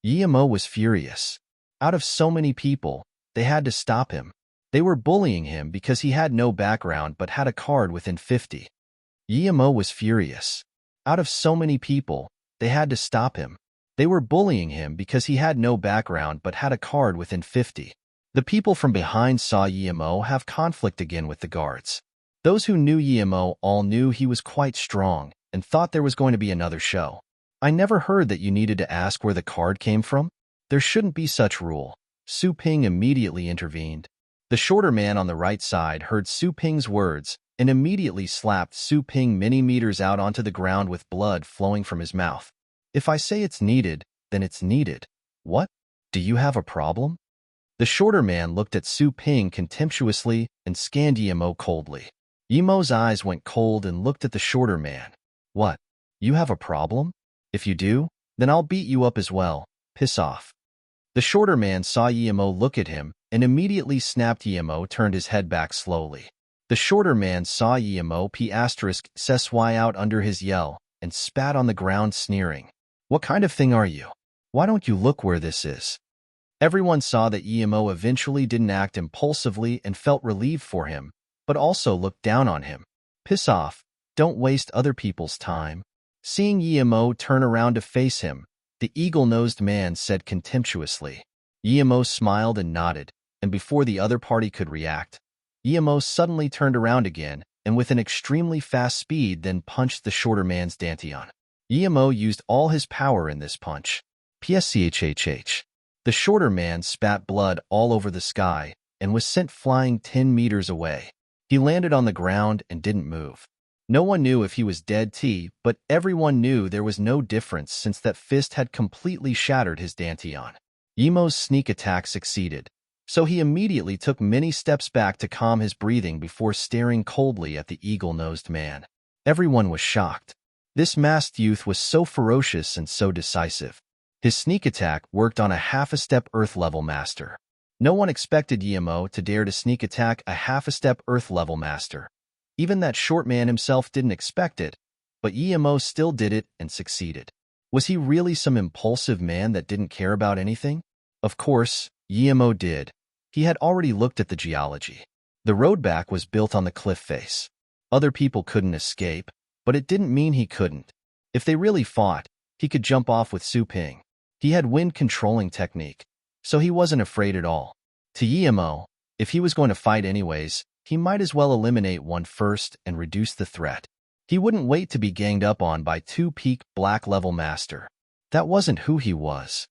Yemo was furious. Out of so many people, they had to stop him. They were bullying him because he had no background but had a card within 50. Yemo was furious. Out of so many people, they had to stop him. They were bullying him because he had no background but had a card within 50. The people from behind saw Yemo have conflict again with the guards. Those who knew Yemo all knew he was quite strong and thought there was going to be another show. I never heard that you needed to ask where the card came from. There shouldn't be such rule. Su Ping immediately intervened. The shorter man on the right side heard Su Ping's words and immediately slapped Su Ping many meters out onto the ground with blood flowing from his mouth. If I say it's needed, then it's needed. What? Do you have a problem? The shorter man looked at Su Ping contemptuously and scanned Yemo coldly. Yemo's eyes went cold and looked at the shorter man. What? You have a problem? If you do, then I'll beat you up as well. Piss off. The shorter man saw Yemo look at him and immediately snapped. Yemo turned his head back slowly. The shorter man saw Yemo P***sy out under his yell and spat on the ground sneering. What kind of thing are you? Why don't you look where this is? Everyone saw that Yemo eventually didn't act impulsively and felt relieved for him, but also looked down on him. Piss off. Don't waste other people's time. Seeing Yemo turn around to face him, the eagle-nosed man said contemptuously. Yemo smiled and nodded, and before the other party could react, Yemo suddenly turned around again and with an extremely fast speed then punched the shorter man's dantian. Yemo used all his power in this punch. Pschhhh. The shorter man spat blood all over the sky and was sent flying 10 meters away. He landed on the ground and didn't move. No one knew if he was dead, but everyone knew there was no difference since that fist had completely shattered his dantian. Yemo's sneak attack succeeded, so he immediately took many steps back to calm his breathing before staring coldly at the eagle-nosed man. Everyone was shocked. This masked youth was so ferocious and so decisive. His sneak attack worked on a half-a-step Earth-level master. No one expected Yemo to dare to sneak attack a half-a-step Earth-level master. Even that short man himself didn't expect it, but Yemo still did it and succeeded. Was he really some impulsive man that didn't care about anything? Of course, Yemo did. He had already looked at the geology. The road back was built on the cliff face. Other people couldn't escape, but it didn't mean he couldn't. If they really fought, he could jump off with Su Ping. He had wind-controlling technique, so he wasn't afraid at all. To Yemo, if he was going to fight anyways, he might as well eliminate one first and reduce the threat. He wouldn't wait to be ganged up on by two-peak black-level master. That wasn't who he was.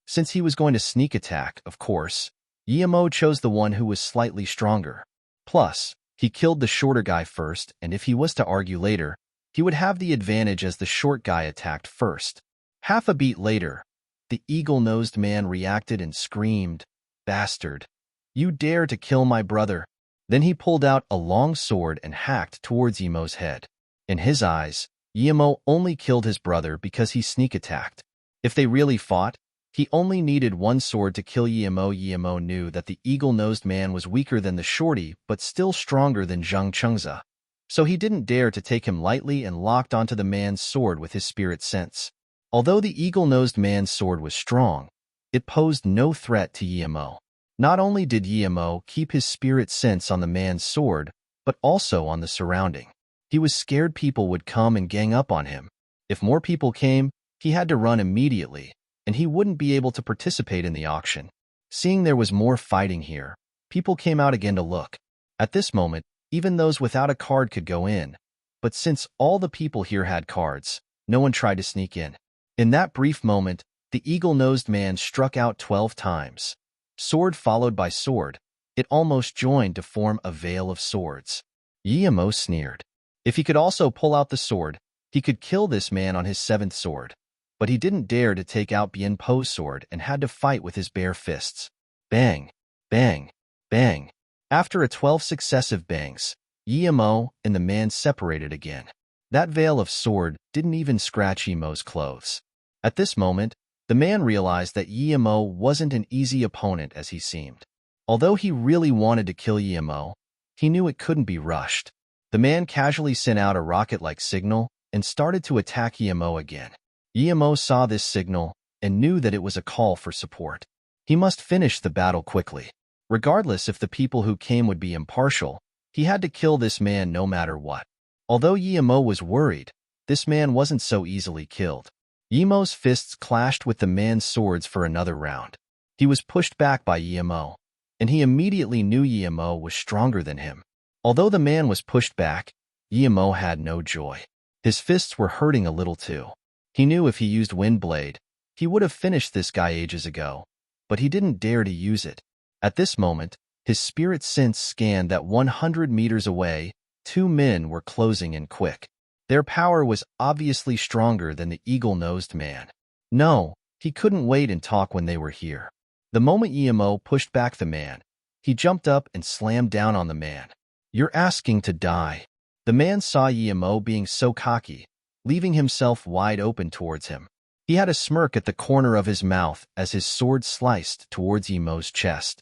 Since he was going to sneak attack, of course, Yemo chose the one who was slightly stronger. Plus, he killed the shorter guy first, and if he was to argue later, he would have the advantage as the short guy attacked first. Half a beat later, the eagle-nosed man reacted and screamed, "Bastard! You dare to kill my brother!" Then he pulled out a long sword and hacked towards Yemo's head. In his eyes, Yemo only killed his brother because he sneak attacked. If they really fought, he only needed one sword to kill Yemo. Yemo knew that the eagle-nosed man was weaker than the shorty but still stronger than Zhang Chengza. So he didn't dare to take him lightly and locked onto the man's sword with his spirit sense. Although the eagle-nosed man's sword was strong, it posed no threat to Yemo. Not only did Yemo keep his spirit sense on the man's sword, but also on the surrounding. He was scared people would come and gang up on him. If more people came, he had to run immediately, and he wouldn't be able to participate in the auction. Seeing there was more fighting here, people came out again to look. At this moment, even those without a card could go in, but since all the people here had cards, no one tried to sneak in. In that brief moment, the eagle-nosed man struck out 12 times. Sword followed by sword, it almost joined to form a veil of swords. Yemo sneered. If he could also pull out the sword, he could kill this man on his 7th sword. But he didn't dare to take out Bien Po's sword and had to fight with his bare fists. Bang, bang, bang. After a 12 successive bangs, Yemo and the man separated again. That veil of sword didn't even scratch Yemo's clothes. At this moment, the man realized that Yemo wasn't an easy opponent as he seemed. Although he really wanted to kill Yemo, he knew it couldn't be rushed. The man casually sent out a rocket-like signal and started to attack Yemo again. Yemo saw this signal and knew that it was a call for support. He must finish the battle quickly. Regardless if the people who came would be impartial, he had to kill this man no matter what. Although Yimo was worried, this man wasn't so easily killed. Yimo's fists clashed with the man's swords for another round. He was pushed back by Yimo, and he immediately knew Yimo was stronger than him. Although the man was pushed back, Yimo had no joy. His fists were hurting a little too. He knew if he used Windblade, he would have finished this guy ages ago, but he didn't dare to use it. At this moment, his spirit sense scanned that 100 meters away, 2 men were closing in quick. Their power was obviously stronger than the eagle-nosed man. No, he couldn't wait and talk when they were here. The moment Yimo pushed back the man, he jumped up and slammed down on the man. "You're asking to die." The man saw Yimo being so cocky, leaving himself wide open towards him. He had a smirk at the corner of his mouth as his sword sliced towards Yimo's chest.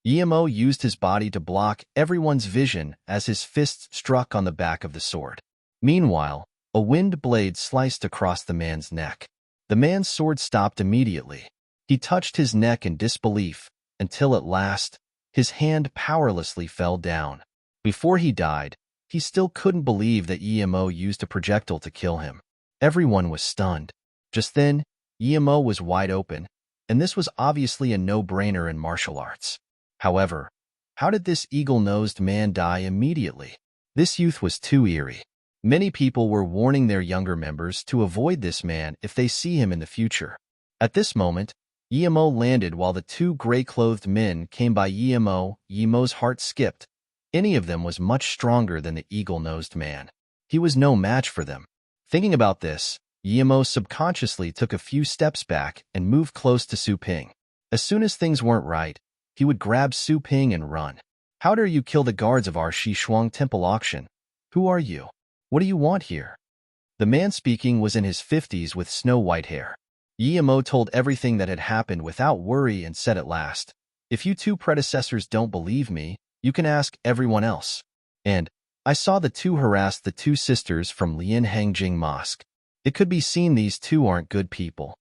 Yimo used his body to block everyone's vision as his fists struck on the back of the sword. Meanwhile, a wind blade sliced across the man's neck. The man's sword stopped immediately. He touched his neck in disbelief until at last, his hand powerlessly fell down. Before he died, he still couldn't believe that Yimo used a projectile to kill him. Everyone was stunned. Just then, Yimo was wide open, and this was obviously a no-brainer in martial arts. However, how did this eagle-nosed man die immediately? This youth was too eerie. Many people were warning their younger members to avoid this man if they see him in the future. At this moment, Yimo landed while the 2 gray-clothed men came by Yimo. Yimo's heart skipped. Any of them was much stronger than the eagle-nosed man. He was no match for them. Thinking about this, Yimo subconsciously took a few steps back and moved close to Su Ping. As soon as things weren't right, he would grab Su Ping and run. "How dare you kill the guards of our Shishuang temple auction? Who are you? What do you want here?" The man speaking was in his 50s with snow-white hair. Yimo told everything that had happened without worry and said at last, "If you 2 predecessors don't believe me, you can ask everyone else. And I saw the 2 harass the 2 sisters from Lian Hangjing Mosque. It could be seen these 2 aren't good people."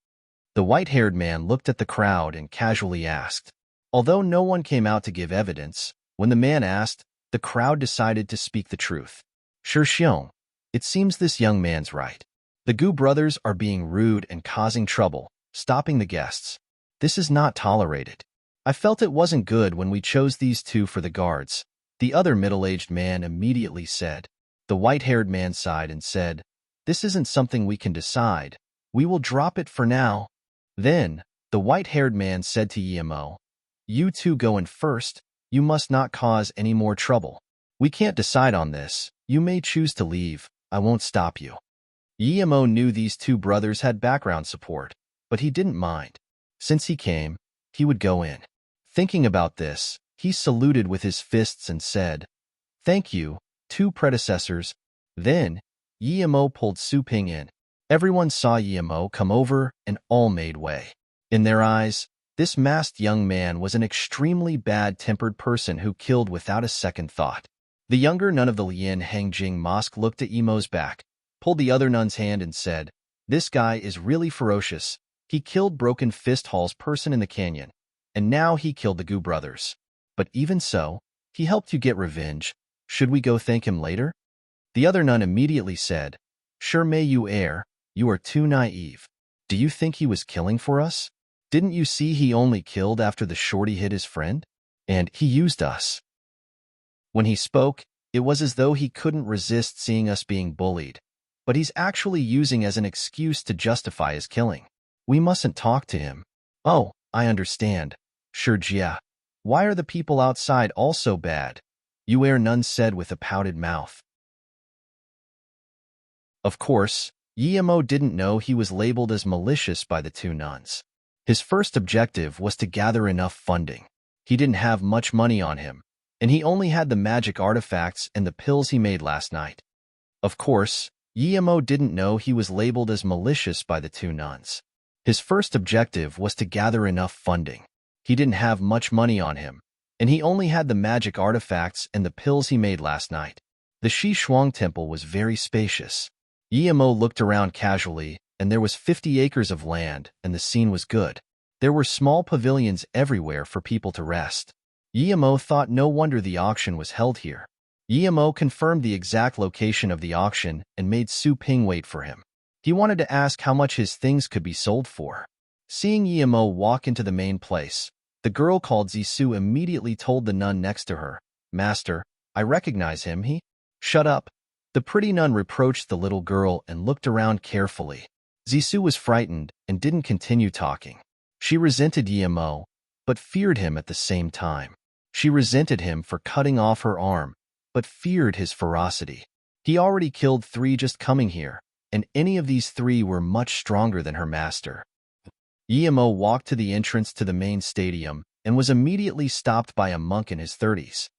The white-haired man looked at the crowd and casually asked. Although no one came out to give evidence, when the man asked, the crowd decided to speak the truth. "Xiong, it seems this young man's right. The Gu brothers are being rude and causing trouble, stopping the guests. This is not tolerated. I felt it wasn't good when we chose these 2 for the guards," the other middle-aged man immediately said. The white-haired man sighed and said, "This isn't something we can decide. We will drop it for now." Then, the white-haired man said to Yimo, "You 2 go in first. You must not cause any more trouble. We can't decide on this. You may choose to leave. I won't stop you." Yimo knew these 2 brothers had background support, but he didn't mind. Since he came, he would go in. Thinking about this, he saluted with his fists and said, "Thank you, 2 predecessors." Then, Yimo pulled Su Ping in. Everyone saw Yimo come over and all made way. In their eyes, this masked young man was an extremely bad-tempered person who killed without a second thought. The younger nun of the Lian Hangjing Mosque looked at Yimo's back, pulled the other nun's hand and said, "This guy is really ferocious. He killed Broken Fist Hall's person in the canyon, and now he killed the Gu brothers. But even so, he helped you get revenge. Should we go thank him later?" The other nun immediately said, "Sure may you err. You are too naive. Do you think he was killing for us? Didn't you see he only killed after the shorty hit his friend? And he used us." When he spoke, it was as though he couldn't resist seeing us being bullied, but he's actually using as an excuse to justify his killing. We mustn't talk to him. "Oh, I understand. Sure, Jia. Why are the people outside all so bad?" Yuer Nun said with a pouted mouth. Of course, Yimo didn't know he was labeled as malicious by the 2 nuns. His first objective was to gather enough funding. He didn't have much money on him, and he only had the magic artifacts and the pills he made last night. Of course, Yimo didn't know he was labeled as malicious by the 2 nuns. His first objective was to gather enough funding. He didn't have much money on him, and he only had the magic artifacts and the pills he made last night. The Shishuang temple was very spacious. Yimo looked around casually, and there was 50 acres of land, and the scene was good. There were small pavilions everywhere for people to rest. Yemo thought no wonder the auction was held here. Yemo confirmed the exact location of the auction and made Su Ping wait for him. He wanted to ask how much his things could be sold for. Seeing Yemo walk into the main place, the girl called Zisu immediately told the nun next to her, "Master, I recognize him, he—" "Shut up." The pretty nun reproached the little girl and looked around carefully. Zisu was frightened and didn't continue talking. She resented Yemo, but feared him at the same time. She resented him for cutting off her arm, but feared his ferocity. He already killed 3 just coming here, and any of these 3 were much stronger than her master. Yemo walked to the entrance to the main stadium and was immediately stopped by a monk in his 30s.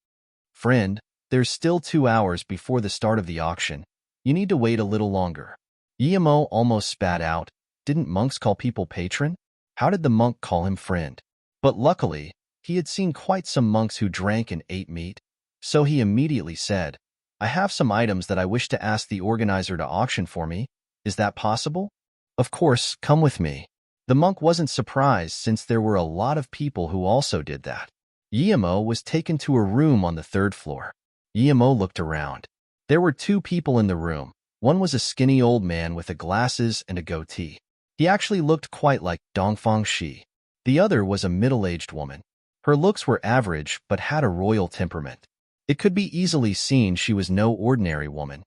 "Friend, there's still 2 hours before the start of the auction. You need to wait a little longer." Yemo almost spat out. Didn't monks call people patron? How did the monk call him friend? But luckily, he had seen quite some monks who drank and ate meat, so he immediately said, "I have some items that I wish to ask the organizer to auction for me. Is that possible?" "Of course, come with me." The monk wasn't surprised since there were a lot of people who also did that. Yemo was taken to a room on the 3rd floor. Yemo looked around. There were 2 people in the room. One was a skinny old man with glasses and a goatee. He actually looked quite like Dongfang Shi. The other was a middle-aged woman. Her looks were average but had a royal temperament. It could be easily seen she was no ordinary woman.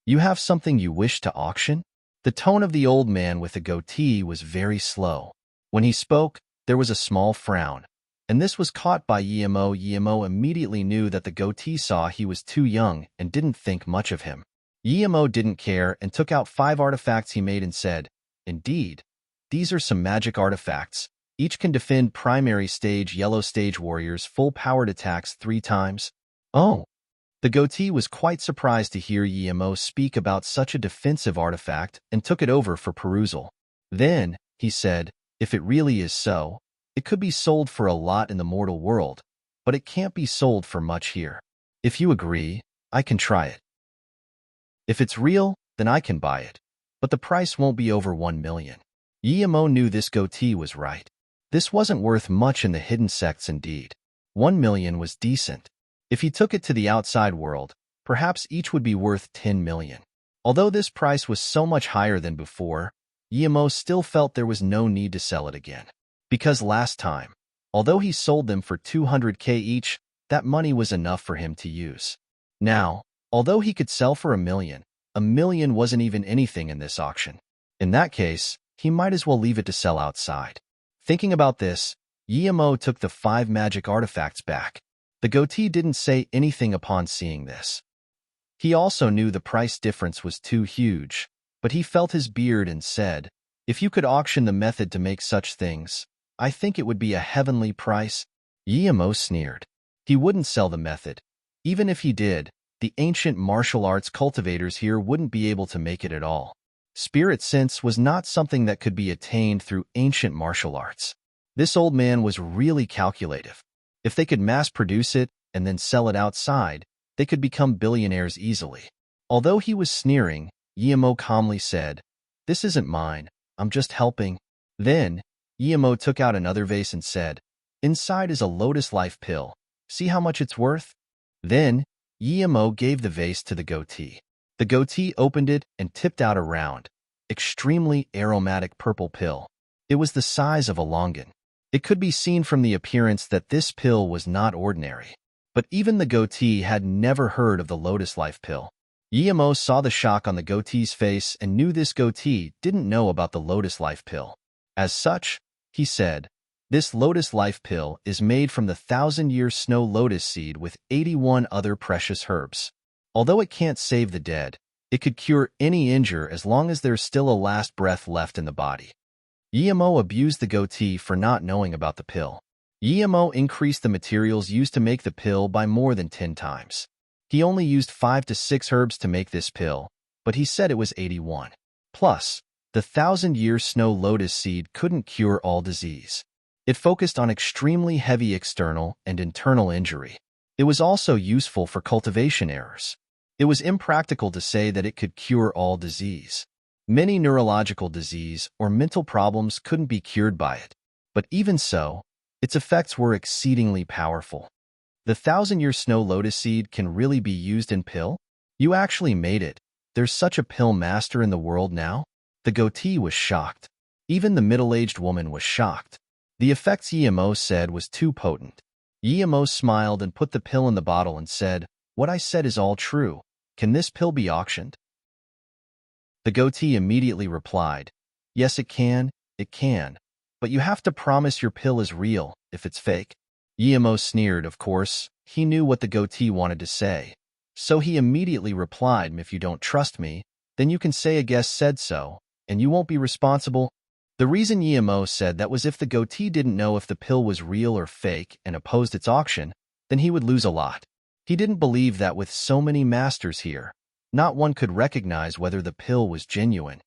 "You have something you wish to auction?" The tone of the old man with the goatee was very slow. When he spoke, there was a small frown, and this was caught by Yemo. Yemo immediately knew that the goatee saw he was too young and didn't think much of him. Yemo didn't care and took out 5 artifacts he made and said, "Indeed, these are some magic artifacts. Each can defend primary stage yellow stage warriors' full-powered attacks 3 times. "Oh." The goatee was quite surprised to hear Yemo speak about such a defensive artifact and took it over for perusal. Then, he said, "If it really is so, it could be sold for a lot in the mortal world, but it can't be sold for much here. If you agree, I can try it. If it's real, then I can buy it, but the price won't be over 1 million. Yemo knew this goatee was right. This wasn't worth much in the hidden sects indeed. 1 million was decent. If he took it to the outside world, perhaps each would be worth 10 million. Although this price was so much higher than before, Yemo still felt there was no need to sell it again. Because last time, although he sold them for 200K each, that money was enough for him to use. Now, although he could sell for 1 million wasn't even anything in this auction. In that case, he might as well leave it to sell outside. Thinking about this, Yemo took the 5 magic artifacts back. The goatee didn't say anything upon seeing this. He also knew the price difference was too huge, but he felt his beard and said, "If you could auction the method to make such things, I think it would be a heavenly price." Yemo sneered. He wouldn't sell the method. Even if he did, the ancient martial arts cultivators here wouldn't be able to make it at all. Spirit sense was not something that could be attained through ancient martial arts. This old man was really calculative. If they could mass-produce it and then sell it outside, they could become billionaires easily. Although he was sneering, Yemo calmly said, "This isn't mine, I'm just helping." Then, Yemo took out another vase and said, "Inside is a lotus life pill. See how much it's worth?" Then, Yemo gave the vase to the goatee. The goatee opened it and tipped out a round, extremely aromatic purple pill. It was the size of a longan. It could be seen from the appearance that this pill was not ordinary. But even the goatee had never heard of the Lotus Life pill. Yemo saw the shock on the goatee's face and knew this goatee didn't know about the Lotus Life pill. As such, he said, "This Lotus Life pill is made from the 1,000-year snow lotus seed with 81 other precious herbs. Although it can't save the dead, it could cure any injury as long as there's still a last breath left in the body." Yemo abused the goatee for not knowing about the pill. Yemo increased the materials used to make the pill by more than 10 times. He only used 5 to 6 herbs to make this pill, but he said it was 81. Plus, the 1,000-year snow lotus seed couldn't cure all disease. It focused on extremely heavy external and internal injury. It was also useful for cultivation errors. It was impractical to say that it could cure all disease. Many neurological disease or mental problems couldn't be cured by it. But even so, its effects were exceedingly powerful. The 1,000-year snow lotus seed can really be used in pill? You actually made it. There's such a pill master in the world now? The goatee was shocked. Even the middle-aged woman was shocked. The effects Yemo said was too potent. Yemo smiled and put the pill in the bottle and said, "What I said is all true. Can this pill be auctioned?" The goatee immediately replied, "Yes, it can, but you have to promise your pill is real. If it's fake." Yemo sneered, of course. He knew what the goatee wanted to say. So he immediately replied, "If you don't trust me, then you can say a guest said so, and you won't be responsible." The reason Yemo said that was if the goatee didn't know if the pill was real or fake and opposed its auction, then he would lose a lot. He didn't believe that with so many masters here, not one could recognize whether the pill was genuine.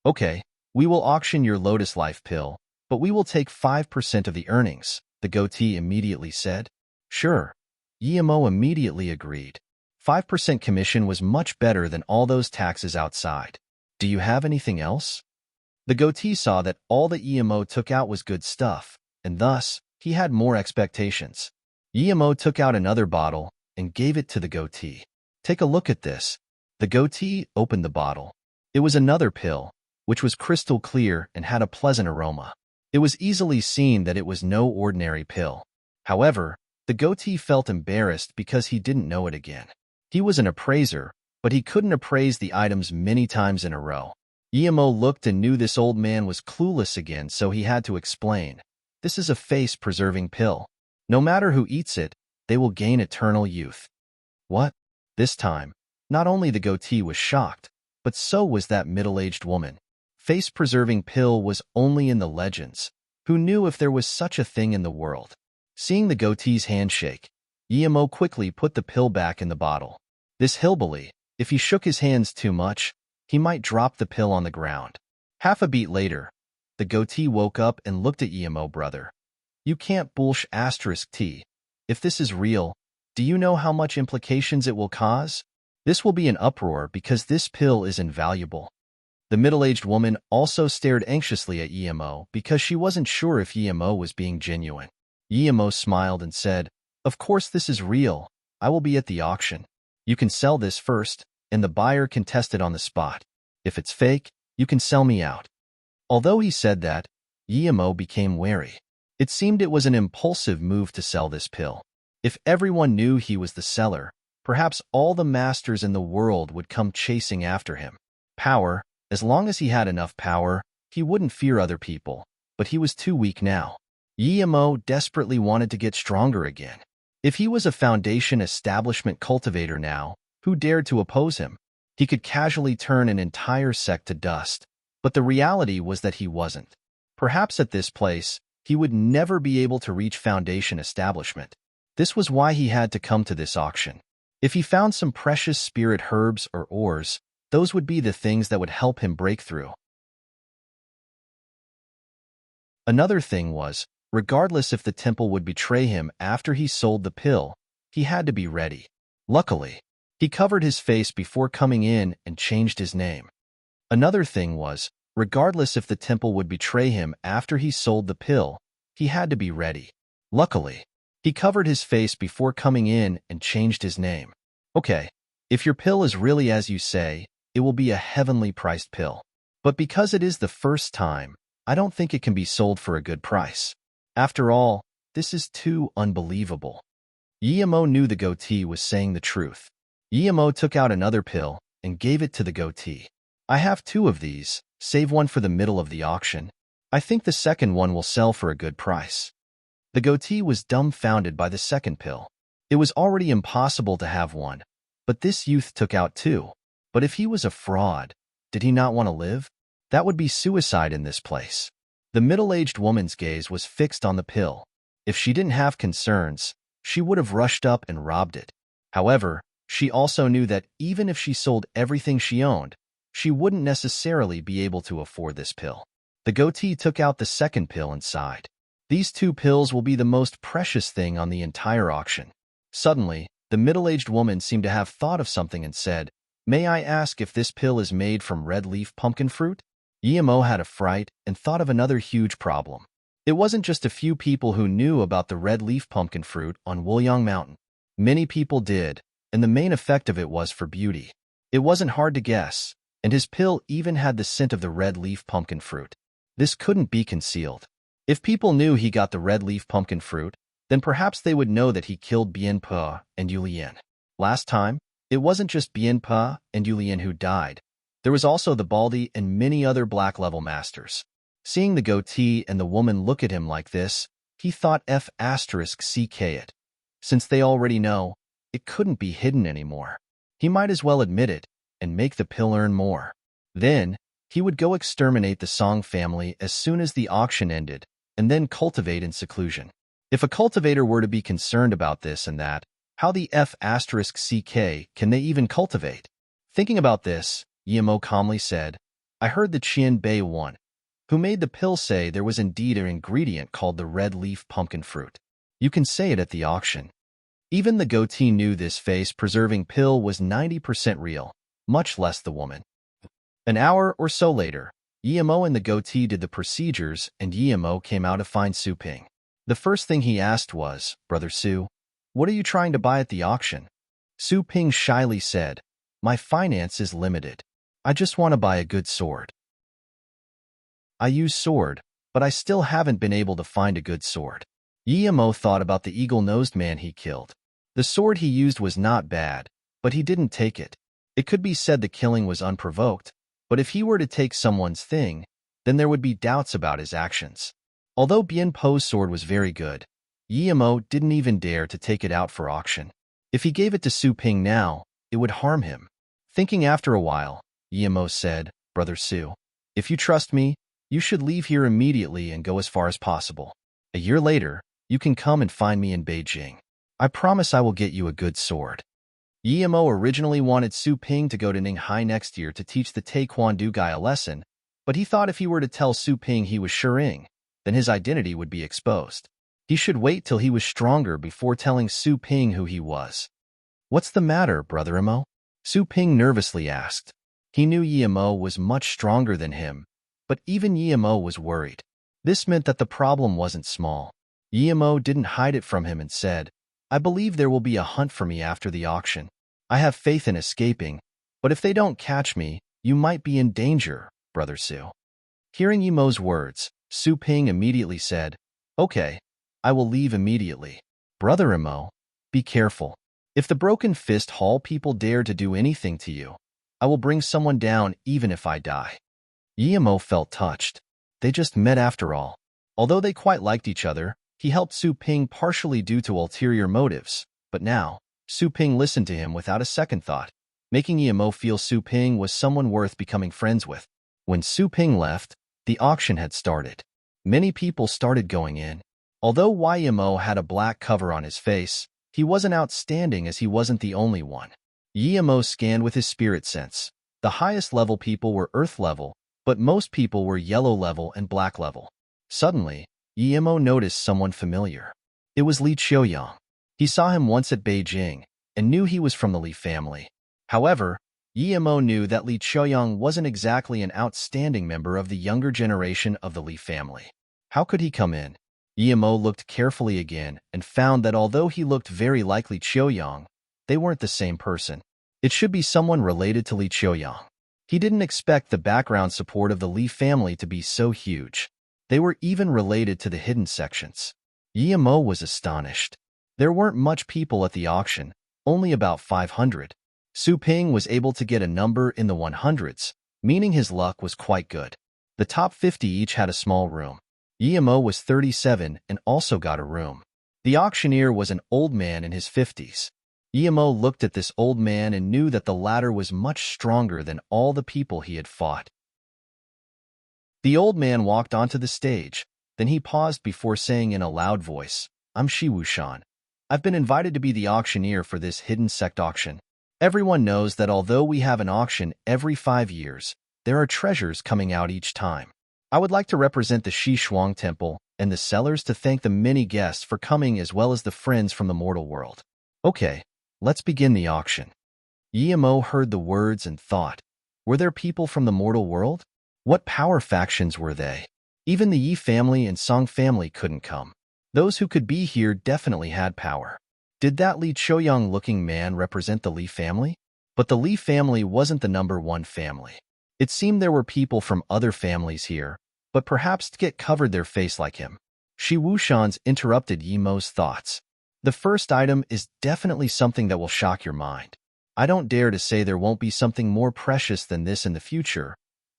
"Okay, we will auction your Lotus Life pill, but we will take 5% of the earnings," the goatee immediately said. "Sure." Yemo immediately agreed. 5% commission was much better than all those taxes outside. "Do you have anything else?" The goatee saw that all that Yemo took out was good stuff, and thus, he had more expectations. Yemo took out another bottle and gave it to the goatee. "Take a look at this." The goatee opened the bottle. It was another pill, which was crystal clear and had a pleasant aroma. It was easily seen that it was no ordinary pill. However, the goatee felt embarrassed because he didn't know it again. He was an appraiser, but he couldn't appraise the items many times in a row. Yemo looked and knew this old man was clueless again, so he had to explain. "This is a face-preserving pill. No matter who eats it, they will gain eternal youth." "What?" This time, not only the goatee was shocked, but so was that middle-aged woman. Face-preserving pill was only in the legends. Who knew if there was such a thing in the world? Seeing the goatee's handshake, Yemo quickly put the pill back in the bottle. This hillbilly, if he shook his hands too much, he might drop the pill on the ground. Half a beat later, the goatee woke up and looked at Yemo. "Brother, you can't bullsh *t. If this is real, do you know how much implications it will cause? This will be an uproar because this pill is invaluable." The middle-aged woman also stared anxiously at Yemo because she wasn't sure if Yemo was being genuine. Yemo smiled and said, "Of course this is real. I will be at the auction. You can sell this first, and the buyer can test it on the spot. If it's fake, you can sell me out." Although he said that, Yemo became wary. It seemed it was an impulsive move to sell this pill. If everyone knew he was the seller, perhaps all the masters in the world would come chasing after him. Power, as long as he had enough power, he wouldn't fear other people, but he was too weak now. Yemo desperately wanted to get stronger again. If he was a foundation establishment cultivator now, who dared to oppose him? He could casually turn an entire sect to dust, but the reality was that he wasn't. Perhaps at this place, he would never be able to reach foundation establishment. This was why he had to come to this auction. If he found some precious spirit herbs or ores, those would be the things that would help him break through. Another thing was, regardless if the temple would betray him after he sold the pill, he had to be ready. Luckily, he covered his face before coming in and changed his name. Another thing was, regardless if the temple would betray him after he sold the pill, he had to be ready. Luckily, he covered his face before coming in and changed his name. "Okay, if your pill is really as you say, it will be a heavenly priced pill. But because it is the first time, I don't think it can be sold for a good price. After all, this is too unbelievable." Yemo knew the goatee was saying the truth. Yemo took out another pill and gave it to the goatee. "I have 2 of these. Save one for the middle of the auction. I think the second one will sell for a good price." The goatee was dumbfounded by the second pill. It was already impossible to have one, but this youth took out 2. But if he was a fraud, did he not want to live? That would be suicide in this place. The middle-aged woman's gaze was fixed on the pill. If she didn't have concerns, she would have rushed up and robbed it. However, she also knew that even if she sold everything she owned, she wouldn't necessarily be able to afford this pill. The goatee took out the second pill and sighed. "These 2 pills will be the most precious thing on the entire auction." Suddenly, the middle-aged woman seemed to have thought of something and said, May I ask if this pill is made from red leaf pumpkin fruit? Emo had a fright and thought of another huge problem. It wasn't just a few people who knew about the red leaf pumpkin fruit on Wulyang Mountain. Many people did, and the main effect of it was for beauty. It wasn't hard to guess, and his pill even had the scent of the red leaf pumpkin fruit. This couldn't be concealed. If people knew he got the red leaf pumpkin fruit, then perhaps they would know that he killed Bien Pa and Yulian. Last time, it wasn't just Bien Pa and Yulian who died. There was also the Baldy and many other black-level masters. Seeing the goatee and the woman look at him like this, he thought F***ck it. Since they already know, it couldn't be hidden anymore. He might as well admit it and make the pill earn more. Then, he would go exterminate the Song family as soon as the auction ended, and then cultivate in seclusion. If a cultivator were to be concerned about this and that, how the F***ck can they even cultivate? Thinking about this, Emo calmly said, I heard the Qian Bei one, who made the pill, say there was indeed an ingredient called the red leaf pumpkin fruit. You can say it at the auction. Even the goatee knew this face-preserving pill was 90% real, much less the woman. An hour or so later, Emo and the goatee did the procedures and Emo came out to find Su Ping. The first thing he asked was, Brother Su, what are you trying to buy at the auction? Su Ping shyly said, My finance is limited. I just want to buy a good sword. I use sword, but I still haven't been able to find a good sword. Emo thought about the eagle-nosed man he killed. The sword he used was not bad, but he didn't take it. It could be said the killing was unprovoked, but if he were to take someone's thing, then there would be doubts about his actions. Although Bien Po's sword was very good, Emo didn't even dare to take it out for auction. If he gave it to Su Ping now, it would harm him. Thinking after a while, Emo said, Brother Su, if you trust me, you should leave here immediately and go as far as possible. A year later, you can come and find me in Beijing. I promise I will get you a good sword. Emo originally wanted Su Ping to go to Ninghai next year to teach the Taekwondo guy a lesson, but he thought if he were to tell Su Ping he was Shering, then his identity would be exposed. He should wait till he was stronger before telling Su Ping who he was. What's the matter, Brother Emo? Su Ping nervously asked. He knew Emo was much stronger than him, but even Emo was worried. This meant that the problem wasn't small. Emo didn't hide it from him and said, I believe there will be a hunt for me after the auction. I have faith in escaping, but if they don't catch me, you might be in danger, Brother Su. Hearing Emo's words, Su Ping immediately said, Okay, I will leave immediately. Brother Emo, be careful. If the Broken Fist Hall people dare to do anything to you, I will bring someone down even if I die. Emo felt touched. They just met after all. Although they quite liked each other, he helped Su Ping partially due to ulterior motives, but now, Su Ping listened to him without a second thought, making Emo feel Su Ping was someone worth becoming friends with. When Su Ping left, the auction had started. Many people started going in. Although Emo had a black cover on his face, he wasn't outstanding as he wasn't the only one. Emo scanned with his spirit sense. The highest level people were earth level, but most people were yellow level and black level. Suddenly, Emo noticed someone familiar. It was Li Qiuyang. He saw him once at Beijing and knew he was from the Li family. However, Emo knew that Li Qiuyang wasn't exactly an outstanding member of the younger generation of the Li family. How could he come in? Emo looked carefully again and found that although he looked very like Li Qiuyang, they weren't the same person. It should be someone related to Li Qiuyang. He didn't expect the background support of the Li family to be so huge. They were even related to the hidden sections. Emo was astonished. There weren't much people at the auction, only about 500. Su Ping was able to get a number in the 100s, meaning his luck was quite good. The top 50 each had a small room. Emo was 37 and also got a room. The auctioneer was an old man in his 50s. Emo looked at this old man and knew that the latter was much stronger than all the people he had fought. The old man walked onto the stage. Then he paused before saying in a loud voice, I'm Shi Wushan. I've been invited to be the auctioneer for this hidden sect auction. Everyone knows that although we have an auction every 5 years, there are treasures coming out each time. I would like to represent the Shi Shuang Temple and the sellers to thank the many guests for coming as well as the friends from the mortal world. Okay, let's begin the auction. Yemo heard the words and thought, were there people from the mortal world? What power factions were they? Even the Yi family and Song family couldn't come. Those who could be here definitely had power. Did that Li Choyang-looking man represent the Li family? But the Li family wasn't the #1 family. It seemed there were people from other families here, but perhaps to get covered their face like him. Shi Wushan's interrupted Yemo's thoughts. The first item is definitely something that will shock your mind. I don't dare to say there won't be something more precious than this in the future,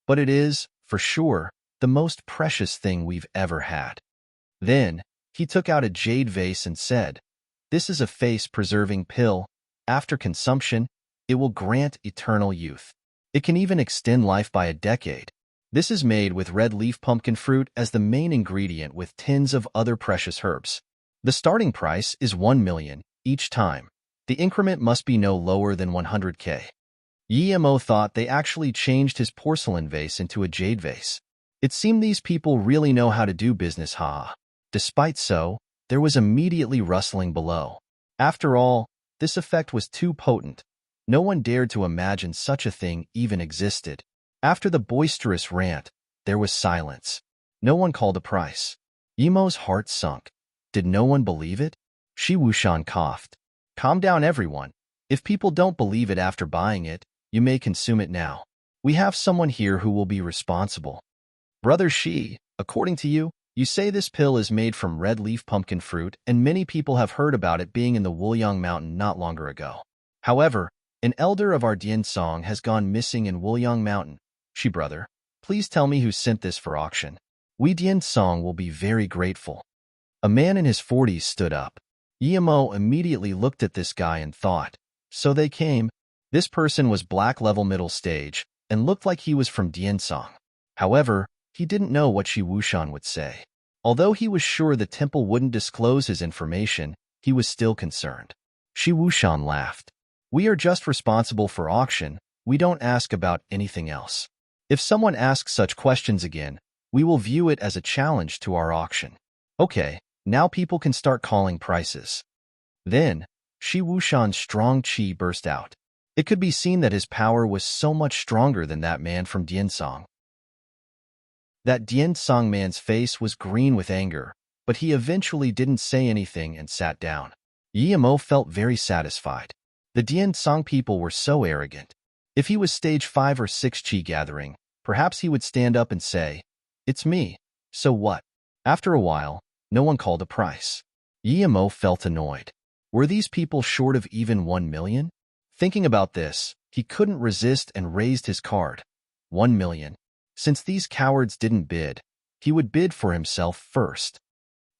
but it is, for sure, the most precious thing we've ever had. Then, he took out a jade vase and said, this is a face-preserving pill. After consumption, it will grant eternal youth. It can even extend life by a decade. This is made with red leaf pumpkin fruit as the main ingredient with tins of other precious herbs. The starting price is 1 million each time. The increment must be no lower than 100k. Yemo thought they actually changed his porcelain vase into a jade vase. It seemed these people really know how to do business, Despite so, there was immediately rustling below. After all, this effect was too potent. No one dared to imagine such a thing even existed. After the boisterous rant, there was silence. No one called a price. Yemo's heart sunk. Did no one believe it? Shi Wushan coughed. Calm down, everyone. If people don't believe it after buying it, you may consume it now. We have someone here who will be responsible. Brother Shi, according to you, you say this pill is made from red leaf pumpkin fruit, and many people have heard about it being in the Wuliang Mountain not longer ago. However, an elder of our Dian Song has gone missing in Wuliang Mountain. Shi brother, please tell me who sent this for auction. We Dian Song will be very grateful. A man in his 40s stood up. Yemo immediately looked at this guy and thought, so they came. This person was black level middle stage and looked like he was from Dian Song. However, he didn't know what Shi Wushan would say. Although he was sure the temple wouldn't disclose his information, he was still concerned. Shi Wushan laughed. We are just responsible for auction. We don't ask about anything else. If someone asks such questions again, we will view it as a challenge to our auction. Okay, now people can start calling prices. Then, Shi Wushan's strong qi burst out. It could be seen that his power was so much stronger than that man from Dian Song. That Dian Song man's face was green with anger, but he eventually didn't say anything and sat down. Yemo felt very satisfied. The Dian Song people were so arrogant. If he was stage 5 or 6 qi gathering, perhaps he would stand up and say, it's me, so what? After a while, no one called a price. Yemo felt annoyed. Were these people short of even 1 million? Thinking about this, he couldn't resist and raised his card. 1 million. Since these cowards didn't bid, he would bid for himself first.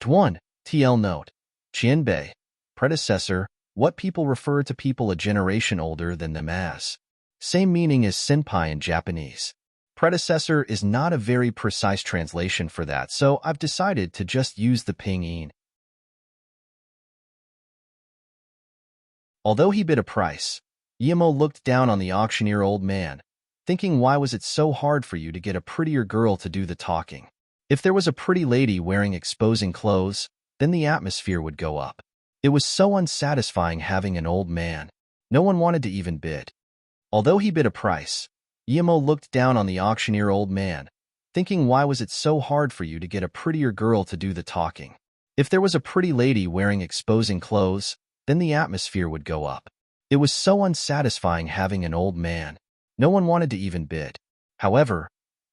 Tuan, TL note. Qianbei, predecessor, what people refer to people a generation older than them as. Same meaning as senpai in Japanese. Predecessor is not a very precise translation for that, so I've decided to just use the pinyin. Although he bid a price, Yemo looked down on the auctioneer old man, thinking why was it so hard for you to get a prettier girl to do the talking? If there was a pretty lady wearing exposing clothes, then the atmosphere would go up. It was so unsatisfying having an old man. No one wanted to even bid. Although he bid a price, Yemo looked down on the auctioneer old man, thinking why was it so hard for you to get a prettier girl to do the talking? If there was a pretty lady wearing exposing clothes, then the atmosphere would go up. It was so unsatisfying having an old man. No one wanted to even bid. However,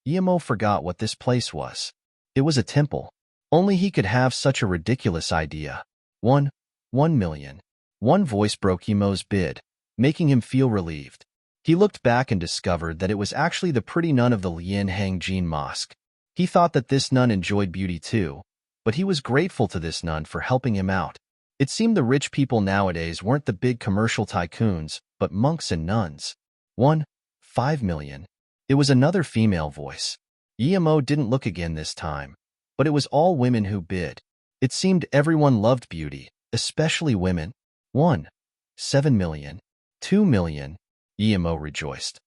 Yemo forgot what this place was. It was a temple. Only he could have such a ridiculous idea. 1 million. One voice broke Yemo's bid, making him feel relieved. He looked back and discovered that it was actually the pretty nun of the Lian Hang Jin Mosque. He thought that this nun enjoyed beauty too, but he was grateful to this nun for helping him out. It seemed the rich people nowadays weren't the big commercial tycoons, but monks and nuns. 5 million. It was another female voice. Yemo didn't look again this time, but it was all women who bid. It seemed everyone loved beauty, especially women. 7 million. 2 million. Yemo rejoiced.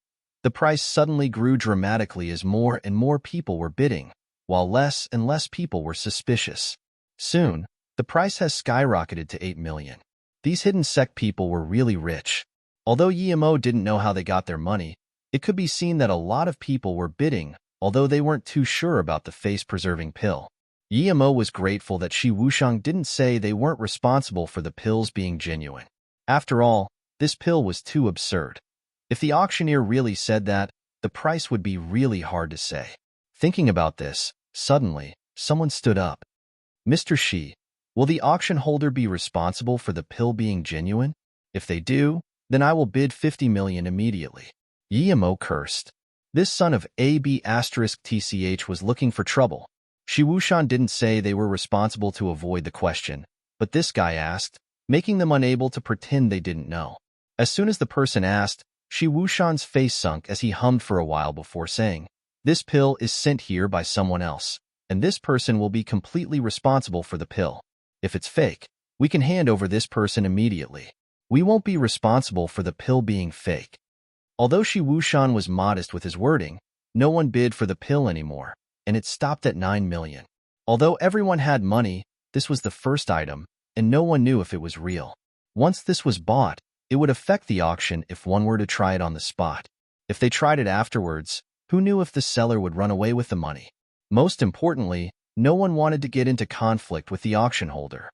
The price suddenly grew dramatically as more and more people were bidding, while less and less people were suspicious. Soon, the price has skyrocketed to 8 million. These hidden sect people were really rich. Although Yimo didn't know how they got their money, it could be seen that a lot of people were bidding, although they weren't too sure about the face-preserving pill. Yimo was grateful that Shi Wushang didn't say they weren't responsible for the pills being genuine. After all, this pill was too absurd. If the auctioneer really said that, the price would be really hard to say. Thinking about this, suddenly, someone stood up. Mr. Shi, will the auction holder be responsible for the pill being genuine? If they do, then I will bid 50 million immediately. Yimo cursed. This son of AB*TCH was looking for trouble. Shi Wuxian didn't say they were responsible to avoid the question, but this guy asked, making them unable to pretend they didn't know. As soon as the person asked, Shi Wuxian's face sunk as he hummed for a while before saying, "This pill is sent here by someone else, and this person will be completely responsible for the pill. If it's fake, we can hand over this person immediately. We won't be responsible for the pill being fake." Although Shi Wuxian was modest with his wording, no one bid for the pill anymore, and it stopped at 9 million. Although everyone had money, this was the first item, and no one knew if it was real. Once this was bought, it would affect the auction if one were to try it on the spot. If they tried it afterwards, who knew if the seller would run away with the money? Most importantly, no one wanted to get into conflict with the auction holder.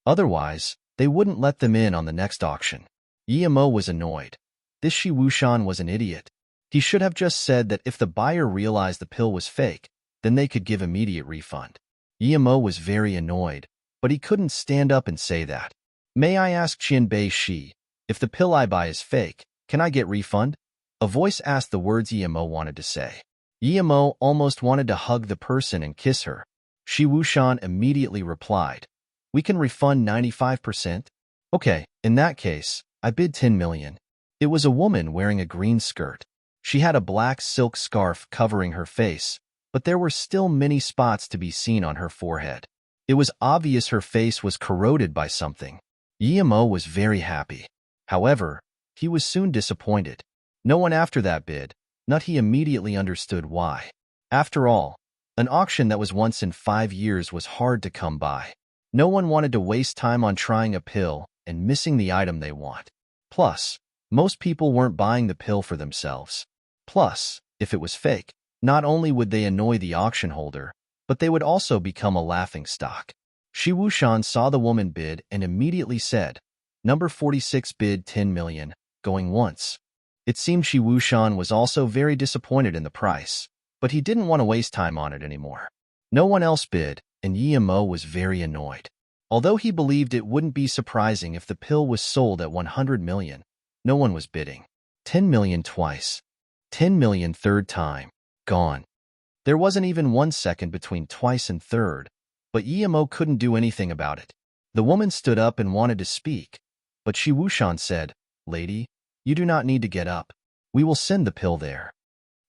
Otherwise, they wouldn't let them in on the next auction. Yimo was annoyed. This Shi Wuxian was an idiot. He should have just said that if the buyer realized the pill was fake, then they could give immediate refund. Yimo was very annoyed, but he couldn't stand up and say that. "May I ask Qianbei Shi, if the pill I buy is fake, can I get refund?" A voice asked the words Yimo wanted to say. Yimo almost wanted to hug the person and kiss her. Shi Wuxian immediately replied, "We can refund 95%. Okay, in that case, I bid 10 million. It was a woman wearing a green skirt. She had a black silk scarf covering her face, but there were still many spots to be seen on her forehead. It was obvious her face was corroded by something. Yimo was very happy. However, he was soon disappointed. No one after that bid, not he immediately understood why. After all, an auction that was once in 5 years was hard to come by. No one wanted to waste time on trying a pill and missing the item they want. Plus, most people weren't buying the pill for themselves. Plus, if it was fake, not only would they annoy the auction holder, but they would also become a laughingstock. Shi Wuxian saw the woman bid and immediately said, "Number 46 bid 10 million, going once." It seemed Shi Wuxian was also very disappointed in the price, but he didn't want to waste time on it anymore. No one else bid, and Yimo was very annoyed. Although he believed it wouldn't be surprising if the pill was sold at 100 million, no one was bidding. 10 million twice. 10 million third time. Gone. There wasn't even 1 second between twice and third, but Yimo couldn't do anything about it. The woman stood up and wanted to speak, but Shi Wuxian said, "Lady, you do not need to get up. We will send the pill there."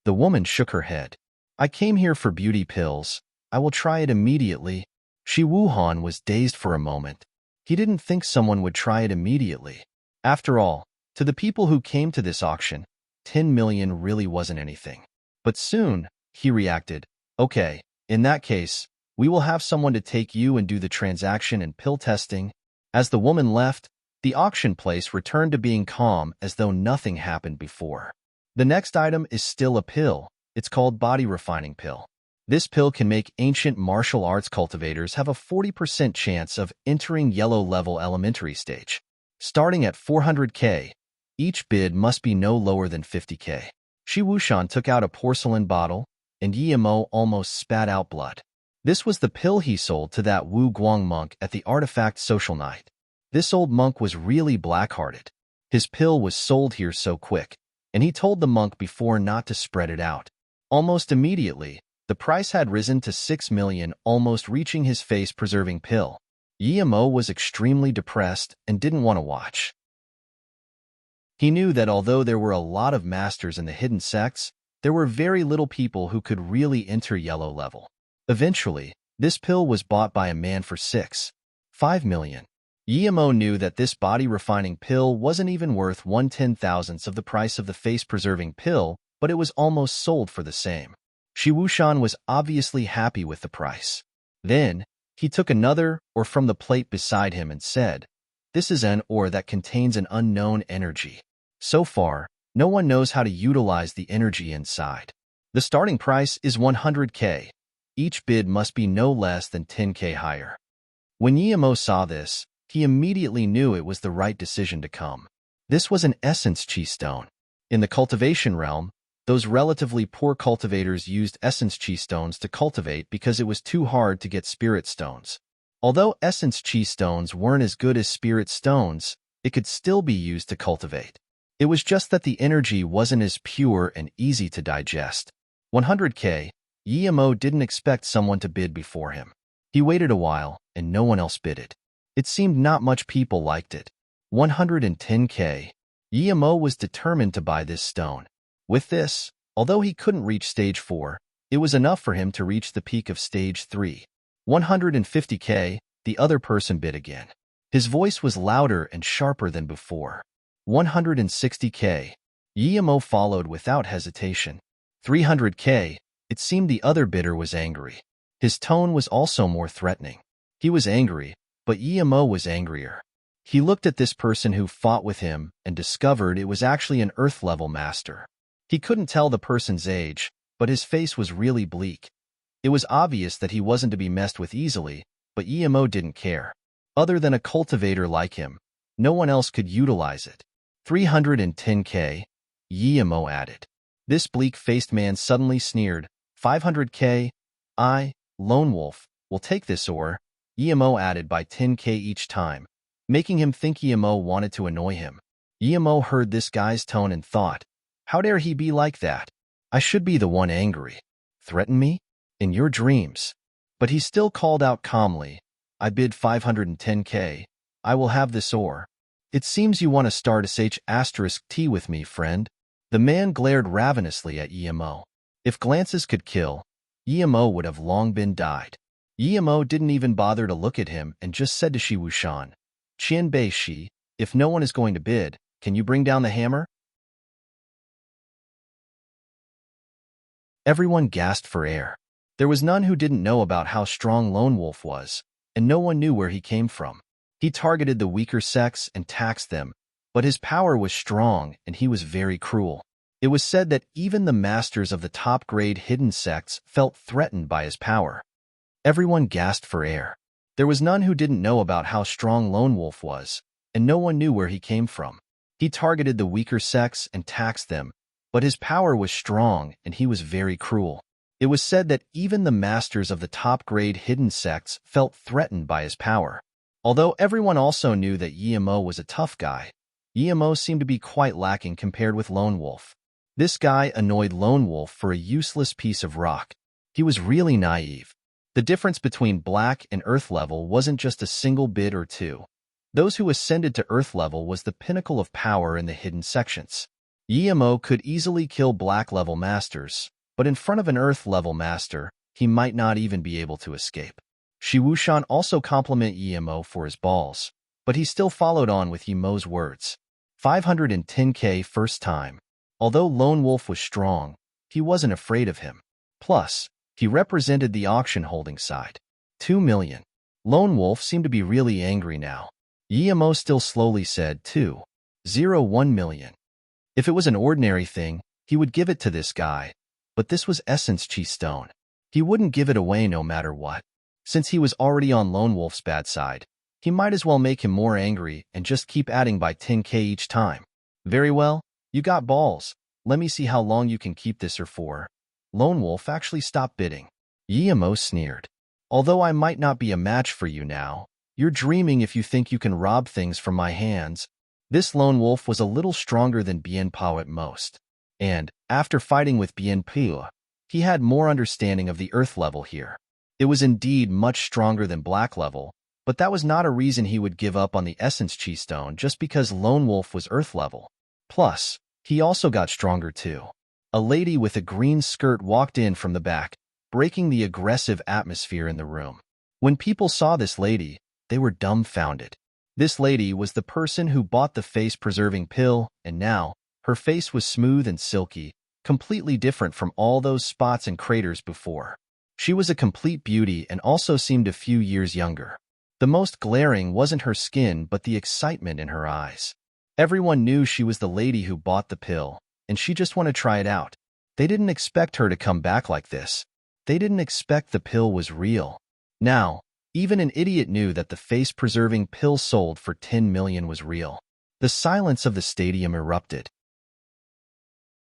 The woman shook her head. "I came here for beauty pills. I will try it immediately." Shi Wuhan was dazed for a moment. He didn't think someone would try it immediately. After all, to the people who came to this auction, 10 million really wasn't anything. But soon, he reacted, "Okay, in that case, we will have someone to take you and do the transaction and pill testing." As the woman left, the auction place returned to being calm as though nothing happened before. The next item is still a pill. It's called body refining pill. This pill can make ancient martial arts cultivators have a 40% chance of entering yellow level elementary stage. Starting at 400k, each bid must be no lower than 50k. Shi Wuxian took out a porcelain bottle, and Yimo almost spat out blood. This was the pill he sold to that Wu Guang monk at the artifact social night. This old monk was really black-hearted. His pill was sold here so quick, and he told the monk before not to spread it out. Almost immediately, the price had risen to 6 million, almost reaching his face-preserving pill. Yimo was extremely depressed and didn't want to watch. He knew that although there were a lot of masters in the hidden sects, there were very little people who could really enter yellow level. Eventually, this pill was bought by a man for 5 million. Yimo knew that this body-refining pill wasn't even worth 1/10,000th of the price of the face-preserving pill, but it was almost sold for the same. Shi Wuxian was obviously happy with the price. Then, he took another from the plate beside him and said, This is an ore that contains an unknown energy. So far, no one knows how to utilize the energy inside. The starting price is 100K. Each bid must be no less than 10K higher. When Yemo saw this, he immediately knew it was the right decision to come. This was an essence chi stone. In the cultivation realm, those relatively poor cultivators used essence chi stones to cultivate because it was too hard to get spirit stones. Although essence chi stones weren't as good as spirit stones, it could still be used to cultivate. It was just that the energy wasn't as pure and easy to digest. 100K, Yemo didn't expect someone to bid before him. He waited a while, and no one else bid it. It seemed not much people liked it. 110K. Yemo was determined to buy this stone. With this, although he couldn't reach stage 4, it was enough for him to reach the peak of stage 3. 150K, the other person bid again. His voice was louder and sharper than before. 160K. Yemo followed without hesitation. 300K, it seemed the other bidder was angry. His tone was also more threatening. He was angry, but Yemo was angrier. He looked at this person who fought with him and discovered it was actually an Earth-level master. He couldn't tell the person's age, but his face was really bleak. It was obvious that he wasn't to be messed with easily, but Yemo didn't care. Other than a cultivator like him, no one else could utilize it. 310K, Yemo added. This bleak-faced man suddenly sneered. 500K, I, Lone Wolf, will take this ore, Yemo added by 10K each time, making him think Yemo wanted to annoy him. Yemo heard this guy's tone and thought, how dare he be like that? I should be the one angry. Threaten me? In your dreams. But he still called out calmly, I bid 510K, I will have this ore. It seems you want to start sh*t with me, friend. The man glared ravenously at Yemo. If glances could kill, Yemo would have long been died. Yemo didn't even bother to look at him and just said to Shi Wushan, Qian Bei Shi, if no one is going to bid, can you bring down the hammer? Everyone gasped for air. There was none who didn't know about how strong Lone Wolf was, and no one knew where he came from. He targeted the weaker sex and taxed them, but his power was strong and he was very cruel. It was said that even the masters of the top-grade hidden sects felt threatened by his power. Everyone gasped for air. There was none who didn't know about how strong Lone Wolf was, and no one knew where he came from. He targeted the weaker sex and taxed them, but his power was strong and he was very cruel. It was said that even the masters of the top-grade hidden sects felt threatened by his power. Although everyone also knew that Yemo was a tough guy, Yemo seemed to be quite lacking compared with Lone Wolf. This guy annoyed Lone Wolf for a useless piece of rock. He was really naive. The difference between Black and Earth level wasn't just a single bid or two. Those who ascended to Earth level was the pinnacle of power in the hidden sections. Yemo could easily kill Black level masters, but in front of an Earth level master, he might not even be able to escape. Shi Wushan also complimented Yemo for his balls, but he still followed on with Yemo's words. 510K first time. Although Lone Wolf was strong, he wasn't afraid of him. Plus, he represented the auction holding side. 2 million. Lone Wolf seemed to be really angry now. Yemo still slowly said 2.01 million. If it was an ordinary thing, he would give it to this guy, but this was Essence Chi Stone. He wouldn't give it away no matter what. Since he was already on Lone Wolf's bad side, he might as well make him more angry and just keep adding by 10K each time. Very well, you got balls. Let me see how long you can keep this or for. Lone Wolf actually stopped bidding. Yemo sneered. Although I might not be a match for you now, you're dreaming if you think you can rob things from my hands. This Lone Wolf was a little stronger than Bien Pao at most. And, after fighting with Bien Pao, he had more understanding of the Earth level here. It was indeed much stronger than Black level, but that was not a reason he would give up on the Essence Chi Stone just because Lone Wolf was Earth level. Plus, he also got stronger too. A lady with a green skirt walked in from the back, breaking the aggressive atmosphere in the room. When people saw this lady, they were dumbfounded. This lady was the person who bought the face-preserving pill, and now, her face was smooth and silky, completely different from all those spots and craters before. She was a complete beauty and also seemed a few years younger. The most glaring wasn't her skin but the excitement in her eyes. Everyone knew she was the lady who bought the pill, and she just wanted to try it out. They didn't expect her to come back like this. They didn't expect the pill was real. Now, even an idiot knew that the face-preserving pill sold for 10 million was real. The silence of the stadium erupted.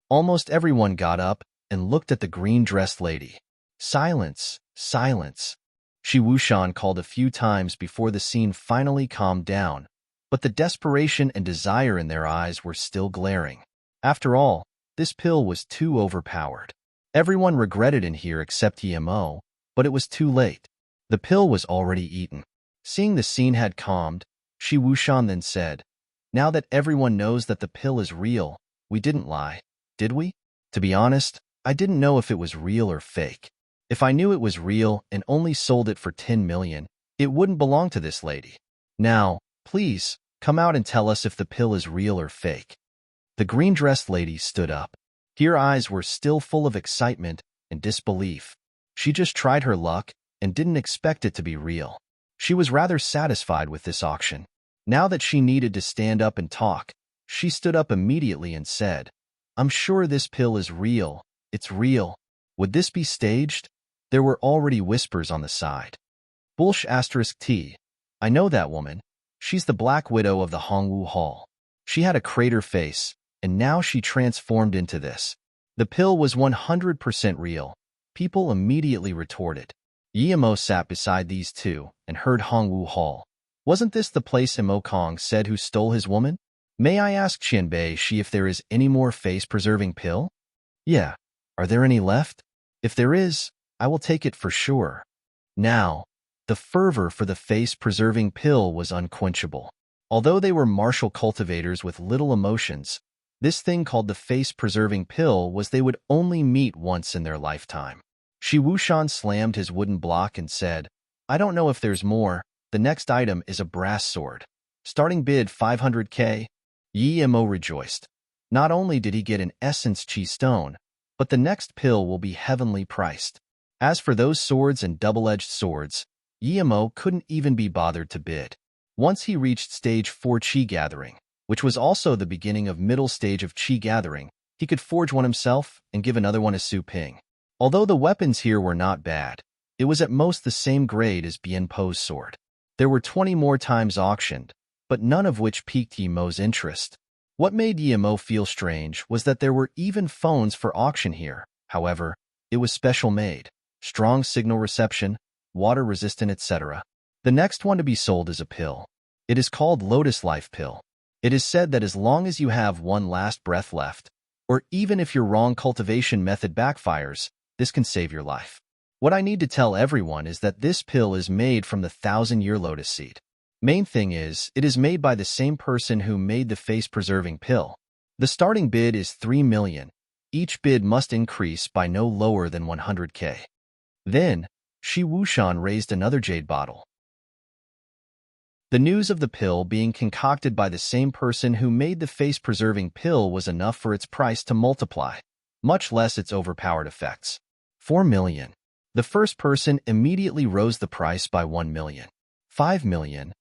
Almost everyone got up and looked at the green-dressed lady. Silence, silence. Shi Wuxian called a few times before the scene finally calmed down, but the desperation and desire in their eyes were still glaring. After all, this pill was too overpowered. Everyone regretted in here except Emo, but it was too late. The pill was already eaten. Seeing the scene had calmed, Shi Wuxian then said, "Now that everyone knows that the pill is real, we didn't lie, did we? To be honest, I didn't know if it was real or fake. If I knew it was real and only sold it for 10 million, it wouldn't belong to this lady. Now, please, come out and tell us if the pill is real or fake." The green-dressed lady stood up. Her eyes were still full of excitement and disbelief. She just tried her luck and didn't expect it to be real. She was rather satisfied with this auction. Now that she needed to stand up and talk, she stood up immediately and said, "I'm sure this pill is real. It's real. Would this be staged?" There were already whispers on the side. *T. I know that woman. She's the Black Widow of the Hongwu Hall. She had a crater face, and now she transformed into this. The pill was 100% real. People immediately retorted. Emo sat beside these two and heard Hongwu Hall. Wasn't this the place Emo Kong said who stole his woman? May I ask Qianbei Shi if there is any more face-preserving pill? Yeah. Are there any left? If there is, I will take it for sure. Now, the fervor for the face-preserving pill was unquenchable. Although they were martial cultivators with little emotions, this thing called the face-preserving pill was they would only meet once in their lifetime. Shi Wuxian slammed his wooden block and said, "I don't know if there's more. The next item is a brass sword. Starting bid 500k. Emo rejoiced. Not only did he get an essence chi stone, but the next pill will be heavenly priced. As for those swords and double-edged swords, Emo couldn't even be bothered to bid. Once he reached stage 4 chi gathering, which was also the beginning of middle stage of chi gathering, he could forge one himself and give another one a Su Ping. Although the weapons here were not bad, it was at most the same grade as Bien Po's sword. There were 20 more times auctioned, but none of which piqued Yemo's interest. What made Yemo feel strange was that there were even phones for auction here. However, it was special made, strong signal reception, water-resistant, etc. The next one to be sold is a pill. It is called Lotus Life Pill. It is said that as long as you have one last breath left, or even if your wrong cultivation method backfires, this can save your life. What I need to tell everyone is that this pill is made from the 1,000-year lotus seed. Main thing is, it is made by the same person who made the face-preserving pill. The starting bid is 3 million. Each bid must increase by no lower than 100k. Then, Shi Wuxian raised another jade bottle. The news of the pill being concocted by the same person who made the face-preserving pill was enough for its price to multiply, much less its overpowered effects. 4 million. The first person immediately rose the price by 1 million. 5 million.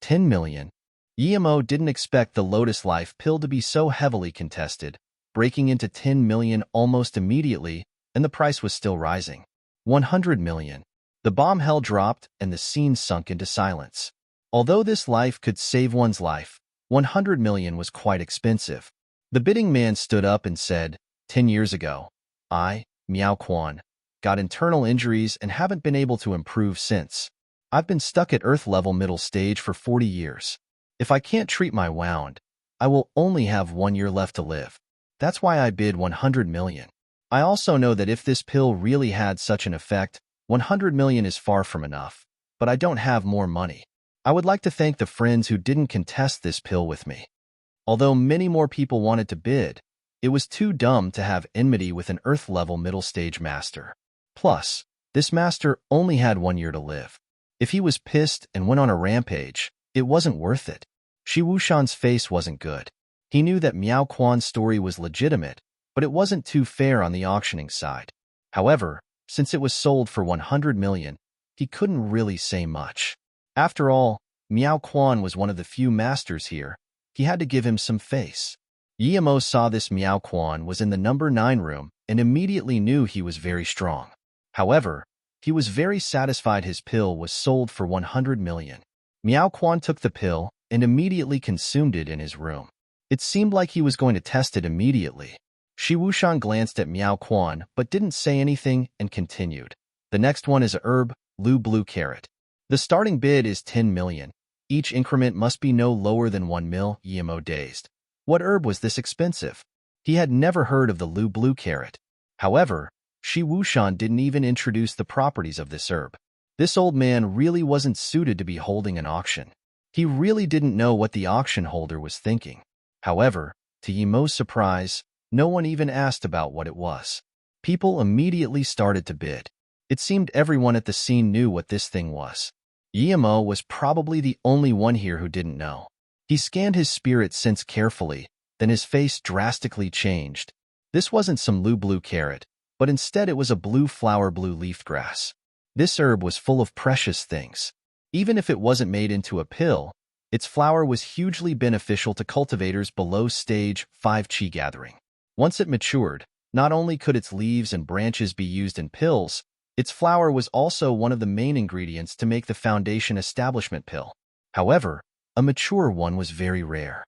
10 million. Emo didn't expect the Lotus Life pill to be so heavily contested, breaking into 10 million almost immediately, and the price was still rising. 100 million. The bomb hell dropped and the scene sunk into silence. Although this life could save one's life, 100 million was quite expensive. The bidding man stood up and said, 10 years ago, I, Miao Quan, got internal injuries and haven't been able to improve since. I've been stuck at Earth-level middle stage for 40 years. If I can't treat my wound, I will only have 1 year left to live. That's why I bid 100 million. I also know that if this pill really had such an effect, 100 million is far from enough, but I don't have more money. I would like to thank the friends who didn't contest this pill with me. Although many more people wanted to bid, it was too dumb to have enmity with an Earth-level middle-stage master. Plus, this master only had 1 year to live. If he was pissed and went on a rampage, it wasn't worth it. Shi Wuxian's face wasn't good. He knew that Miao Quan's story was legitimate, but it wasn't too fair on the auctioning side. However, since it was sold for 100 million, he couldn't really say much. After all, Miao Quan was one of the few masters here. He had to give him some face. Yimo saw this Miao Quan was in the number 9 room and immediately knew he was very strong. However, he was very satisfied his pill was sold for 100 million. Miao Quan took the pill and immediately consumed it in his room. It seemed like he was going to test it immediately. Shi Wushan glanced at Miao Quan but didn't say anything and continued. The next one is a herb, Lu Blue Carrot. The starting bid is 10 million. Each increment must be no lower than 1 mil. Yimo dazed. What herb was this expensive? He had never heard of the Lu Blue Carrot. However, Shi Wushan didn't even introduce the properties of this herb. This old man really wasn't suited to be holding an auction. He really didn't know what the auction holder was thinking. However, to Yimo's surprise, no one even asked about what it was. People immediately started to bid. It seemed everyone at the scene knew what this thing was. Yimo was probably the only one here who didn't know. He scanned his spirit sense carefully, then his face drastically changed. This wasn't some Lu Blue Carrot, but instead it was a blue flower blue leaf grass. This herb was full of precious things. Even if it wasn't made into a pill, its flower was hugely beneficial to cultivators below stage 5 Qi gathering. Once it matured, not only could its leaves and branches be used in pills, its flower was also one of the main ingredients to make the foundation establishment pill. However, a mature one was very rare.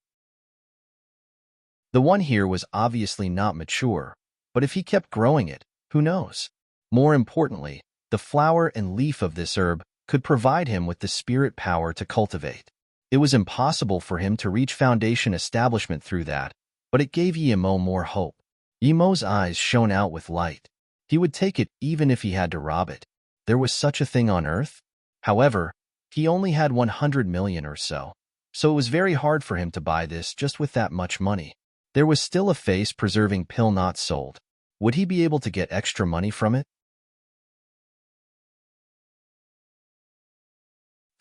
The one here was obviously not mature, but if he kept growing it, who knows? More importantly, the flower and leaf of this herb could provide him with the spirit power to cultivate. It was impossible for him to reach foundation establishment through that, but it gave Yimo more hope. Yimo's eyes shone out with light. He would take it even if he had to rob it. There was such a thing on Earth? However, he only had 100 million or so it was very hard for him to buy this just with that much money. There was still a face-preserving pill not sold. Would he be able to get extra money from it?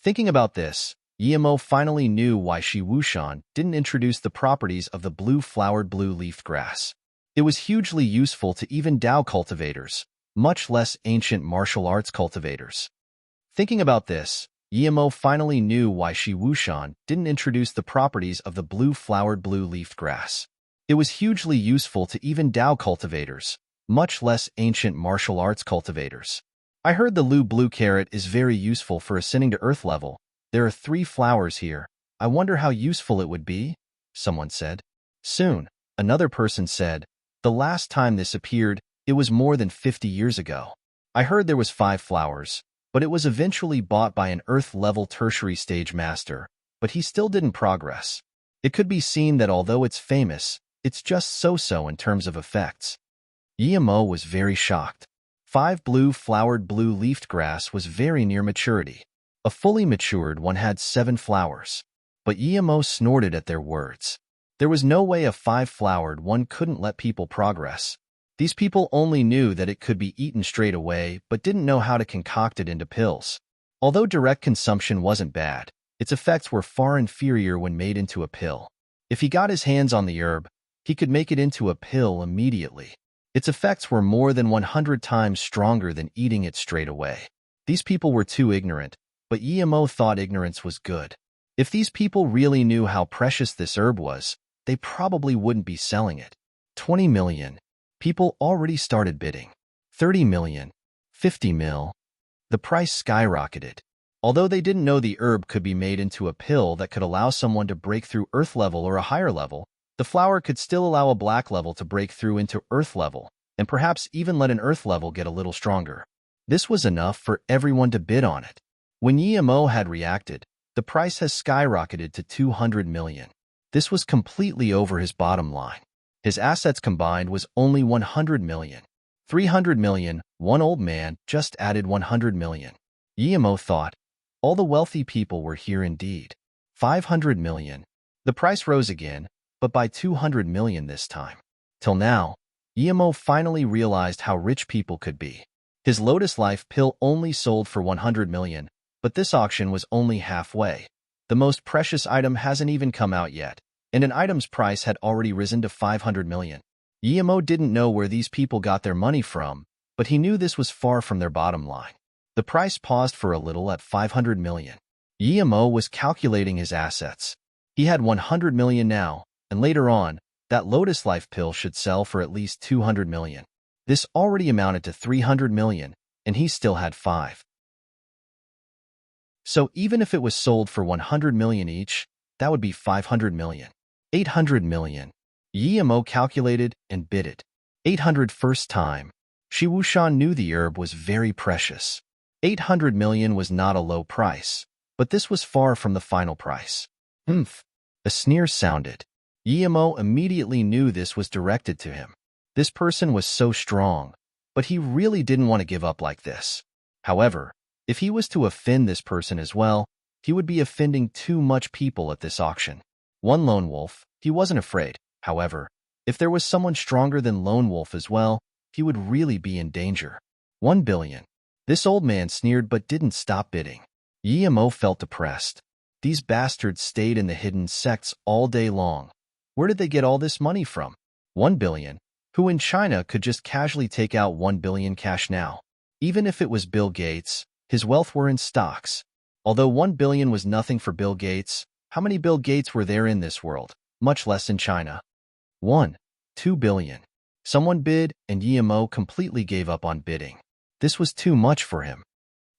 Thinking about this, Yimo finally knew why Shi Wushan didn't introduce the properties of the blue-flowered blue-leafed grass. It was hugely useful to even Dao cultivators, much less ancient martial arts cultivators. Thinking about this, Yimo finally knew why Shi Wushan didn't introduce the properties of the blue-flowered blue-leafed grass. It was hugely useful to even Dao cultivators, much less ancient martial arts cultivators. I heard the Lu Blue Carrot is very useful for ascending to Earth level. There are 3 flowers here. I wonder how useful it would be, someone said. Soon, another person said, the last time this appeared, it was more than 50 years ago. I heard there was 5 flowers, but it was eventually bought by an Earth-level tertiary stage master, but he still didn't progress. It could be seen that although it's famous, it's just so-so in terms of effects. Yimo was very shocked. 5 blue-flowered blue-leafed grass was very near maturity. A fully matured one had 7 flowers. But Yimo snorted at their words. There was no way a 5-flowered one couldn't let people progress. These people only knew that it could be eaten straight away but didn't know how to concoct it into pills. Although direct consumption wasn't bad, its effects were far inferior when made into a pill. If he got his hands on the herb, he could make it into a pill immediately. Its effects were more than 100 times stronger than eating it straight away. These people were too ignorant, but Yimo thought ignorance was good. If these people really knew how precious this herb was, they probably wouldn't be selling it. 20 million. People already started bidding. 30 million. 50 mil. The price skyrocketed. Although they didn't know the herb could be made into a pill that could allow someone to break through Earth level or a higher level, the flower could still allow a black level to break through into Earth level, and perhaps even let an Earth level get a little stronger. This was enough for everyone to bid on it. When Yimo had reacted, the price has skyrocketed to 200 million. This was completely over his bottom line. His assets combined was only 100 million. 300 million, one old man just added 100 million. Yimo thought, all the wealthy people were here indeed. 500 million. The price rose again, but by 200 million this time. Till now, Yimo finally realized how rich people could be. His Lotus Life pill only sold for 100 million, but this auction was only halfway. The most precious item hasn't even come out yet, and an item's price had already risen to 500 million. Yimo didn't know where these people got their money from, but he knew this was far from their bottom line. The price paused for a little at 500 million. Yemo was calculating his assets. He had 100 million now, and later on, that Lotus Life pill should sell for at least 200 million. This already amounted to 300 million, and he still had 5. So even if it was sold for 100 million each, that would be 500 million. 800 million. Yemo calculated and bid it. 800 first time. Shi Wushan knew the herb was very precious. 800 million was not a low price, but this was far from the final price. Humph. A sneer sounded. Yemo immediately knew this was directed to him. This person was so strong, but he really didn't want to give up like this. However, if he was to offend this person as well, he would be offending too much people at this auction. One lone wolf, he wasn't afraid. However, if there was someone stronger than lone wolf as well, he would really be in danger. 1 billion. This old man sneered but didn't stop bidding. Yemo felt depressed. These bastards stayed in the hidden sects all day long. Where did they get all this money from? 1 billion. Who in China could just casually take out 1 billion cash now? Even if it was Bill Gates, his wealth were in stocks. Although 1 billion was nothing for Bill Gates, how many Bill Gates were there in this world, much less in China? 1. 2 billion. Someone bid, and Yemo completely gave up on bidding. This was too much for him.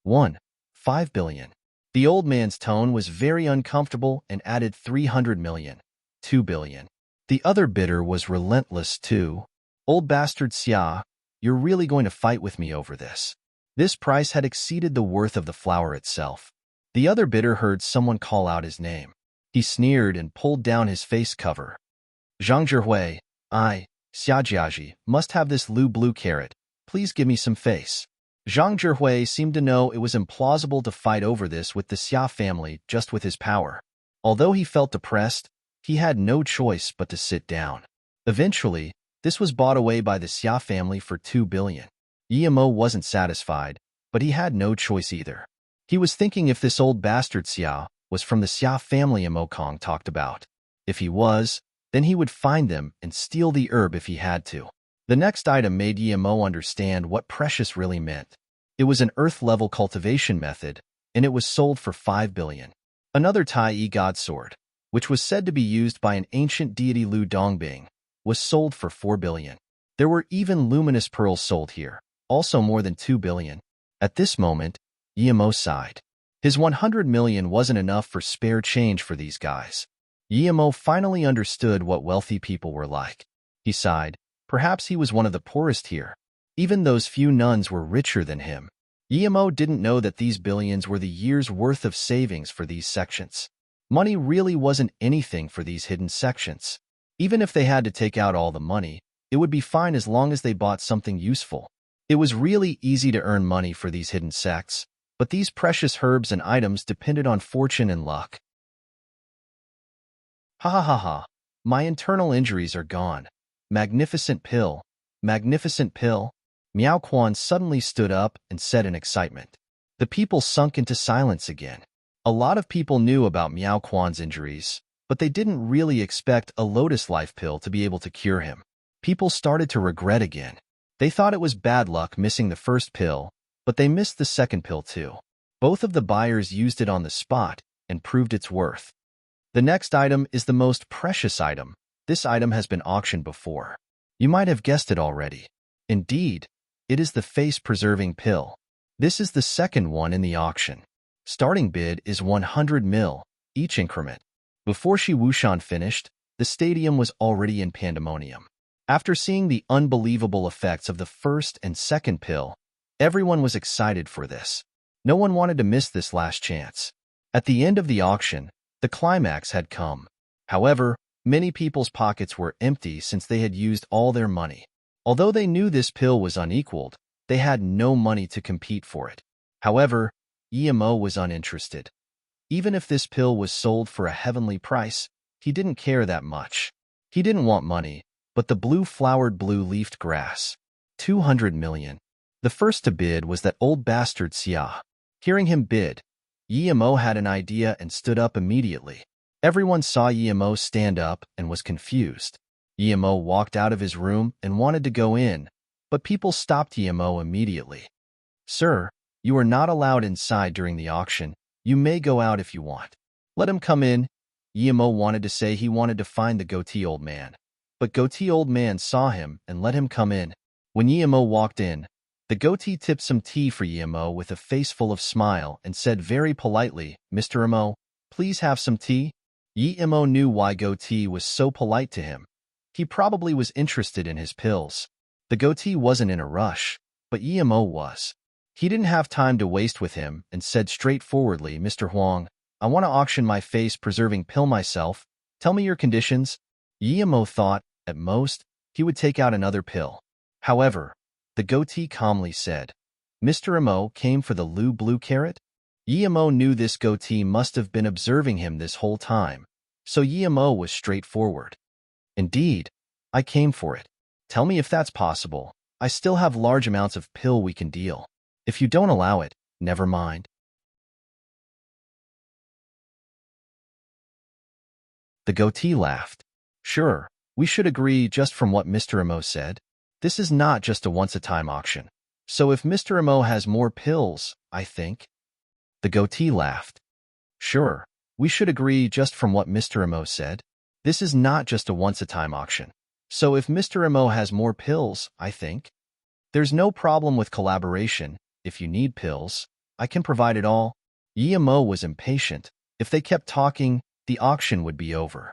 1. 5 billion. The old man's tone was very uncomfortable and added 300 million. 2 billion. The other bidder was relentless too. Old bastard Xia, you're really going to fight with me over this. This price had exceeded the worth of the flower itself. The other bidder heard someone call out his name. He sneered and pulled down his face cover. Zhang Zhihui, I, Xia Jiaji, must have this blue carrot. Please give me some face. Zhang Zhihui seemed to know it was implausible to fight over this with the Xia family just with his power. Although he felt depressed, he had no choice but to sit down. Eventually, this was bought away by the Xia family for 2 billion. Yemo wasn't satisfied, but he had no choice either. He was thinking if this old bastard Xia was from the Xia family Emokong talked about. If he was, then he would find them and steal the herb if he had to. The next item made Yemo understand what precious really meant. It was an earth-level cultivation method, and it was sold for 5 billion. Another Tai God sword, which was said to be used by an ancient deity Lu Dongbing, was sold for 4 billion. There were even luminous pearls sold here, also more than 2 billion. At this moment, Yemo sighed. His 100 million wasn't enough for spare change for these guys. Yemo finally understood what wealthy people were like. He sighed. Perhaps he was one of the poorest here. Even those few nuns were richer than him. Yemo didn't know that these billions were the year's worth of savings for these sections. Money really wasn't anything for these hidden sections. Even if they had to take out all the money, it would be fine as long as they bought something useful. It was really easy to earn money for these hidden sects, but these precious herbs and items depended on fortune and luck. Ha ha ha ha. My internal injuries are gone. Magnificent pill. Magnificent pill. Miao Quan suddenly stood up and said in excitement. The people sunk into silence again. A lot of people knew about Miao Quan's injuries, but they didn't really expect a Lotus Life pill to be able to cure him. People started to regret again. They thought it was bad luck missing the first pill, but they missed the second pill too. Both of the buyers used it on the spot and proved its worth. The next item is the most precious item. This item has been auctioned before. You might have guessed it already. Indeed, it is the face-preserving pill. This is the second one in the auction. Starting bid is 100 mil, each increment. Before Shi Wushan finished, the stadium was already in pandemonium. After seeing the unbelievable effects of the first and second pill, everyone was excited for this. No one wanted to miss this last chance. At the end of the auction, the climax had come. However, many people's pockets were empty since they had used all their money. Although they knew this pill was unequaled, they had no money to compete for it. However, Yemo was uninterested. Even if this pill was sold for a heavenly price, he didn't care that much. He didn't want money, but the blue-flowered blue-leafed grass. 200 million. The first to bid was that old bastard Xia. Hearing him bid, Yemo had an idea and stood up immediately. Everyone saw Yemo stand up and was confused. Yemo walked out of his room and wanted to go in, but people stopped Yemo immediately. Sir, you are not allowed inside during the auction. You may go out if you want. Let him come in. Yemo wanted to say he wanted to find the goatee old man. But goatee old man saw him and let him come in. When Yemo walked in, the goatee tipped some tea for Yemo with a face full of smile and said very politely, "Mr. Emo, please have some tea." Yemo knew why goatee was so polite to him. He probably was interested in his pills. The goatee wasn't in a rush, but Yemo was. He didn't have time to waste with him and said straightforwardly, "Mr. Huang, I want to auction my face-preserving pill myself. Tell me your conditions." Yemo thought, at most, he would take out another pill. However, the goatee calmly said, "Mr. Emo came for the blue carrot?" Yemo knew this goatee must have been observing him this whole time, so Yemo was straightforward. "Indeed, I came for it. Tell me if that's possible. I still have large amounts of pill we can deal. If you don't allow it, never mind." The goatee laughed. "Sure, we should agree just from what Mr. Emo said. This is not just a once-a-time auction. So if Mr. Emo has more pills, I think." The goatee laughed. "Sure, we should agree just from what Mr. Emo said. This is not just a once-a-time auction. So if Mr. Emo has more pills, I think. There's no problem with collaboration. If you need pills, I can provide it all." Yemo was impatient. If they kept talking, the auction would be over.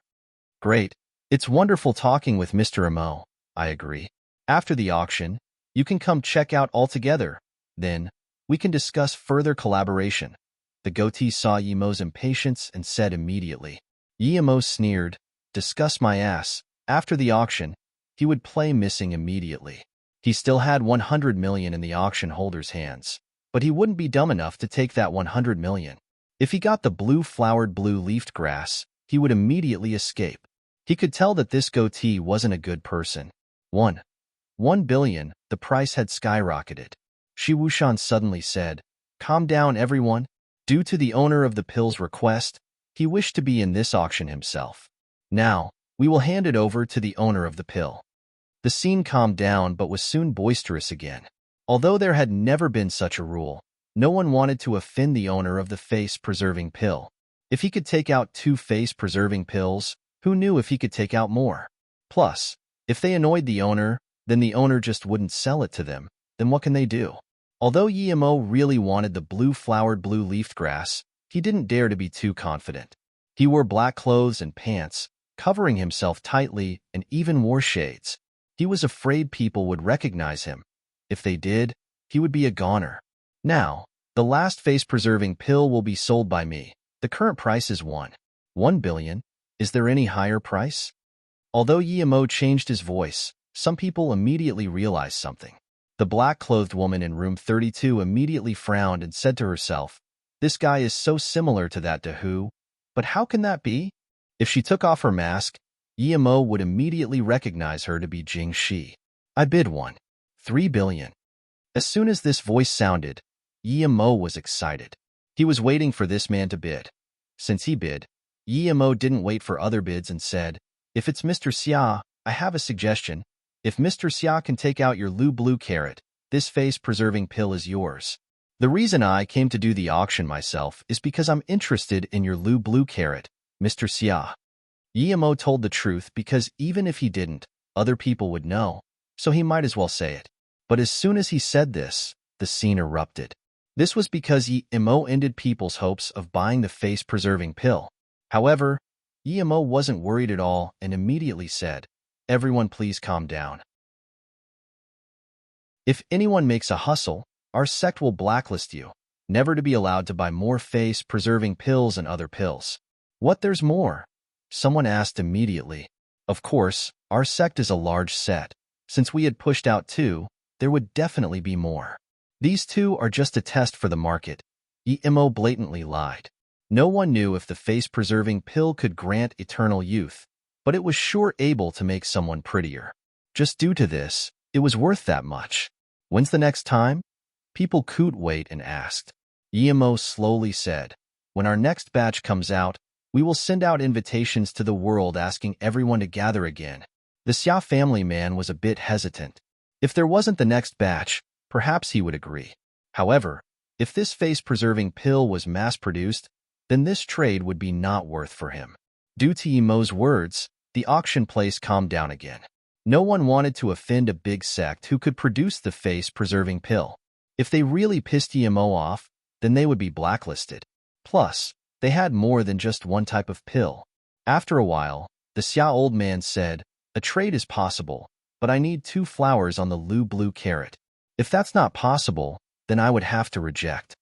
"Great. It's wonderful talking with Mr. Emo. I agree. After the auction, you can come check out all together. Then, we can discuss further collaboration." The goatee saw Yemo's impatience and said immediately. Yemo sneered, "Discuss my ass." After the auction, he would play missing immediately. He still had 100 million in the auction holder's hands, but he wouldn't be dumb enough to take that 100 million. If he got the blue-flowered blue-leafed grass, he would immediately escape. He could tell that this goatee wasn't a good person. 1 billion, the price had skyrocketed. Shi Wushan suddenly said, "Calm down, everyone." Due to the owner of the pill's request, he wished to be in this auction himself. "Now, we will hand it over to the owner of the pill." The scene calmed down but was soon boisterous again. Although there had never been such a rule, no one wanted to offend the owner of the face-preserving pill. If he could take out 2 face-preserving pills, who knew if he could take out more? Plus, if they annoyed the owner, then the owner just wouldn't sell it to them. Then what can they do? Although Yemo really wanted the blue-flowered blue-leafed grass, he didn't dare to be too confident. He wore black clothes and pants, covering himself tightly, and even wore shades. He was afraid people would recognize him. If they did, he would be a goner. "Now, the last face-preserving pill will be sold by me. The current price is 1 billion. Is there any higher price?" Although Yemo changed his voice, some people immediately realized something. The black-clothed woman in room 32 immediately frowned and said to herself, "This guy is so similar to that Dahu, but how can that be?" If she took off her mask, Yemo would immediately recognize her to be Jing Shi. "I bid 3 billion. As soon as this voice sounded, Yemo was excited. He was waiting for this man to bid. Since he bid, Yemo didn't wait for other bids and said, "If it's Mr. Xia, I have a suggestion. If Mr. Xia can take out your blue carrot, this face-preserving pill is yours." The reason I came to do the auction myself is because I'm interested in your blue carrot, Mr. Xia. Yemo told the truth because even if he didn't, other people would know, so he might as well say it. But as soon as he said this, the scene erupted. This was because Yemo ended people's hopes of buying the face-preserving pill. However, Yemo wasn't worried at all and immediately said, "Everyone please calm down. If anyone makes a hustle, our sect will blacklist you, never to be allowed to buy more face-preserving pills and other pills." "What, there's more?" someone asked immediately. Of course, our sect is a large set. Since we had pushed out 2, there would definitely be more. These 2 are just a test for the market. Yemo blatantly lied. No one knew if the face-preserving pill could grant eternal youth, but it was sure able to make someone prettier. Just due to this, it was worth that much. "When's the next time?" People could wait and asked. Yemo slowly said, "When our next batch comes out, we will send out invitations to the world asking everyone to gather again." The Xia family man was a bit hesitant. If there wasn't the next batch, perhaps he would agree. However, If this face-preserving pill was mass-produced, then this trade would be not worth for him. Due to Yemo's words, the auction place calmed down again. No one wanted to offend a big sect who could produce the face-preserving pill. If they really pissed Yemo off, then they would be blacklisted. Plus, they had more than just one type of pill. After a while, the Xia old man said, "A trade is possible, but I need 2 flowers on the Lu blue carrot. If that's not possible, then I would have to reject."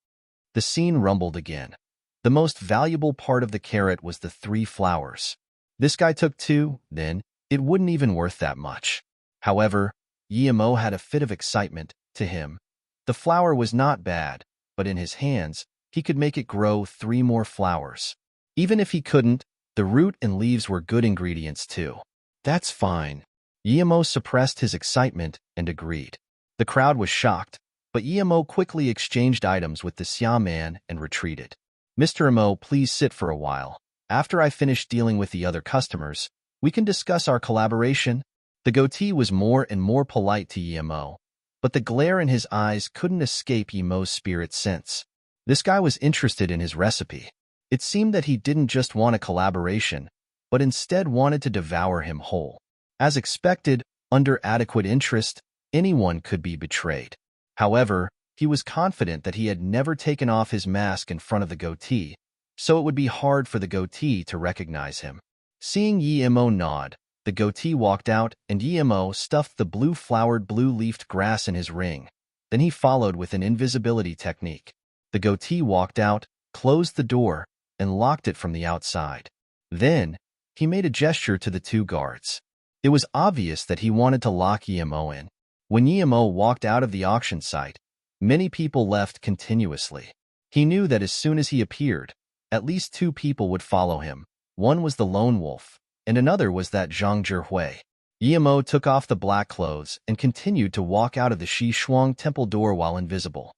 The scene rumbled again. The most valuable part of the carrot was the 3 flowers. This guy took 2, then it wouldn't even worth that much. However, Yemo had a fit of excitement. To him, the flower was not bad, but in his hands, he could make it grow 3 more flowers. Even if he couldn't, the root and leaves were good ingredients too. That's fine. Yemo suppressed his excitement and agreed. The crowd was shocked, but Yemo quickly exchanged items with the Xia man and retreated. "Mr. Emo, please sit for a while. After I finish dealing with the other customers, we can discuss our collaboration." The goatee was more and more polite to Yemo, but the glare in his eyes couldn't escape Yemo's spirit sense. This guy was interested in his recipe. It seemed that he didn't just want a collaboration, but instead wanted to devour him whole. As expected, under adequate interest, anyone could be betrayed. However, he was confident that he had never taken off his mask in front of the goatee, so it would be hard for the goatee to recognize him. Seeing Yemo nod, the goatee walked out and Yemo stuffed the blue-flowered blue-leafed grass in his ring. Then he followed with an invisibility technique. The goatee walked out, closed the door, and locked it from the outside. Then, he made a gesture to the 2 guards. It was obvious that he wanted to lock Yemo in. When Yemo walked out of the auction site, many people left continuously. He knew that as soon as he appeared, at least 2 people would follow him. One was the lone wolf, and another was that Zhang Zhihui. Yemo took off the black clothes and continued to walk out of the Shi Shuang temple door while invisible.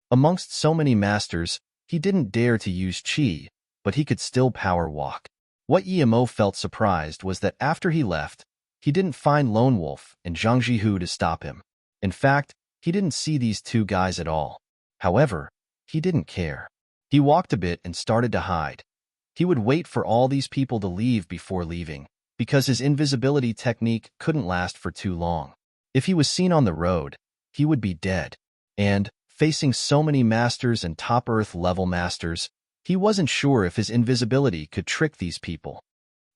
Amongst so many masters, he didn't dare to use qi, but he could still power walk. What Yemo felt surprised was that after he left, he didn't find Lone Wolf and Zhang Zhihu to stop him. In fact, he didn't see these 2 guys at all. However, he didn't care. He walked a bit and started to hide. He would wait for all these people to leave before leaving, because his invisibility technique couldn't last for too long. If he was seen on the road, he would be dead. And, facing so many masters and top Earth level masters, he wasn't sure if his invisibility could trick these people.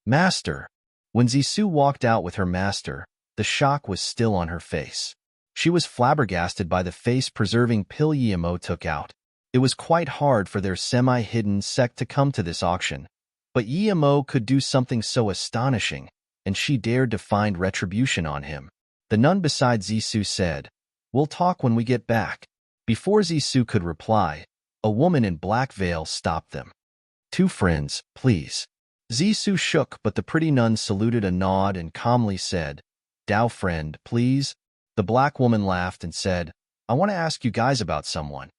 "Master." When Zissou walked out with her master, the shock was still on her face. She was flabbergasted by the face-preserving pill Yemo took out. It was quite hard for their semi-hidden sect to come to this auction, but Yemo could do something so astonishing, and she dared to find retribution on him. The nun beside Zissou said, "We'll talk when we get back." Before Zissou could reply, a woman in black veil stopped them. "2 friends, please." Zissou shook, but the pretty nun saluted a nod and calmly said, "Dao friend, please." The black woman laughed and said, "I want to ask you guys about someone.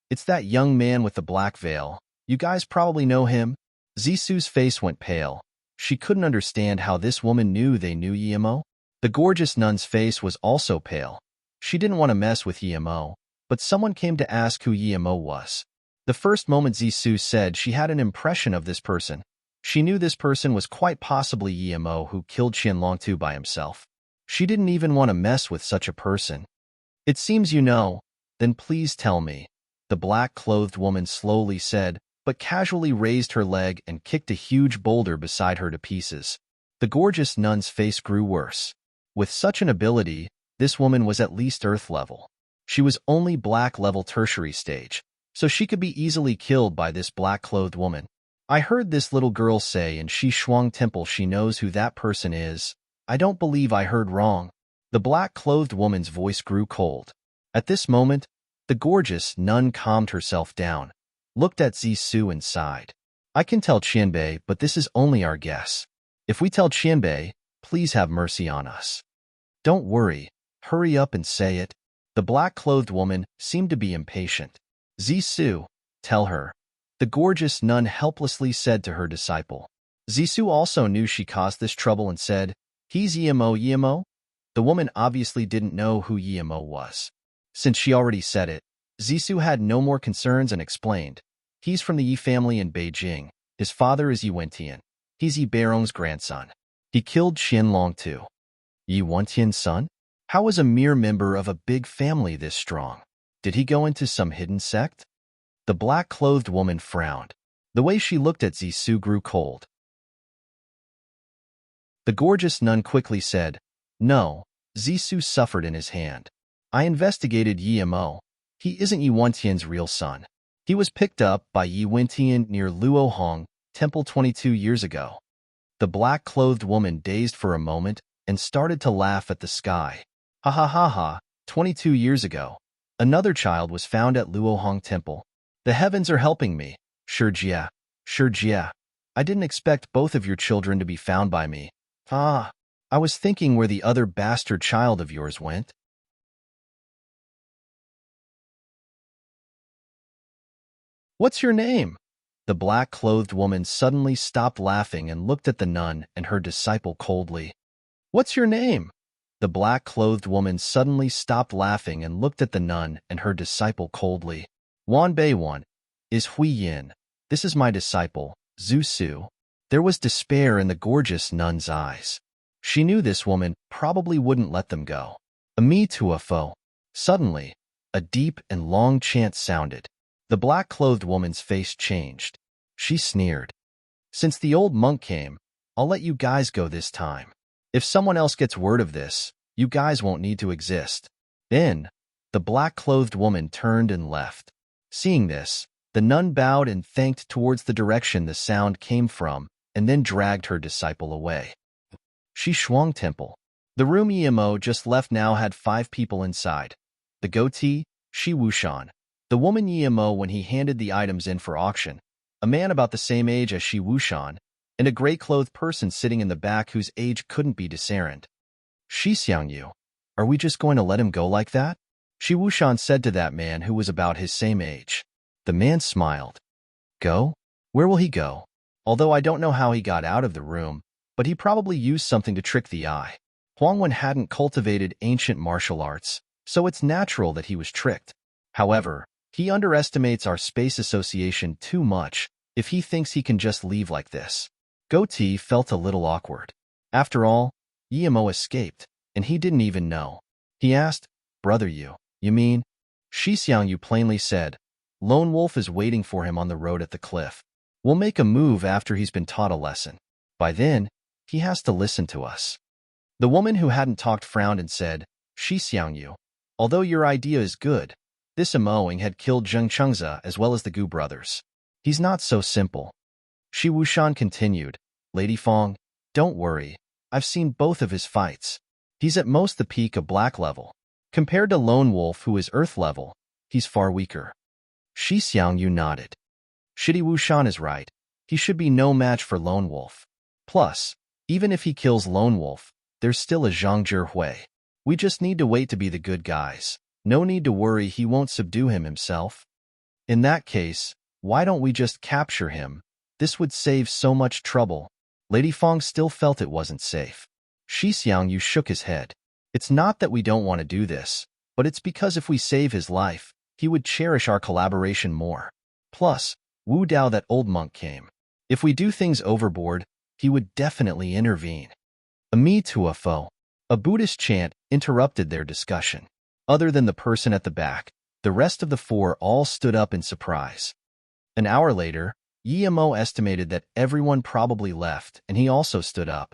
It's that young man with the black veil. You guys probably know him." Zissou's face went pale. She couldn't understand how this woman knew they knew Yemo. The gorgeous nun's face was also pale. She didn't want to mess with Yemo, but someone came to ask who Yemo was. The first moment Zissou said she had an impression of this person, she knew this person was quite possibly Yemo who killed Qianlong Tu by himself. She didn't even want to mess with such a person. "It seems you know. Then please tell me," the black-clothed woman slowly said, but casually raised her leg and kicked a huge boulder beside her to pieces. The gorgeous nun's face grew worse. With such an ability, this woman was at least Earth level. She was only black level tertiary stage, so she could be easily killed by this black-clothed woman. "I heard this little girl say in Shi Shuang Temple she knows who that person is. I don't believe I heard wrong." The black-clothed woman's voice grew cold. At this moment, the gorgeous nun calmed herself down, looked at Zissou and sighed. "I can tell Qianbei, but this is only our guess. If we tell Qianbei, please have mercy on us." "Don't worry. Hurry up and say it." The black-clothed woman seemed to be impatient. "Zissou, tell her." The gorgeous nun helplessly said to her disciple. Zissou also knew she caused this trouble and said, "He's Yemo. Yemo?" The woman obviously didn't know who Yemo was. Since she already said it, Zissou had no more concerns and explained. He's from the Yi family in Beijing. His father is Yi Wentian. He's Yi Beirong's grandson. He killed Qianlong too. Yi Wentian's son? How is a mere member of a big family this strong? Did he go into some hidden sect? The black-clothed woman frowned. The way she looked at Zissou grew cold. The gorgeous nun quickly said, "No." Zissou suffered in his hand. "I investigated Yi Mo. He isn't Yi Wentian's real son. He was picked up by Yi Wentian near Luohong Temple 22 years ago." The black-clothed woman dazed for a moment and started to laugh at the sky. "Ha ha ha ha, 22 years ago. Another child was found at Luohong Temple. The heavens are helping me. Sure Jia. Sure Jia. I didn't expect both of your children to be found by me. Ah, I was thinking where the other bastard child of yours went." "What's your name?" The black-clothed woman suddenly stopped laughing and looked at the nun and her disciple coldly. "What's your name?" The black-clothed woman suddenly stopped laughing and looked at the nun and her disciple coldly. "Wan Bei Wan is Hui Yin. This is my disciple, Zhu Su." There was despair in the gorgeous nun's eyes. She knew this woman probably wouldn't let them go. "Ami Tuafo." Suddenly, a deep and long chant sounded. The black-clothed woman's face changed. She sneered. "Since the old monk came, I'll let you guys go this time. If someone else gets word of this, you guys won't need to exist." Then, the black-clothed woman turned and left. Seeing this, the nun bowed and thanked towards the direction the sound came from, and then dragged her disciple away. Shishuang Temple. The room Yimo just left now had 5 people inside. The goatee, Shi Wushan. The woman Yimo when he handed the items in for auction. A man about the same age as Shi Wushan, and a gray-clothed person sitting in the back whose age couldn't be discerned. "Shi Xiangyu, are we just going to let him go like that?" Shi Wushan said to that man who was about his same age. The man smiled. "Go? Where will he go? Although I don't know how he got out of the room, but he probably used something to trick the eye. Huangwen hadn't cultivated ancient martial arts, so it's natural that he was tricked. However, he underestimates our space association too much if he thinks he can just leave like this." Goatee felt a little awkward. After all, Yimo escaped, and he didn't even know. He asked, "Brother you mean?" Shi Xiangyu plainly said, "Lone Wolf is waiting for him on the road at the cliff. We'll make a move after he's been taught a lesson. By then, he has to listen to us." The woman who hadn't talked frowned and said, "Shi Xiangyu, although your idea is good, this Amoing had killed Zheng Chengza as well as the Gu brothers. He's not so simple." Shi Wushan continued, "Lady Fong, don't worry. I've seen both of his fights. He's at most the peak of black level. Compared to Lone Wolf, who is earth level, he's far weaker." Shi Xiangyu nodded. "Shidi Wushan is right. He should be no match for Lone Wolf. Plus, even if he kills Lone Wolf, there's still a Zhang Zhihui. We just need to wait to be the good guys. No need to worry he won't subdue him himself. In that case, why don't we just capture him? This would save so much trouble." Lady Fong still felt it wasn't safe. Shi Xiangyu shook his head. "It's not that we don't want to do this, but it's because if we save his life, he would cherish our collaboration more. Plus, Wu Dao, that old monk, came. If we do things overboard, he would definitely intervene." Ami Tuafo. A Buddhist chant interrupted their discussion. Other than the person at the back, the rest of the 4 all stood up in surprise. An hour later, Yimo estimated that everyone probably left, and he also stood up.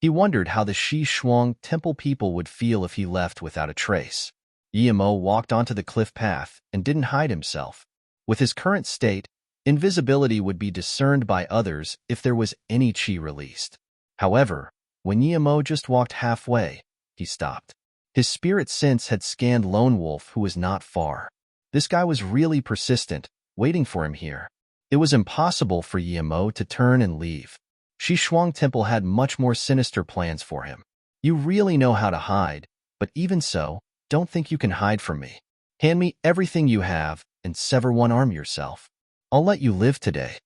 He wondered how the Shi Shuang Temple people would feel if he left without a trace. Yimo walked onto the cliff path and didn't hide himself. With his current state, invisibility would be discerned by others if there was any chi released. However, when Yimo just walked halfway, he stopped. His spirit sense had scanned Lone Wolf, who was not far. This guy was really persistent, waiting for him here. It was impossible for Yimo to turn and leave. Shi Shuang Temple had much more sinister plans for him. "You really know how to hide, but even so, don't think you can hide from me. Hand me everything you have and sever one arm yourself. I'll let you live today."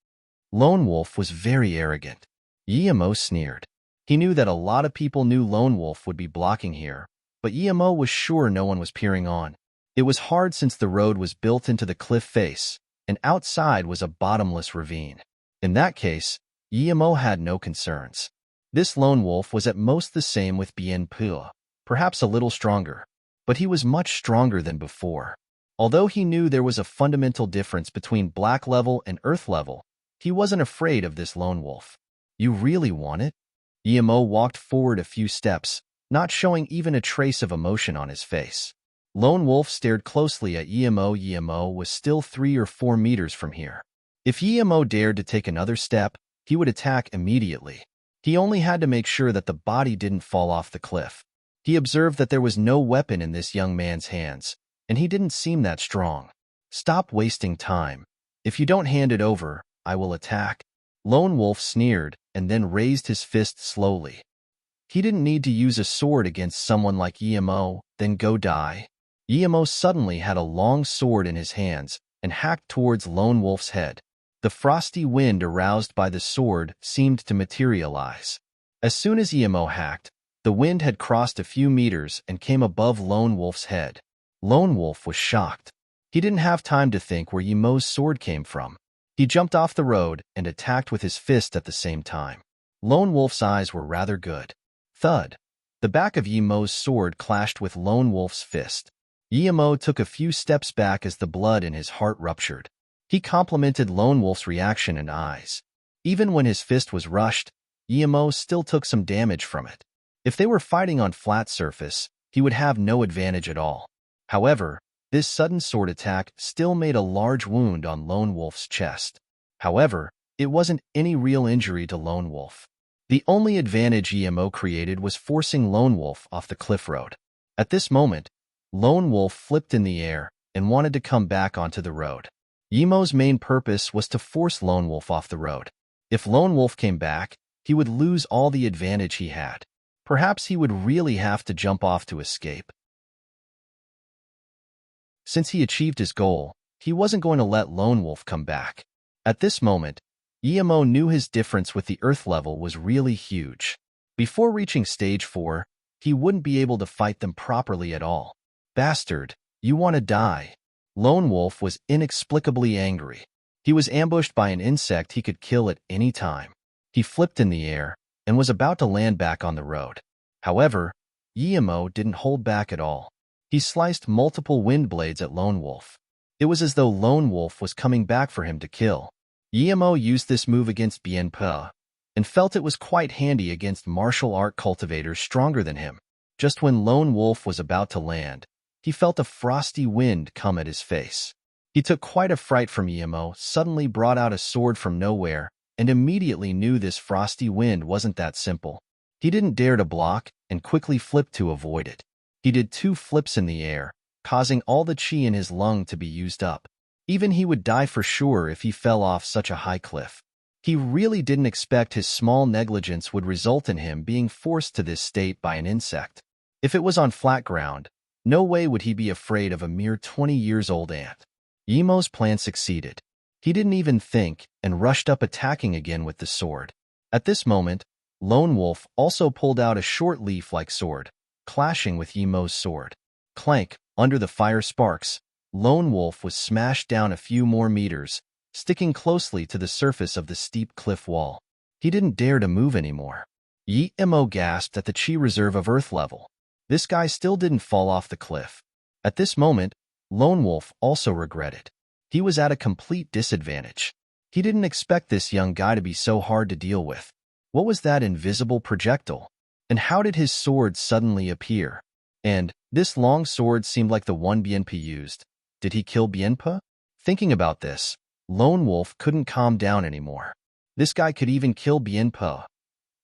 Lone Wolf was very arrogant. Yimo sneered. He knew that a lot of people knew Lone Wolf would be blocking here, but Emo was sure no one was peering on. It was hard since the road was built into the cliff face, and outside was a bottomless ravine. In that case, Emo had no concerns. This lone wolf was at most the same with Bien Pua, perhaps a little stronger, but he was much stronger than before. Although he knew there was a fundamental difference between black level and earth level, he wasn't afraid of this lone wolf. You really want it? Emo walked forward a few steps, not showing even a trace of emotion on his face. Lone Wolf stared closely at Emo. Emo was still 3 or 4 meters from here. If Emo dared to take another step, he would attack immediately. He only had to make sure that the body didn't fall off the cliff. He observed that there was no weapon in this young man's hands, and he didn't seem that strong. Stop wasting time. If you don't hand it over, I will attack. Lone Wolf sneered and then raised his fist slowly. He didn't need to use a sword against someone like Emo, then go die. Emo suddenly had a long sword in his hands and hacked towards Lone Wolf's head. The frosty wind aroused by the sword seemed to materialize. As soon as Emo hacked, the wind had crossed a few meters and came above Lone Wolf's head. Lone Wolf was shocked. He didn't have time to think where Emo's sword came from. He jumped off the road and attacked with his fist at the same time. Lone Wolf's eyes were rather good. Thud. The back of Emo's sword clashed with Lone Wolf's fist. Emo took a few steps back as the blood in his heart ruptured. He complimented Lone Wolf's reaction and eyes. Even when his fist was rushed, Emo still took some damage from it. If they were fighting on flat surface, he would have no advantage at all. However, this sudden sword attack still made a large wound on Lone Wolf's chest. However, it wasn't any real injury to Lone Wolf. The only advantage Emo created was forcing Lone Wolf off the cliff road. At this moment, Lone Wolf flipped in the air and wanted to come back onto the road. Emo's main purpose was to force Lone Wolf off the road. If Lone Wolf came back, he would lose all the advantage he had. Perhaps he would really have to jump off to escape. Since he achieved his goal, he wasn't going to let Lone Wolf come back. At this moment, Emo knew his difference with the Earth level was really huge. Before reaching stage 4, he wouldn't be able to fight them properly at all. Bastard, you want to die. Lone Wolf was inexplicably angry. He was ambushed by an insect he could kill at any time. He flipped in the air and was about to land back on the road. However, Emo didn't hold back at all. He sliced multiple wind blades at Lone Wolf. It was as though Lone Wolf was coming back for him to kill. Emo used this move against Bien Pua and felt it was quite handy against martial art cultivators stronger than him. Just when Lone Wolf was about to land, he felt a frosty wind come at his face. He took quite a fright from Emo, suddenly brought out a sword from nowhere, and immediately knew this frosty wind wasn't that simple. He didn't dare to block and quickly flipped to avoid it. He did 2 flips in the air, causing all the chi in his lung to be used up. Even he would die for sure if he fell off such a high cliff. He really didn't expect his small negligence would result in him being forced to this state by an insect. If it was on flat ground, no way would he be afraid of a mere 20-years-old ant. Emo's plan succeeded. He didn't even think and rushed up attacking again with the sword. At this moment, Lone Wolf also pulled out a short leaf-like sword, clashing with Emo's sword. Clank, under the fire sparks, Lone Wolf was smashed down a few more meters, sticking closely to the surface of the steep cliff wall. He didn't dare to move anymore. Emo gasped at the chi reserve of Earth level. This guy still didn't fall off the cliff. At this moment, Lone Wolf also regretted. He was at a complete disadvantage. He didn't expect this young guy to be so hard to deal with. What was that invisible projectile? And how did his sword suddenly appear? And this long sword seemed like the one Bien Pua used. Did he kill Bien Pua? Thinking about this, Lone Wolf couldn't calm down anymore. This guy could even kill Bien Pua.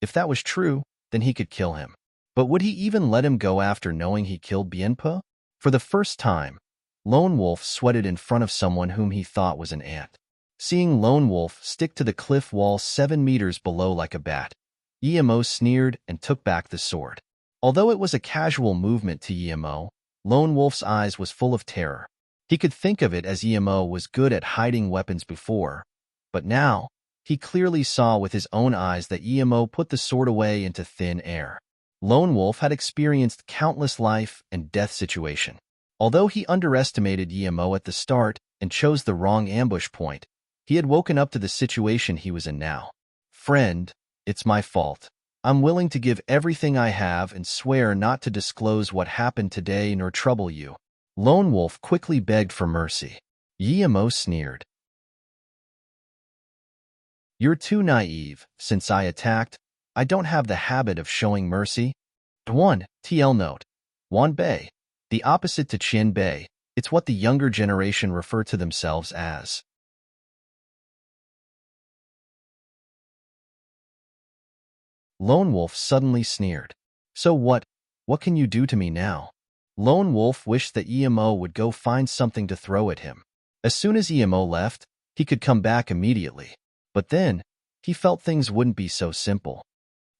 If that was true, then he could kill him. But would he even let him go after knowing he killed Bien Pua? For the first time, Lone Wolf sweated in front of someone whom he thought was an ant. Seeing Lone Wolf stick to the cliff wall 7 meters below like a bat, Emo sneered and took back the sword. Although it was a casual movement to Emo, Lone Wolf's eyes was full of terror. He could think of it as Emo was good at hiding weapons before, but now, he clearly saw with his own eyes that Emo put the sword away into thin air. Lone Wolf had experienced countless life and death situations. Although he underestimated Yemo at the start and chose the wrong ambush point, he had woken up to the situation he was in now. Friend, it's my fault. I'm willing to give everything I have and swear not to disclose what happened today nor trouble you. Lone Wolf quickly begged for mercy. Yemo sneered. You're too naive. Since I attacked, I don't have the habit of showing mercy. 1. TL note. Wan Bei. The opposite to Qian Bei. It's what the younger generation refer to themselves as. Lone Wolf suddenly sneered. So what? What can you do to me now? Lone Wolf wished that Yemo would go find something to throw at him. As soon as Yemo left, he could come back immediately. But then, he felt things wouldn't be so simple.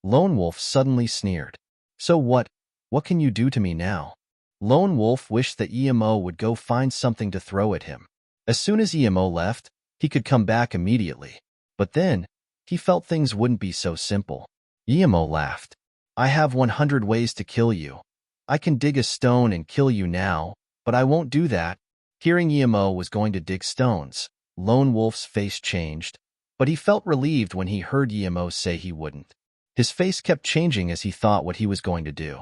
Lone Wolf suddenly sneered. So what? What can you do to me now? Lone Wolf wished that Yemo would go find something to throw at him. As soon as Yemo left, he could come back immediately. But then, he felt things wouldn't be so simple. Yemo laughed. I have 100 ways to kill you. I can dig a stone and kill you now, but I won't do that. Hearing Yemo was going to dig stones, Lone Wolf's face changed, but he felt relieved when he heard Yemo say he wouldn't. His face kept changing as he thought what he was going to do.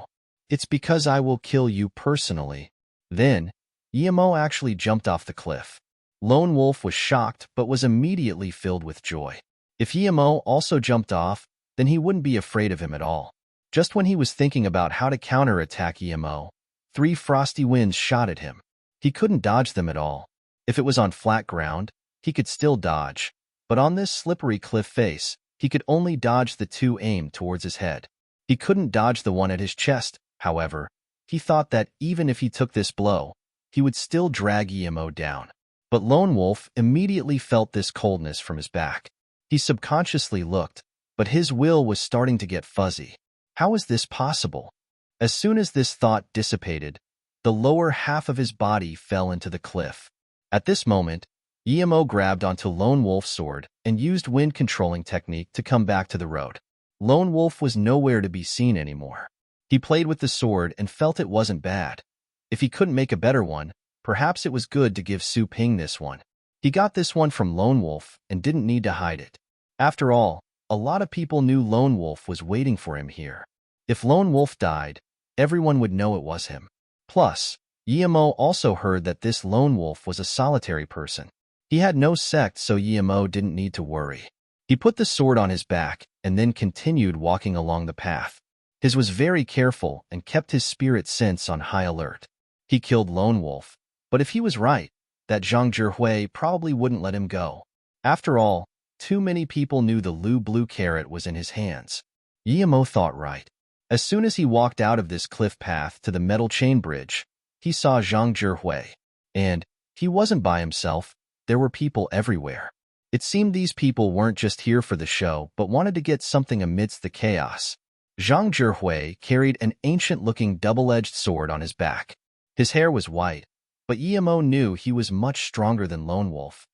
It's because I will kill you personally. Then, Yemo actually jumped off the cliff. Lone Wolf was shocked but was immediately filled with joy. If Yemo also jumped off, then he wouldn't be afraid of him at all. Just when he was thinking about how to counterattack Yemo, 3 frosty winds shot at him. He couldn't dodge them at all. If it was on flat ground, he could still dodge, but on this slippery cliff face, he could only dodge the 2 aimed towards his head. He couldn't dodge the one at his chest, however. He thought that even if he took this blow, he would still drag Yemo down. But Lone Wolf immediately felt this coldness from his back. He subconsciously looked, but his will was starting to get fuzzy. How is this possible? As soon as this thought dissipated, the lower half of his body fell into the cliff. At this moment, Yemo grabbed onto Lone Wolf's sword and used wind controlling technique to come back to the road. Lone Wolf was nowhere to be seen anymore. He played with the sword and felt it wasn't bad. If he couldn't make a better one, perhaps it was good to give Su Ping this one. He got this one from Lone Wolf and didn't need to hide it. After all, a lot of people knew Lone Wolf was waiting for him here. If Lone Wolf died, everyone would know it was him. Plus, Yemo also heard that this Lone Wolf was a solitary person. He had no sect, so Yemo didn't need to worry. He put the sword on his back and then continued walking along the path. His was very careful and kept his spirit sense on high alert. He killed Lone Wolf, but if he was right, that Zhang Zhihui probably wouldn't let him go. After all, too many people knew the Lu Blue Carrot was in his hands. Yemo thought right. As soon as he walked out of this cliff path to the metal chain bridge, he saw Zhang Zhihui. And he wasn't by himself. There were people everywhere. It seemed these people weren't just here for the show, but wanted to get something amidst the chaos. Zhang Zhihui carried an ancient-looking double-edged sword on his back. His hair was white, but Yemo knew he was much stronger than Lone Wolf.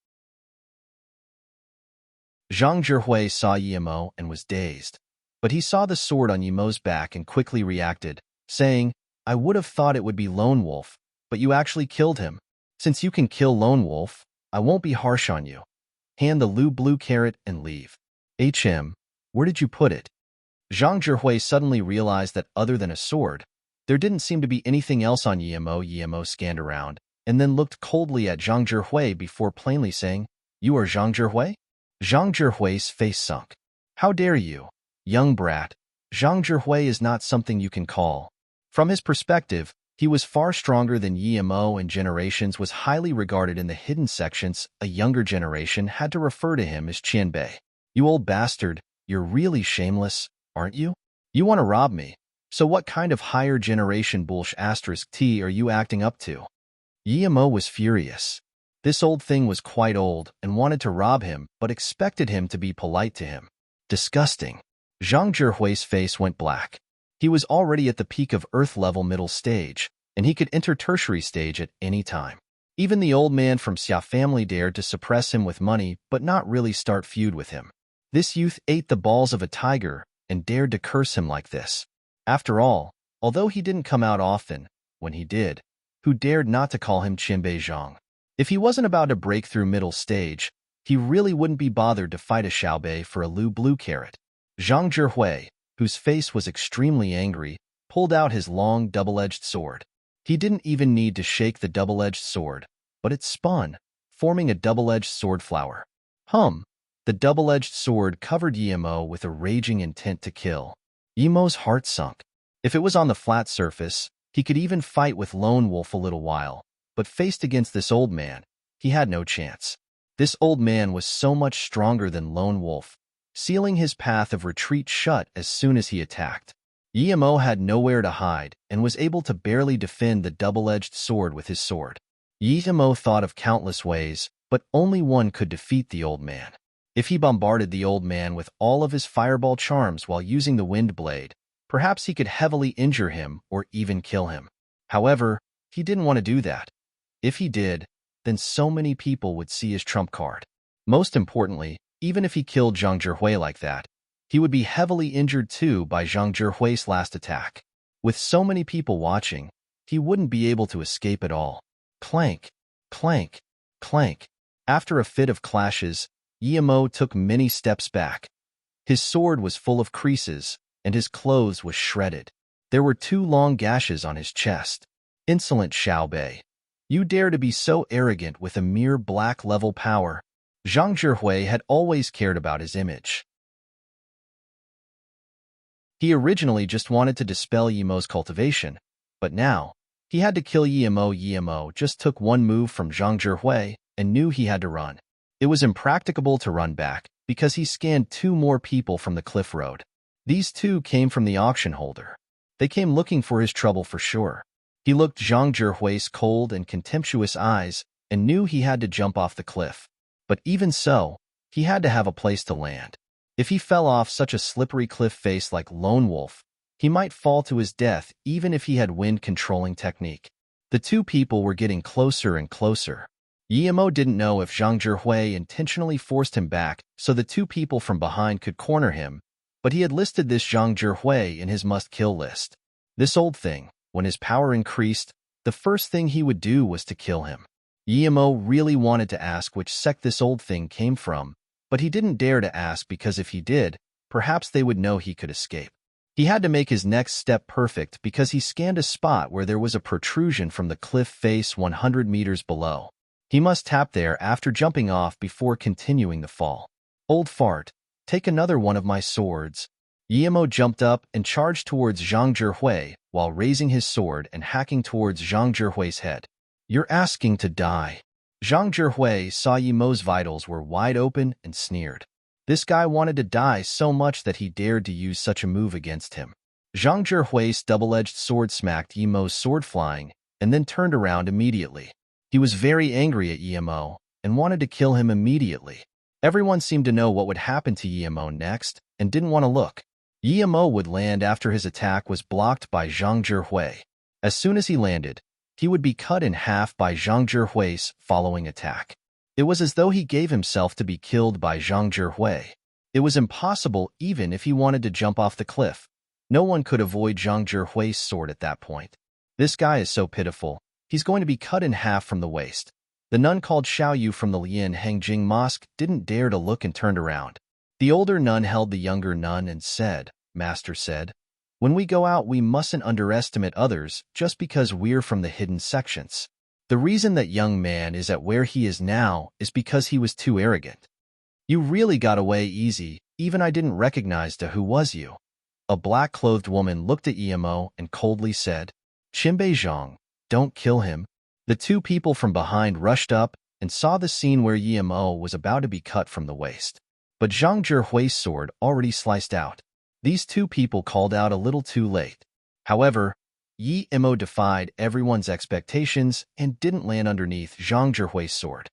Zhang Zhihui saw Yemo and was dazed, but he saw the sword on Yemo's back and quickly reacted, saying, I would have thought it would be Lone Wolf, but you actually killed him. Since you can kill Lone Wolf, I won't be harsh on you. Hand the Lu Blue Carrot and leave. Where did you put it? Zhang Zhihui suddenly realized that other than a sword, there didn't seem to be anything else on Yemo. Yemo scanned around, and then looked coldly at Zhang Zhihui before plainly saying, You are Zhang Zhihui? Zhang Zhihui's face sunk. How dare you, young brat? Zhang Zhihui is not something you can call. From his perspective, he was far stronger than Yemo and generations was highly regarded in the hidden sections. A younger generation had to refer to him as Qianbei. You old bastard, you're really shameless, aren't you? You want to rob me. So what kind of higher generation *T are you acting up to? Yemo was furious. This old thing was quite old and wanted to rob him, but expected him to be polite to him. Disgusting. Zhang Zhihui's face went black. He was already at the peak of Earth-level middle stage, and he could enter tertiary stage at any time. Even the old man from Xia family dared to suppress him with money, but not really start feud with him. This youth ate the balls of a tiger and dared to curse him like this. After all, although he didn't come out often, when he did, who dared not to call him Qinbei Zhang? If he wasn't about to break through middle stage, he really wouldn't be bothered to fight a Xiaobei for a Lu blue carrot. Zhang Zhihui, whose face was extremely angry, pulled out his long double-edged sword. He didn't even need to shake the double-edged sword, but it spun, forming a double-edged sword flower. The double-edged sword covered Yimo with a raging intent to kill. Yimo's heart sunk. If it was on the flat surface, he could even fight with Lone Wolf a little while, but faced against this old man, he had no chance. This old man was so much stronger than Lone Wolf, sealing his path of retreat shut as soon as he attacked. Yimo had nowhere to hide and was able to barely defend the double-edged sword with his sword. Yimo thought of countless ways, but only one could defeat the old man. If he bombarded the old man with all of his fireball charms while using the wind blade, perhaps he could heavily injure him or even kill him. However, he didn't want to do that. If he did, then so many people would see his trump card. Most importantly, even if he killed Zhang Zhihui like that, he would be heavily injured too by Zhang Zhihui's last attack. With so many people watching, he wouldn't be able to escape at all. Clank, clank, clank. After a fit of clashes, Yimo took many steps back. His sword was full of creases, and his clothes was shredded. There were 2 long gashes on his chest. Insolent Xiaobei. You dare to be so arrogant with a mere black-level power. Zhang Zhihui had always cared about his image. He originally just wanted to dispel Yimo's cultivation, but now, he had to kill Yimo. Yimo just took one move from Zhang Zhihui and knew he had to run. It was impracticable to run back because he scanned 2 more people from the cliff road. These 2 came from the auction holder. They came looking for his trouble for sure. He looked Zhang Zhihui's cold and contemptuous eyes and knew he had to jump off the cliff. But even so, he had to have a place to land. If he fell off such a slippery cliff face like Lone Wolf, he might fall to his death even if he had wind-controlling technique. The 2 people were getting closer and closer. Yimo didn't know if Zhang Zhihui intentionally forced him back so the 2 people from behind could corner him, but he had listed this Zhang Zhihui in his must-kill list. This old thing, when his power increased, the first thing he would do was to kill him. Yimo really wanted to ask which sect this old thing came from, but he didn't dare to ask because if he did, perhaps they would know he could escape. He had to make his next step perfect because he scanned a spot where there was a protrusion from the cliff face 100 meters below. He must tap there after jumping off before continuing the fall. Old fart, take another one of my swords. Yimo jumped up and charged towards Zhang Zhihui while raising his sword and hacking towards Zhang Zhihui's head. You're asking to die. Zhang Zhihui saw Yimo's vitals were wide open and sneered. This guy wanted to die so much that he dared to use such a move against him. Zhang Zhihui's double-edged sword smacked Yimo's sword flying and then turned around immediately. He was very angry at Yimo and wanted to kill him immediately. Everyone seemed to know what would happen to Yimo next and didn't want to look. Yimo would land after his attack was blocked by Zhang Zhihui. As soon as he landed, he would be cut in half by Zhang Zhihui's following attack. It was as though he gave himself to be killed by Zhang Zhihui. It was impossible even if he wanted to jump off the cliff. No one could avoid Zhang Zhihui's sword at that point. This guy is so pitiful. He's going to be cut in half from the waist. The nun called Xiaoyu from the Lian Hengjing Mosque didn't dare to look and turned around. The older nun held the younger nun and said, Master said, when we go out we mustn't underestimate others just because we're from the hidden sections. The reason that young man is at where he is now is because he was too arrogant. You really got away easy, even I didn't recognize who was you. A black-clothed woman looked at Yimo and coldly said, Qinbei Zhang, don't kill him. The 2 people from behind rushed up and saw the scene where Yimo was about to be cut from the waist. But Zhang Zhihui's sword already sliced out. These 2 people called out a little too late. However, Yimo defied everyone's expectations and didn't land underneath Zhang Zhihui's sword.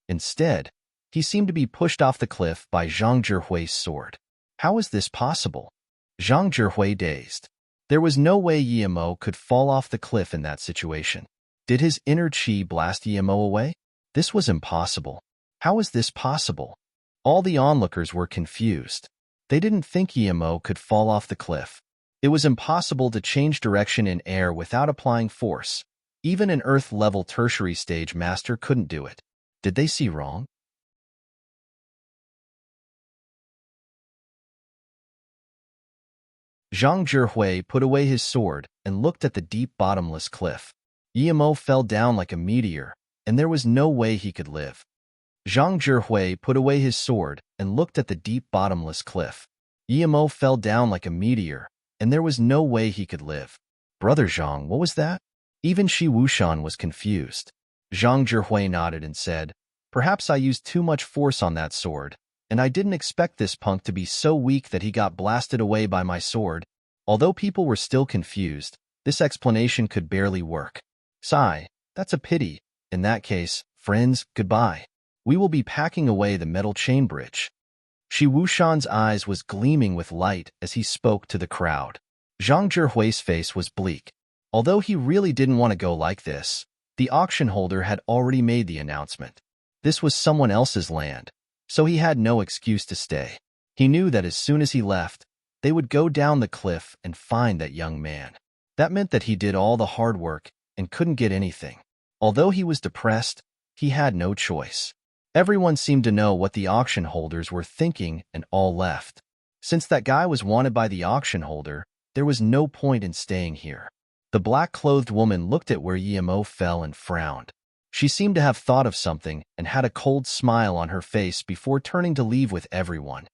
Instead, he seemed to be pushed off the cliff by Zhang Zhihui's sword. How is this possible? Zhang Zhihui dazed. There was no way Yimo could fall off the cliff in that situation. Did his inner chi blast Yimo away? This was impossible. How is this possible? All the onlookers were confused. They didn't think Emo could fall off the cliff. It was impossible to change direction in air without applying force. Even an Earth-level tertiary stage master couldn't do it. Did they see wrong? Zhang Zhihui put away his sword and looked at the deep bottomless cliff. Emo fell down like a meteor, and there was no way he could live. Zhang Zhihui put away his sword and looked at the deep bottomless cliff. Emo fell down like a meteor, and there was no way he could live. Brother Zhang, what was that? Even Shi Wushan was confused. Zhang Zhihui nodded and said, "Perhaps I used too much force on that sword, and I didn't expect this punk to be so weak that he got blasted away by my sword." Although people were still confused, this explanation could barely work. Sigh, that's a pity. In that case, friends, goodbye. We will be packing away the metal chain bridge. Shi Wushan's eyes was gleaming with light as he spoke to the crowd. Zhang Zhihui's face was bleak. Although he really didn't want to go like this, the auction holder had already made the announcement. This was someone else's land, so he had no excuse to stay. He knew that as soon as he left, they would go down the cliff and find that young man. That meant that he did all the hard work and couldn't get anything. Although he was depressed, he had no choice. Everyone seemed to know what the auction holders were thinking and all left. Since that guy was wanted by the auction holder, there was no point in staying here. The black-clothed woman looked at where Emo fell and frowned. She seemed to have thought of something and had a cold smile on her face before turning to leave with everyone.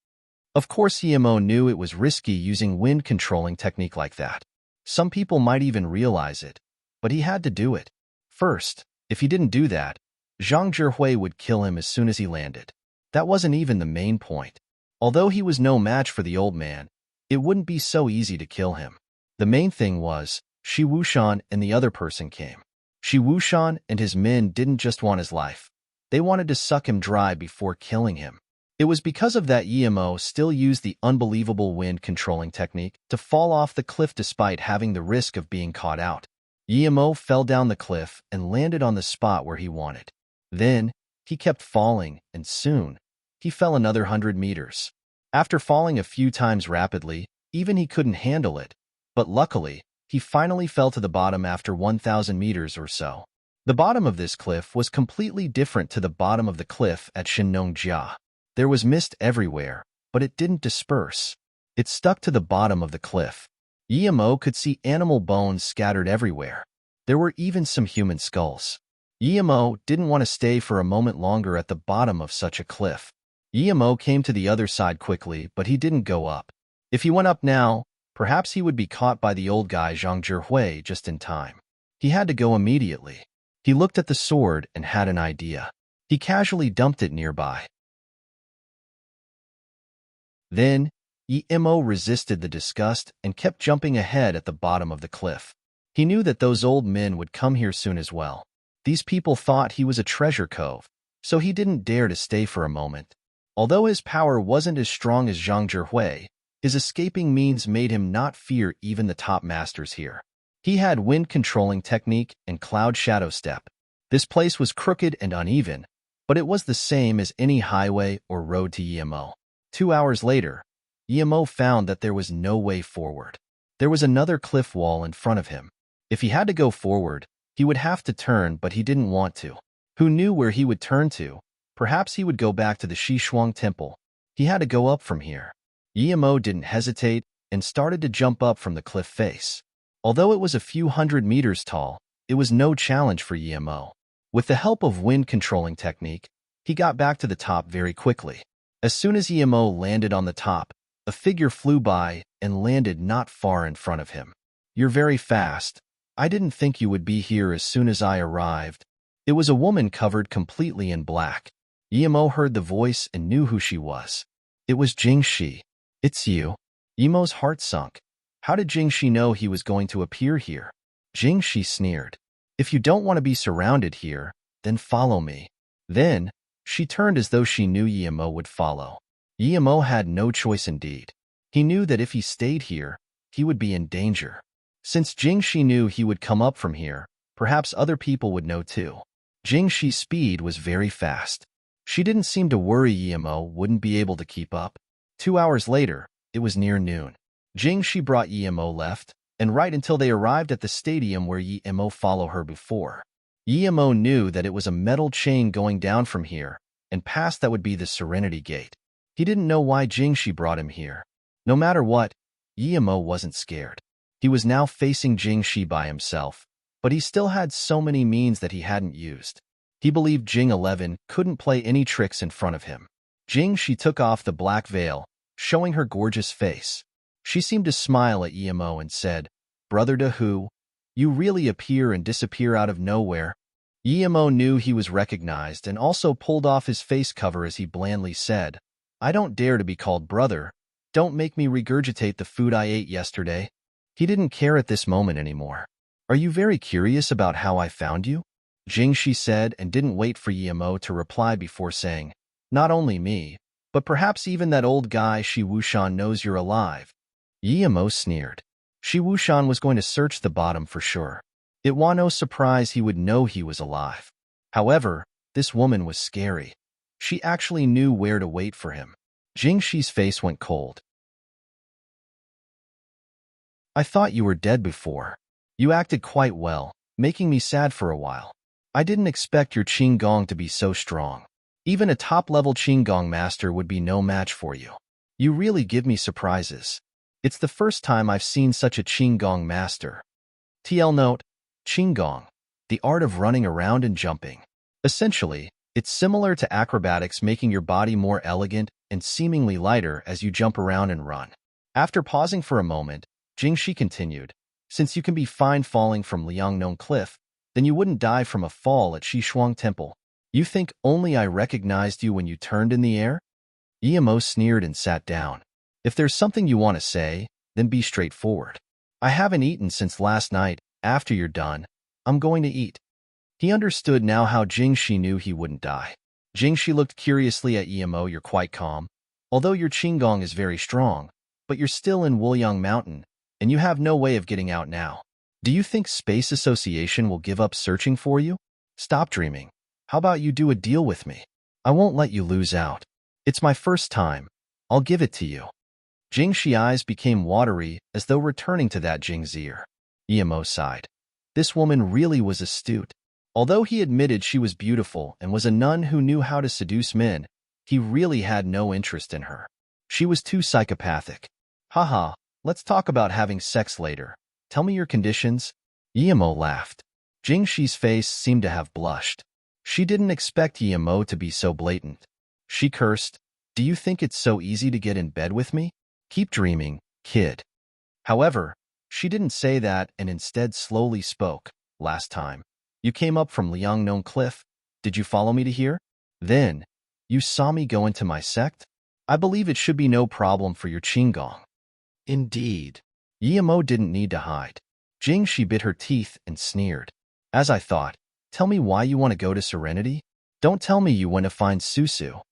Of course, Emo knew it was risky using wind-controlling technique like that. Some people might even realize it, but he had to do it. First, if he didn't do that, Zhang Zhihui would kill him as soon as he landed. That wasn't even the main point. Although he was no match for the old man, it wouldn't be so easy to kill him. The main thing was, Shi Wushan and the other person came. Shi Wushan and his men didn't just want his life. They wanted to suck him dry before killing him. It was because of that Emo still used the unbelievable wind-controlling technique to fall off the cliff despite having the risk of being caught out. Emo fell down the cliff and landed on the spot where he wanted. Then, he kept falling, and soon, he fell another 100 meters. After falling a few times rapidly, even he couldn't handle it, but luckily, he finally fell to the bottom after 1,000 meters or so. The bottom of this cliff was completely different to the bottom of the cliff at Shinongjia. There was mist everywhere, but it didn't disperse. It stuck to the bottom of the cliff. Emo could see animal bones scattered everywhere. There were even some human skulls. Emo didn't want to stay for a moment longer at the bottom of such a cliff. Emo came to the other side quickly, but he didn't go up. If he went up now, perhaps he would be caught by the old guy Zhang Zhihui just in time. He had to go immediately. He looked at the sword and had an idea. He casually dumped it nearby. Then, Emo resisted the disgust and kept jumping ahead at the bottom of the cliff. He knew that those old men would come here soon as well. These people thought he was a treasure cove, so he didn't dare to stay for a moment. Although his power wasn't as strong as Zhang Zhihui, his escaping means made him not fear even the top masters here. He had wind-controlling technique and cloud shadow step. This place was crooked and uneven, but it was the same as any highway or road to Emo. 2 hours later, Emo found that there was no way forward. There was another cliff wall in front of him. If he had to go forward, he would have to turn, but he didn't want to. Who knew where he would turn to? Perhaps he would go back to the Shishuang Temple. He had to go up from here. Emo didn't hesitate and started to jump up from the cliff face. Although it was a few hundred meters tall, it was no challenge for Emo. With the help of wind-controlling technique, he got back to the top very quickly. As soon as Emo landed on the top, a figure flew by and landed not far in front of him. "You're very fast. I didn't think you would be here as soon as I arrived." It was a woman covered completely in black. Emo heard the voice and knew who she was. It was Jingxi. "It's you." Emo's heart sunk. How did Jingxi know he was going to appear here? Jingxi sneered. "If you don't want to be surrounded here, then follow me." Then, she turned as though she knew Emo would follow. Emo had no choice indeed. He knew that if he stayed here, he would be in danger. Since Jingxi knew he would come up from here, perhaps other people would know too. Jingxi's speed was very fast. She didn't seem to worry Emo wouldn't be able to keep up. 2 hours later, it was near noon. Jingxi brought Yimo left, and right until they arrived at the stadium where Yimo followed her before. Yimo knew that it was a metal chain going down from here, and past that would be the Serenity Gate. He didn't know why Jingxi brought him here. No matter what, Yimo wasn't scared. He was now facing Jingxi by himself, but he still had so many means that he hadn't used. He believed Jing 11 couldn't play any tricks in front of him. Jingxi took off the black veil, showing her gorgeous face. She seemed to smile at Yimo and said, "Brother Dahu, you really appear and disappear out of nowhere." Yimo knew he was recognized and also pulled off his face cover as he blandly said, "I don't dare to be called brother. Don't make me regurgitate the food I ate yesterday." He didn't care at this moment anymore. "Are you very curious about how I found you?" Jingxi said and didn't wait for Yimo to reply before saying, "Not only me, but perhaps even that old guy Shi Wushan knows you're alive." Yimo sneered. Shi Wushan was going to search the bottom for sure. It was no surprise he would know he was alive. However, this woman was scary. She actually knew where to wait for him. Jingxi's face went cold. "I thought you were dead before. You acted quite well, making me sad for a while. I didn't expect your Qinggong to be so strong. Even a top-level Qinggong master would be no match for you. You really give me surprises. It's the first time I've seen such a Qinggong master." TL note, Qinggong, the art of running around and jumping. Essentially, it's similar to acrobatics, making your body more elegant and seemingly lighter as you jump around and run. After pausing for a moment, Jingxi continued, "Since you can be fine falling from Liangnong Cliff, then you wouldn't die from a fall at Shishuang Temple. You think only I recognized you when you turned in the air?" Yimo sneered and sat down. "If there's something you want to say, then be straightforward. I haven't eaten since last night. After you're done, I'm going to eat." He understood now how Jingxi knew he wouldn't die. Jingxi looked curiously at Yimo. "You're quite calm. Although your Qinggong is very strong, but you're still in Wuyang Mountain, and you have no way of getting out now. Do you think Space Association will give up searching for you? Stop dreaming. How about you do a deal with me? I won't let you lose out. It's my first time. I'll give it to you." Jingxi's eyes became watery as though returning to that Jing's ear. Yimo sighed. This woman really was astute. Although he admitted she was beautiful and was a nun who knew how to seduce men, he really had no interest in her. She was too psychopathic. "Haha, let's talk about having sex later. Tell me your conditions." Yimo laughed. Jingxi's face seemed to have blushed. She didn't expect Yimo to be so blatant. She cursed, "Do you think it's so easy to get in bed with me? Keep dreaming, kid." However, she didn't say that and instead slowly spoke. "Last time you came up from Liangnong Cliff, did you follow me to here? Then, you saw me go into my sect? I believe it should be no problem for your Qinggong." "Indeed." Yimo didn't need to hide. Jingxi bit her teeth and sneered. "As I thought, tell me why you want to go to Serenity? Don't tell me you went to find Susu."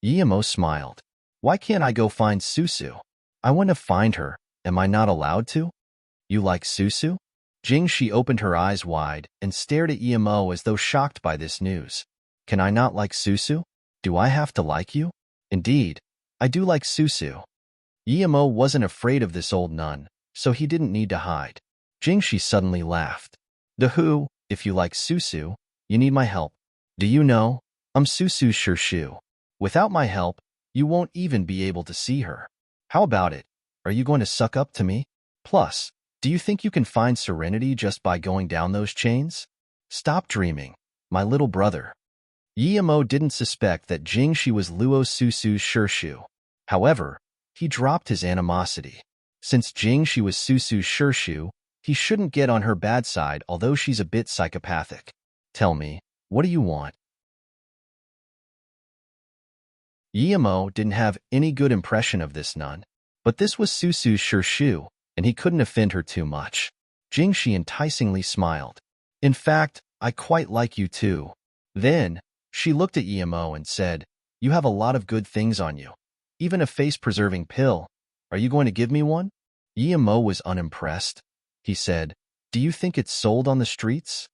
Yimo smiled. "Why can't I go find Susu? I want to find her. Am I not allowed to?" "You like Susu?" Jingxi opened her eyes wide and stared at Yimo as though shocked by this news. "Can I not like Susu? Do I have to like you?" "Indeed, I do like Susu." Yimo wasn't afraid of this old nun, so he didn't need to hide. Jingxi suddenly laughed. "Dahu, if you like Susu, you need my help. Do you know, I'm Susu's Shirshu. Without my help, you won't even be able to see her. How about it? Are you going to suck up to me? Plus, do you think you can find serenity just by going down those chains? Stop dreaming, my little brother." Yimo didn't suspect that Jingxi was Luo Susu's Shirshu. However, he dropped his animosity. Since Jingxi was Susu's Shirshu, he shouldn't get on her bad side, although she's a bit psychopathic. "Tell me, what do you want?" Yimo didn't have any good impression of this nun, but this was Susu's Shirshu, and he couldn't offend her too much. Jingxi enticingly smiled. "In fact, I quite like you too." Then, she looked at Yimo and said, "You have a lot of good things on you. Even a face-preserving pill. Are you going to give me one?" Yimo was unimpressed. He said, "Do you think it's sold on the streets?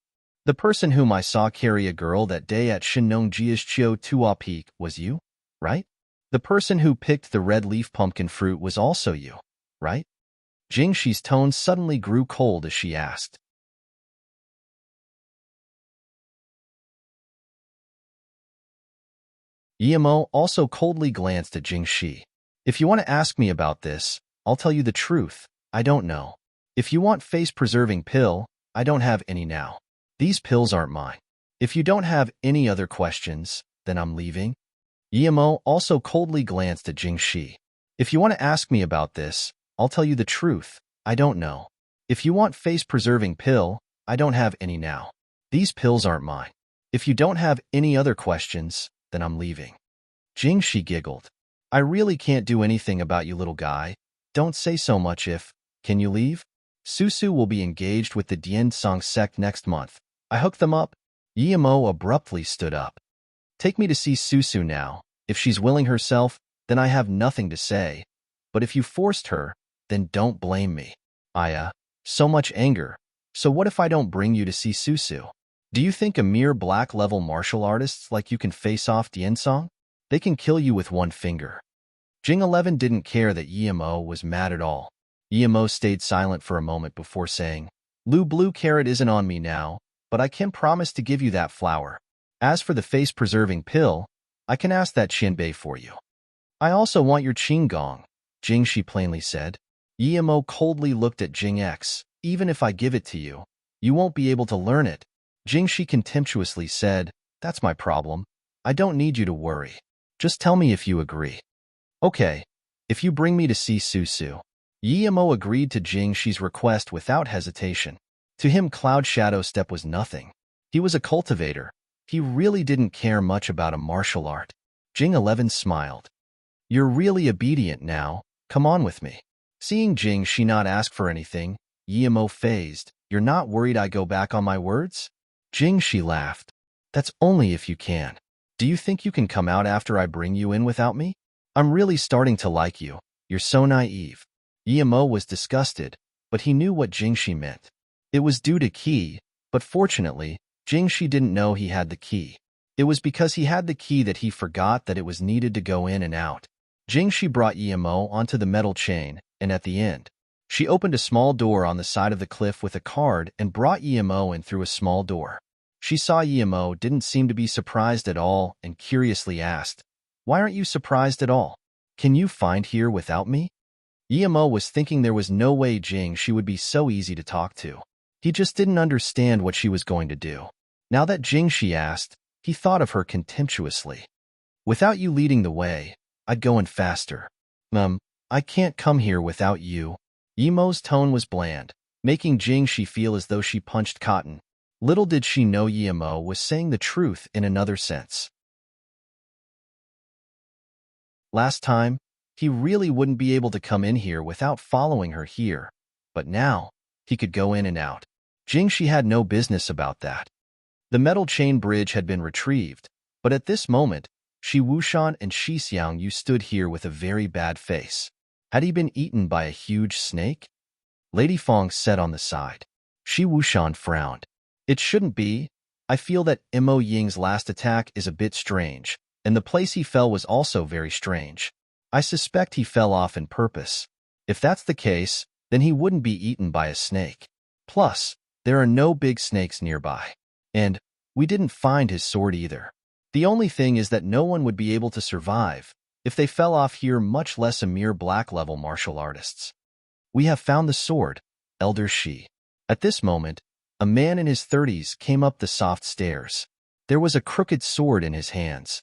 The person whom I saw carry a girl that day at Shinnong Jia's Chio Tua Peak was you, right?" The person who picked the red leaf pumpkin fruit was also you, right? Jingxi's tone suddenly grew cold as she asked. Yimo also coldly glanced at Jingxi. If you want to ask me about this, I'll tell you the truth. I don't know. If you want face-preserving pill, I don't have any now. These pills aren't mine. If you don't have any other questions, then I'm leaving. Yimo also coldly glanced at Jingxi. If you want to ask me about this, I'll tell you the truth. I don't know. If you want face-preserving pill, I don't have any now. These pills aren't mine. If you don't have any other questions, then I'm leaving. Jingxi giggled. I really can't do anything about you, little guy. Don't say so much if. Can you leave? Susu will be engaged with the Dian-song sect next month. I hooked them up. Yimo abruptly stood up. Take me to see Susu now. If she's willing herself, then I have nothing to say. But if you forced her, then don't blame me. So much anger. So what if I don't bring you to see Susu? Do you think a mere black-level martial artist like you can face off Dian-song? They can kill you with one finger. Jing 11 didn't care that Yimo was mad at all. Yimo stayed silent for a moment before saying, Lu Blue Carrot isn't on me now, but I can promise to give you that flower. As for the face-preserving pill, I can ask that Qianbei for you. I also want your Qinggong, Jingxi plainly said. Yimo coldly looked at Jing X. Even if I give it to you, you won't be able to learn it. Jingxi contemptuously said, That's my problem. I don't need you to worry. Just tell me if you agree. Okay, if you bring me to see Susu. Yimo agreed to Jingxi's request without hesitation. To him, Cloud Shadow Step was nothing. He was a cultivator. He really didn't care much about a martial art. Jing 11 smiled. You're really obedient now. Come on with me. Seeing Jingxi not ask for anything, Yimo phased. You're not worried I go back on my words? Jingxi laughed. That's only if you can. Do you think you can come out after I bring you in without me? I'm really starting to like you. You're so naive. Yimo was disgusted, but he knew what Jingxi meant. It was due to Qi, but fortunately, Jingxi didn't know he had the key. It was because he had the key that he forgot that it was needed to go in and out. Jingxi brought Yimo onto the metal chain, and at the end, she opened a small door on the side of the cliff with a card and brought Yimo in through a small door. She saw Yimo didn't seem to be surprised at all and curiously asked, Why aren't you surprised at all? Can you find here without me? Yimo was thinking there was no way Jingxi would be so easy to talk to. He just didn't understand what she was going to do. Now that Jingxi asked, he thought of her contemptuously. Without you leading the way, I'd go in faster. I can't come here without you. Yimo's tone was bland, making Jingxi feel as though she punched cotton. Little did she know Yimo was saying the truth in another sense. Last time, he really wouldn't be able to come in here without following her here, but now, he could go in and out. Jingxi had no business about that. The metal chain bridge had been retrieved, but at this moment, Shi Wushan and Shi Xiangyu stood here with a very bad face. Had he been eaten by a huge snake? Lady Fong said on the side. Shi Wushan frowned. It shouldn't be. I feel that Mo Ying's last attack is a bit strange, and the place he fell was also very strange. I suspect he fell off on purpose. If that's the case, then he wouldn't be eaten by a snake. Plus, there are no big snakes nearby. And we didn't find his sword either. The only thing is that no one would be able to survive if they fell off here, much less a mere black-level martial artists. We have found the sword, Elder Shi. At this moment, a man in his 30s came up the soft stairs. There was a crooked sword in his hands.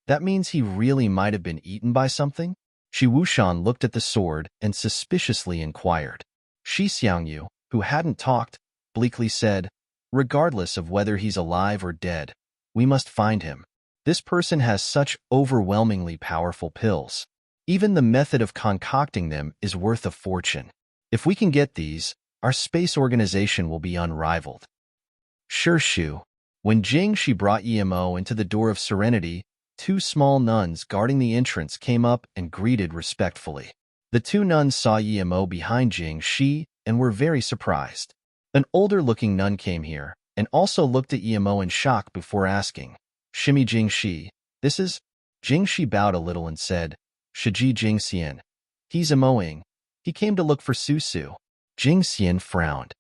That means he really might have been eaten by something? Shi Wushan looked at the sword and suspiciously inquired. Shi Xiangyu, who hadn't talked, bleakly said, Regardless of whether he's alive or dead, we must find him. This person has such overwhelmingly powerful pills. Even the method of concocting them is worth a fortune. If we can get these, our space organization will be unrivaled. Sure, Shu. When Jingxi brought Yimo into the door of Serenity, two small nuns guarding the entrance came up and greeted respectfully. The two nuns saw Yimo behind Jingxi and were very surprised. An older-looking nun came here and also looked at Yimo in shock before asking, Shimi Jingxi, this is? Jingxi bowed a little and said, Shiji Jingxian. He's emoing. He came to look for Susu. Jingxian frowned.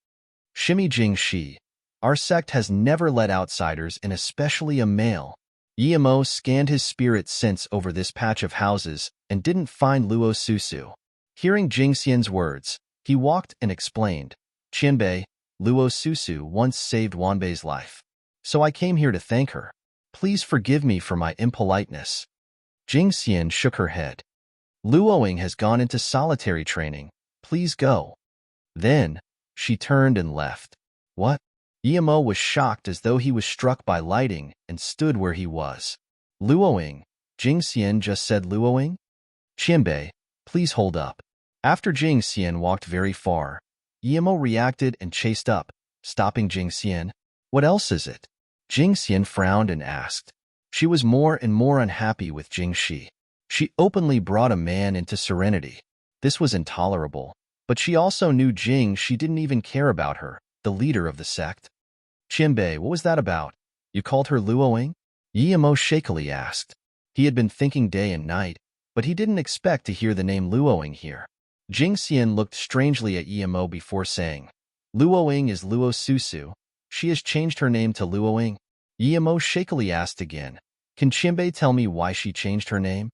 Shimmy Jingxi. Our sect has never let outsiders in, especially a male. Yimo scanned his spirit sense over this patch of houses and didn't find Luo Susu. Hearing Jingxian's words, he walked and explained, Qianbei, Luo Susu once saved Wanbei's life. So I came here to thank her. Please forgive me for my impoliteness. Jingxian shook her head. Luoing has gone into solitary training. Please go. Then, she turned and left. What? Yimo was shocked as though he was struck by lightning and stood where he was. Luoing, Jingxian just said Luoing? Qianbei, please hold up. After Jingxian walked very far, Yimo reacted and chased up, stopping Jingxian. What else is it? Jingxian frowned and asked. She was more and more unhappy with Jingxi. She openly brought a man into serenity. This was intolerable, but she also knew Jingxi didn't even care about her, the leader of the sect. Qianbei, what was that about? You called her Luoing? Yimo shakily asked. He had been thinking day and night, but he didn't expect to hear the name Luoing here. Jingxian looked strangely at Yimo before saying, Luoing is Luo Susu. She has changed her name to Luoing. Yimo shakily asked again, Can Qianbei tell me why she changed her name?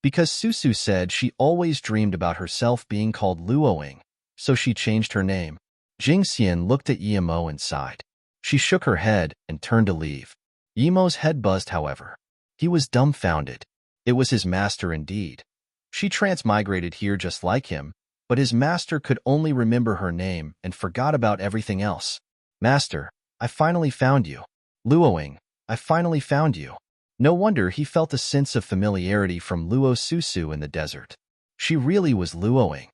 Because Susu said she always dreamed about herself being called Luoing, so she changed her name. Jingxian looked at Yimo and sighed. She shook her head and turned to leave. Yimo's head buzzed, however. He was dumbfounded. It was his master indeed. She transmigrated here just like him, but his master could only remember her name and forgot about everything else. Master, I finally found you. Luoing, I finally found you. No wonder he felt a sense of familiarity from Luo Susu in the desert. She really was Luoing.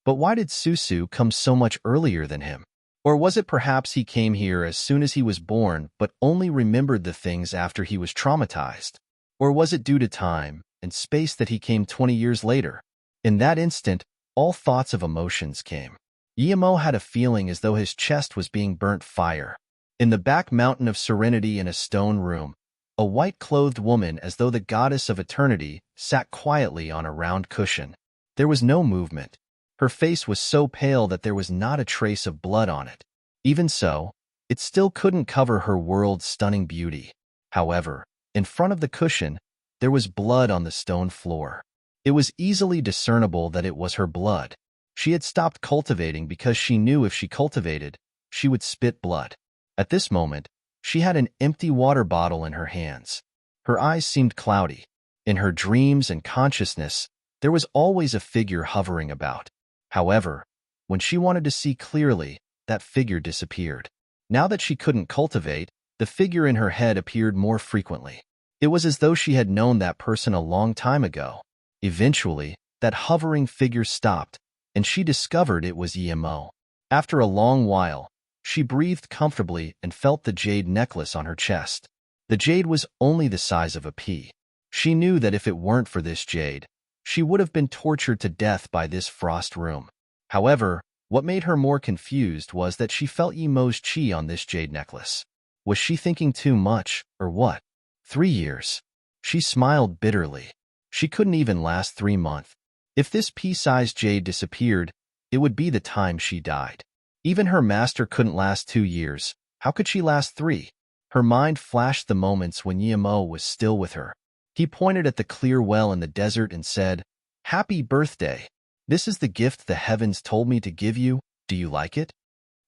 But why did Susu come so much earlier than him? Or was it perhaps he came here as soon as he was born but only remembered the things after he was traumatized? Or was it due to time and space that he came 20 years later? In that instant, all thoughts of emotions came. Yimo had a feeling as though his chest was being burnt fire. In the back mountain of serenity in a stone room, a white-clothed woman, as though the goddess of eternity, sat quietly on a round cushion. There was no movement. Her face was so pale that there was not a trace of blood on it. Even so, it still couldn't cover her world's stunning beauty. However, in front of the cushion, there was blood on the stone floor. It was easily discernible that it was her blood. She had stopped cultivating because she knew if she cultivated, she would spit blood. At this moment, she had an empty water bottle in her hands. Her eyes seemed cloudy. In her dreams and consciousness, there was always a figure hovering about. However, when she wanted to see clearly, that figure disappeared. Now that she couldn't cultivate, the figure in her head appeared more frequently. It was as though she had known that person a long time ago. Eventually, that hovering figure stopped, and she discovered it was Yimo. After a long while, she breathed comfortably and felt the jade necklace on her chest. The jade was only the size of a pea. She knew that if it weren't for this jade, she would have been tortured to death by this frost room. However, what made her more confused was that she felt Yimo's chi on this jade necklace. Was she thinking too much, or what? 3 years. She smiled bitterly. She couldn't even last 3 months. If this pea-sized jade disappeared, it would be the time she died. Even her master couldn't last 2 years. How could she last 3? Her mind flashed the moments when Yimo was still with her. He pointed at the clear well in the desert and said, Happy birthday. This is the gift the heavens told me to give you. Do you like it?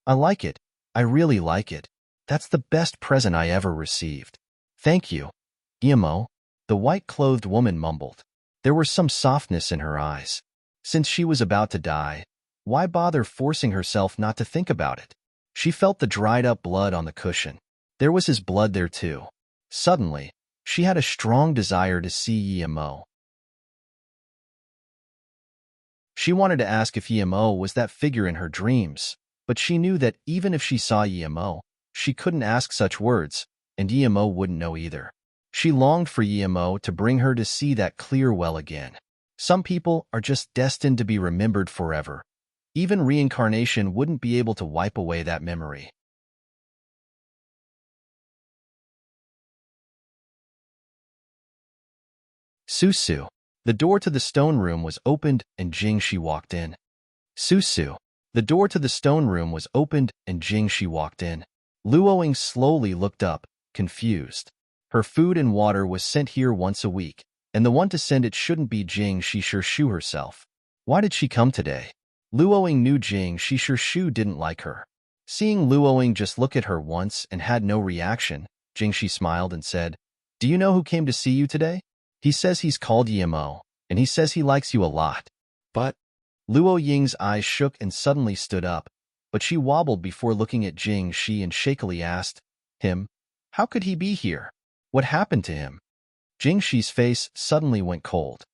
I like it. I really like it. That's the best present I ever received. Thank you, Yimo, the white-clothed woman mumbled. There was some softness in her eyes. Since she was about to die, why bother forcing herself not to think about it? She felt the dried-up blood on the cushion. There was his blood there too. Suddenly, she had a strong desire to see Yimo. She wanted to ask if Yimo was that figure in her dreams, but she knew that even if she saw Yimo, she couldn't ask such words, and Yimo wouldn't know either. She longed for Yimo to bring her to see that clear well again. Some people are just destined to be remembered forever. Even reincarnation wouldn't be able to wipe away that memory. Susu. The door to the stone room was opened and Jingxi walked in. Susu. The door to the stone room was opened and Jingxi walked in. Luoying slowly looked up, confused. Her food and water was sent here once a week, and the one to send it shouldn't be Jingxi Shu herself. Why did she come today? Luoying knew Jingxi Shu didn't like her. Seeing Luoying just look at her once and had no reaction, Jingxi smiled and said, "Do you know who came to see you today? He says he's called Yimo, and he says he likes you a lot." But Luoying's eyes shook and suddenly stood up, but she wobbled before looking at Jingxi and shakily asked, "Him? How could he be here? What happened to him?" Jingxi's face suddenly went cold.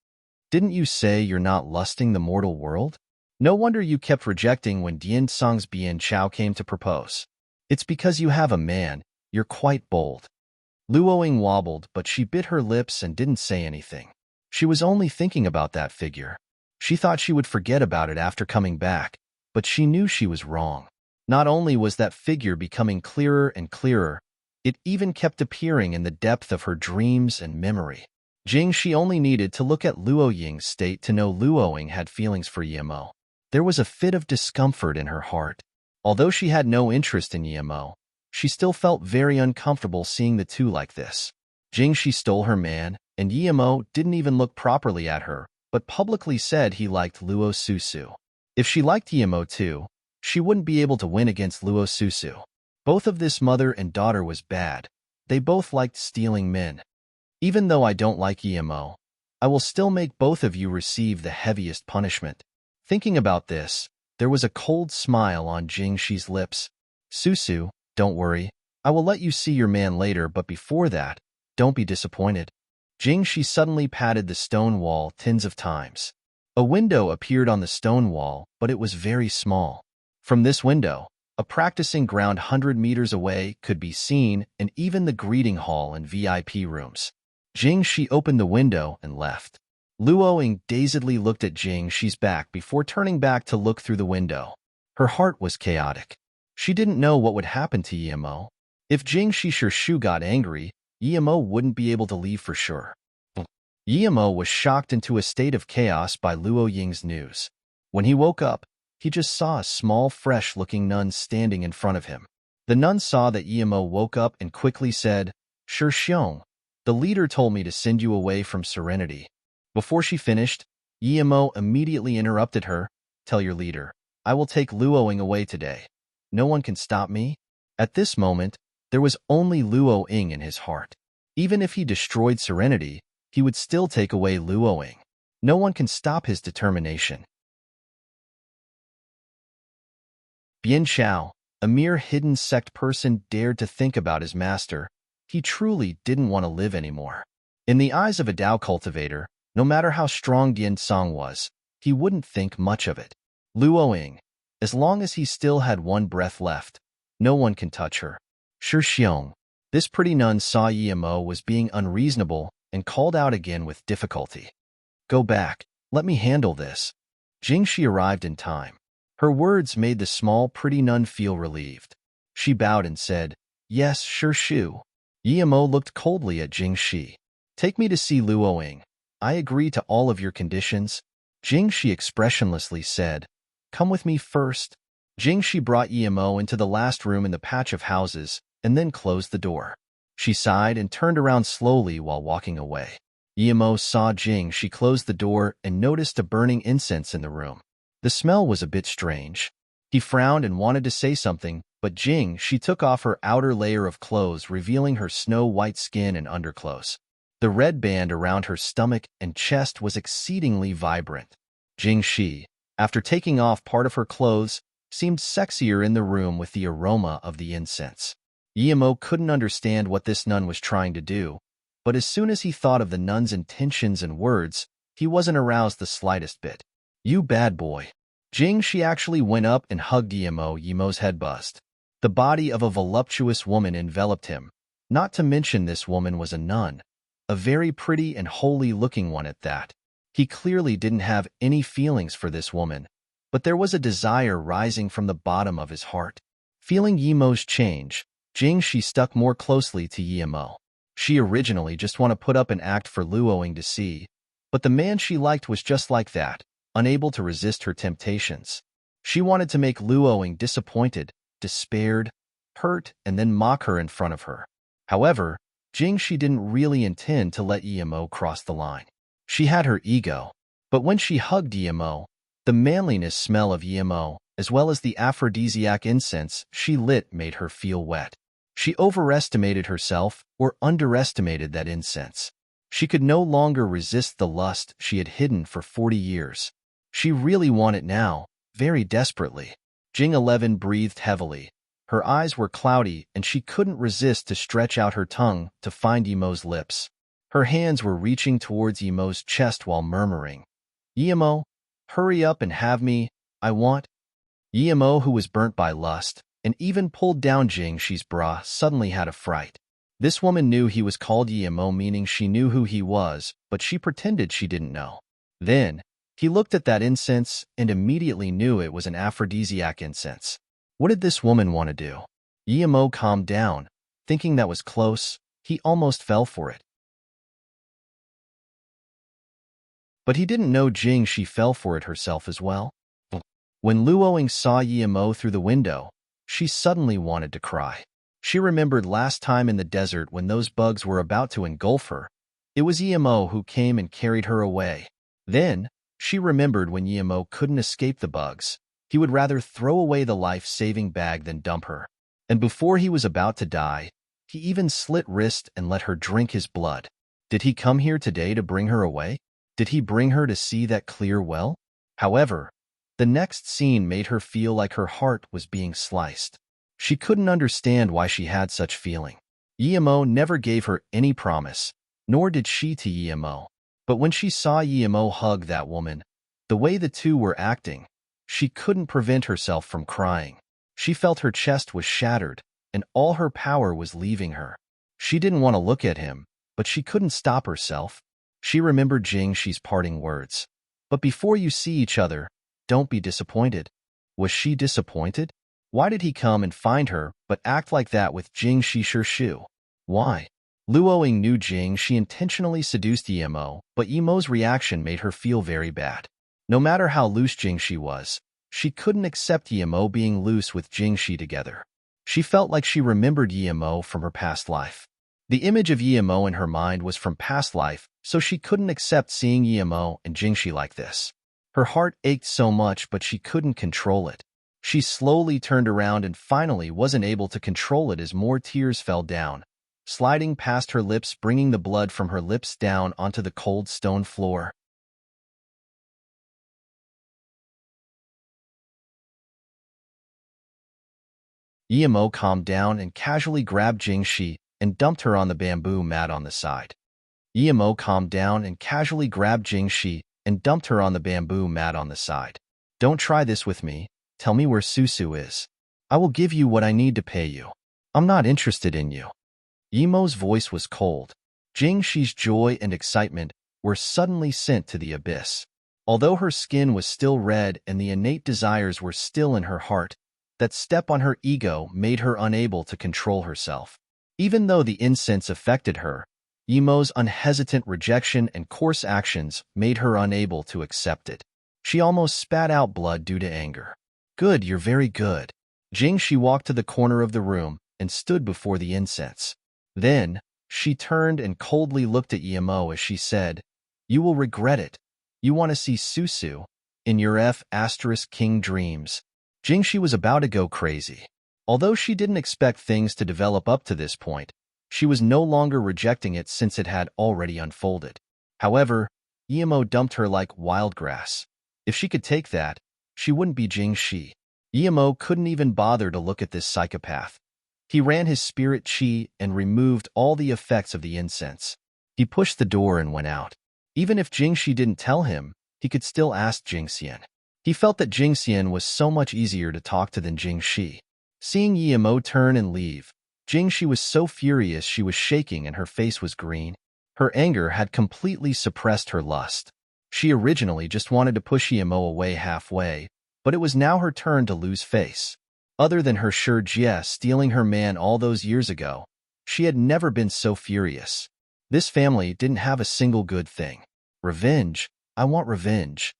"Didn't you say you're not lusting the mortal world? No wonder you kept rejecting when Dian Song's Bian Chao came to propose. It's because you have a man, you're quite bold." Luoying wobbled, but she bit her lips and didn't say anything. She was only thinking about that figure. She thought she would forget about it after coming back, but she knew she was wrong. Not only was that figure becoming clearer and clearer, it even kept appearing in the depth of her dreams and memory. Jingxi only needed to look at Luoying's state to know Luoying had feelings for Yimo. There was a fit of discomfort in her heart. Although she had no interest in Yimo, she still felt very uncomfortable seeing the two like this. Jingxi stole her man, and Yimo didn't even look properly at her, but publicly said he liked Luo Susu. If she liked Yimo too, she wouldn't be able to win against Luo Susu. Both of this mother and daughter was bad. They both liked stealing men. "Even though I don't like Yimo, I will still make both of you receive the heaviest punishment." Thinking about this, there was a cold smile on Jingxi's lips. "Susu, don't worry. I will let you see your man later, but before that, don't be disappointed." Jingxi suddenly patted the stone wall tens of times. A window appeared on the stone wall, but it was very small. From this window, a practicing ground 100 meters away could be seen, and even the greeting hall and VIP rooms. Jingxi opened the window and left. Luoying dazedly looked at Jingxi's back before turning back to look through the window. Her heart was chaotic. She didn't know what would happen to Yimo. If Jingxi Shu got angry, Yimo wouldn't be able to leave for sure. Yimo was shocked into a state of chaos by Luoying's news. When he woke up, he just saw a small, fresh-looking nun standing in front of him. The nun saw that Yimo woke up and quickly said, "Xiong, the leader told me to send you away from Serenity." Before she finished, Yimo immediately interrupted her, "Tell your leader, I will take Luoying away today. No one can stop me." At this moment, there was only Luoying in his heart. Even if he destroyed Serenity, he would still take away Luoying. No one can stop his determination. Bian Chao, a mere hidden sect person, dared to think about his master. He truly didn't want to live anymore. In the eyes of a Dao cultivator, no matter how strong Dian Song was, he wouldn't think much of it. Luoying, as long as he still had one breath left, no one can touch her. Xiong, this pretty nun saw Yimo was being unreasonable and called out again with difficulty. "Go back, let me handle this." Jingxi arrived in time. Her words made the small, pretty nun feel relieved. She bowed and said, "Yes, Shu." Yimo looked coldly at Jingxi. "Take me to see Luoying. I agree to all of your conditions." Jingxi expressionlessly said, "Come with me first." Jingxi brought Yimo into the last room in the patch of houses and then closed the door. She sighed and turned around slowly while walking away. Yimo saw Jingxi close the door and noticed a burning incense in the room. The smell was a bit strange. He frowned and wanted to say something, but Jingxi took off her outer layer of clothes, revealing her snow-white skin and underclothes. The red band around her stomach and chest was exceedingly vibrant. Jingxi, after taking off part of her clothes, seemed sexier in the room with the aroma of the incense. Yimo couldn't understand what this nun was trying to do, but as soon as he thought of the nun's intentions and words, he wasn't aroused the slightest bit. "You bad boy." Jingxi actually went up and hugged Yimo's head buzzed. The body of a voluptuous woman enveloped him. Not to mention this woman was a nun, a very pretty and holy-looking one at that. He clearly didn't have any feelings for this woman, but there was a desire rising from the bottom of his heart. Feeling Yimo's change, Jingxi stuck more closely to Yimo. She originally just wanted to put up an act for Luoing to see, but the man she liked was just like that, unable to resist her temptations. She wanted to make Luoing disappointed, despaired, hurt, and then mock her in front of her. However, Jingxi didn't really intend to let Emo cross the line. She had her ego, but when she hugged Emo, the manliness smell of Emo, as well as the aphrodisiac incense she lit, made her feel wet. She overestimated herself or underestimated that incense. She could no longer resist the lust she had hidden for 40 years. She really wanted it now, very desperately. Jing 11 breathed heavily. Her eyes were cloudy, and she couldn't resist to stretch out her tongue to find Emo's lips. Her hands were reaching towards Emo's chest while murmuring, "Emo, hurry up and have me, I want." Emo, who was burnt by lust, and even pulled down Jingxi's bra, suddenly had a fright. This woman knew he was called Emo, meaning she knew who he was, but she pretended she didn't know. Then, he looked at that incense and immediately knew it was an aphrodisiac incense. What did this woman want to do? Emo calmed down, thinking that was close. He almost fell for it. But he didn't know Jingxi fell for it herself as well. When Luoing saw Emo through the window, she suddenly wanted to cry. She remembered last time in the desert when those bugs were about to engulf her. It was Emo who came and carried her away. Then, she remembered when Emo couldn't escape the bugs. He would rather throw away the life-saving bag than dump her. And before he was about to die, he even slit wrist and let her drink his blood. Did he come here today to bring her away? Did he bring her to see that clear well? However, the next scene made her feel like her heart was being sliced. She couldn't understand why she had such feeling. Emo never gave her any promise, nor did she to Emo. But when she saw Emo hug that woman, the way the two were acting, she couldn't prevent herself from crying. She felt her chest was shattered, and all her power was leaving her. She didn't want to look at him, but she couldn't stop herself. She remembered Jingxi's parting words. But before you see each other, don't be disappointed. Was she disappointed? Why did he come and find her, but act like that with Jingxi Shu? Why? Luoing knew Jingxi intentionally seduced Emo, but Emo's reaction made her feel very bad. No matter how loose Jingxi was, she couldn't accept Emo being loose with Jingxi together. She felt like she remembered Emo from her past life. The image of Emo in her mind was from past life, so she couldn't accept seeing Emo and Jingxi like this. Her heart ached so much, but she couldn't control it. She slowly turned around and finally wasn't able to control it as more tears fell down, sliding past her lips, bringing the blood from her lips down onto the cold stone floor. Emo calmed down and casually grabbed Jingxi and dumped her on the bamboo mat on the side. Emo calmed down and casually grabbed Jingxi and dumped her on the bamboo mat on the side. Don't try this with me. Tell me where Susu is. I will give you what I need to pay you. I'm not interested in you. Emo's voice was cold. Jingxi's joy and excitement were suddenly sent to the abyss. Although her skin was still red and the innate desires were still in her heart, that step on her ego made her unable to control herself. Even though the incense affected her, Emo's unhesitant rejection and coarse actions made her unable to accept it. She almost spat out blood due to anger. Good, you're very good. Jingxi walked to the corner of the room and stood before the incense. Then, she turned and coldly looked at Emo as she said, You will regret it. You want to see Susu in your King dreams. Jingxi was about to go crazy. Although she didn't expect things to develop up to this point, she was no longer rejecting it since it had already unfolded. However, Emo dumped her like wild grass. If she could take that, she wouldn't be Jingxi. Emo couldn't even bother to look at this psychopath. He ran his spirit chi and removed all the effects of the incense. He pushed the door and went out. Even if Jingxi didn't tell him, he could still ask Jingxian. He felt that Jingxian was so much easier to talk to than Jingxi. Seeing Emo turn and leave, Jingxi was so furious she was shaking and her face was green. Her anger had completely suppressed her lust. She originally just wanted to push Emo away halfway, but it was now her turn to lose face. Other than her Jie stealing her man all those years ago, She had never been so furious. This family didn't have a single good thing. Revenge. I want revenge.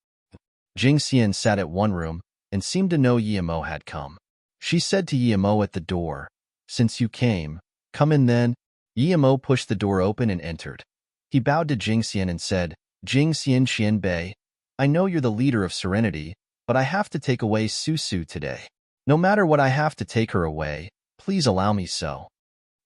Jing Xian sat at one room and seemed to know Yimo had come. She said to Yimo at the door, "Since you came, come in then." Yimo pushed the door open and entered. He bowed to Jing Xian and said, "Jing Xian Xianbei, I know you're the leader of Serenity, but I have to take away Susu today. No matter what I have to take her away, please allow me so."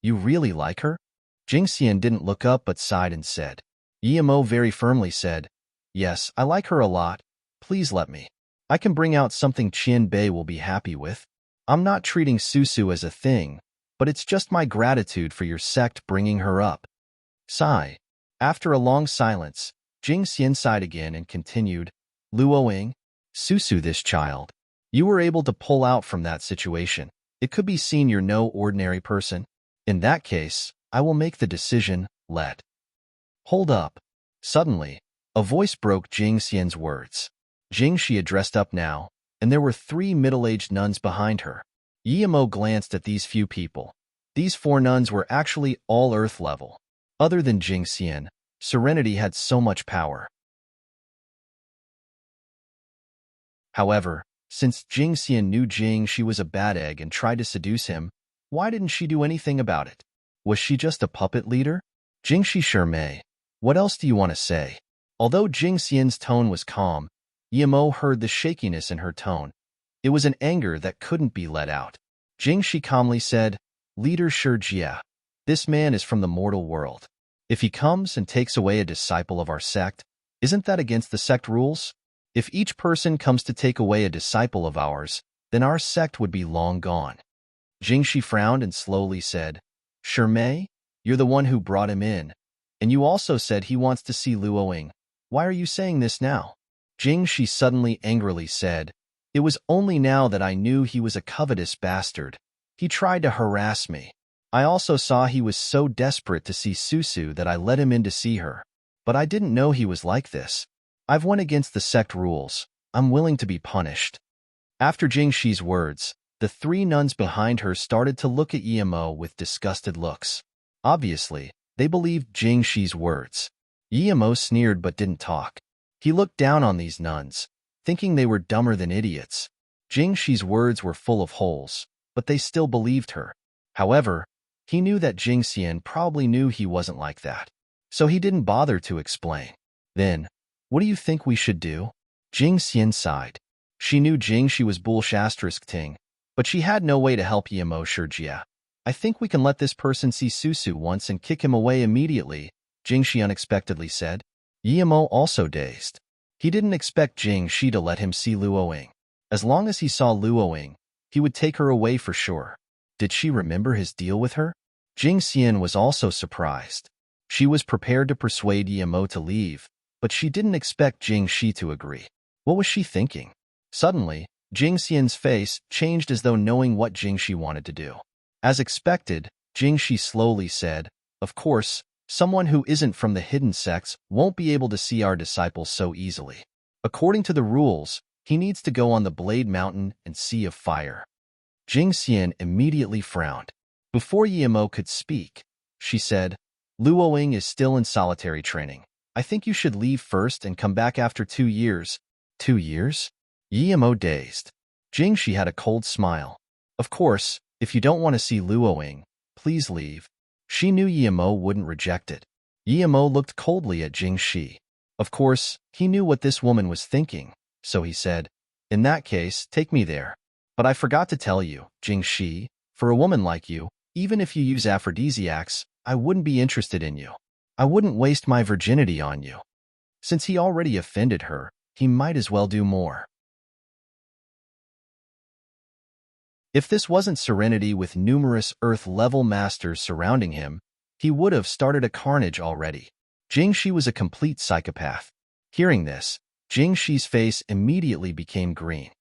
"You really like her?" Jing Xian didn't look up but sighed and said. Yimo very firmly said, "Yes, I like her a lot. Please let me. I can bring out something Qianbei will be happy with. I'm not treating Susu as a thing, but it's just my gratitude for your sect bringing her up." Sigh. After a long silence, Jing Xian sighed again and continued, "Luoying, Susu this child. You were able to pull out from that situation. It could be seen you're no ordinary person. In that case, I will make the decision, let." "Hold up." Suddenly, a voice broke Jing Xian's words. Jing Shi had dressed up now, and there were 3 middle-aged nuns behind her. Yimo glanced at these few people. These 4 nuns were actually all earth level. Other than Jing Xian, Serenity had so much power. However, since Jing Xian knew Jing Shi was a bad egg and tried to seduce him, why didn't she do anything about it? Was she just a puppet leader? Jing Shi Shermei, what else do you want to say? Although Jing Xian's tone was calm, Yimo heard the shakiness in her tone. It was an anger that couldn't be let out. Jing Shi calmly said, "Leader Shi Jia, this man is from the mortal world. If he comes and takes away a disciple of our sect, isn't that against the sect rules? If each person comes to take away a disciple of ours, then our sect would be long gone." Jing Shi frowned and slowly said, "Shermei, you're the one who brought him in, and you also said he wants to see Luoying. Why are you saying this now?" Jing Shi suddenly angrily said, "It was only now that I knew he was a covetous bastard. He tried to harass me. I also saw he was so desperate to see Susu that I let him in to see her. But I didn't know he was like this. I've went against the sect rules. I'm willing to be punished." After Jing Shi's words, the 3 nuns behind her started to look at Yimo with disgusted looks. Obviously, they believed Jing Shi's words. Yimo sneered but didn't talk. He looked down on these nuns, thinking they were dumber than idiots. Jing Shi's words were full of holes, but they still believed her. However, he knew that Jing Xian probably knew he wasn't like that, so he didn't bother to explain. "Then, what do you think we should do?" Jing Xian sighed. She knew Jing Shi was bullshasterisk ting, but she had no way to help Yimo Shijia. "I think we can let this person see Susu once and kick him away immediately," Jing Shi unexpectedly said. Yimo also dazed. He didn't expect Jing Shi to let him see Luoying. As long as he saw Luoying, he would take her away for sure. Did she remember his deal with her? Jing Xian was also surprised. She was prepared to persuade Yimo to leave, but she didn't expect Jing Shi to agree. What was she thinking? Suddenly, Jing Xian's face changed as though knowing what Jing Shi wanted to do. As expected, Jing Shi slowly said, "Of course, someone who isn't from the hidden sects won't be able to see our disciples so easily. According to the rules, he needs to go on the Blade Mountain and Sea of Fire." Jing Xian immediately frowned. Before Yimo could speak, she said, "Luoying is still in solitary training. I think you should leave first and come back after 2 years." 2 years? Yimo dazed. Jing Shi had a cold smile. "Of course, if you don't want to see Luoying, please leave." She knew Yimo wouldn't reject it. Yimo looked coldly at Jing Shi. Of course, he knew what this woman was thinking, so he said, "In that case, take me there. But I forgot to tell you, Jing Shi, for a woman like you, even if you use aphrodisiacs, I wouldn't be interested in you. I wouldn't waste my virginity on you." Since he already offended her, he might as well do more. If this wasn't Serenity with numerous Earth-level masters surrounding him, he would have started a carnage already. Jing Shi was a complete psychopath. Hearing this, Jing Shi's face immediately became green.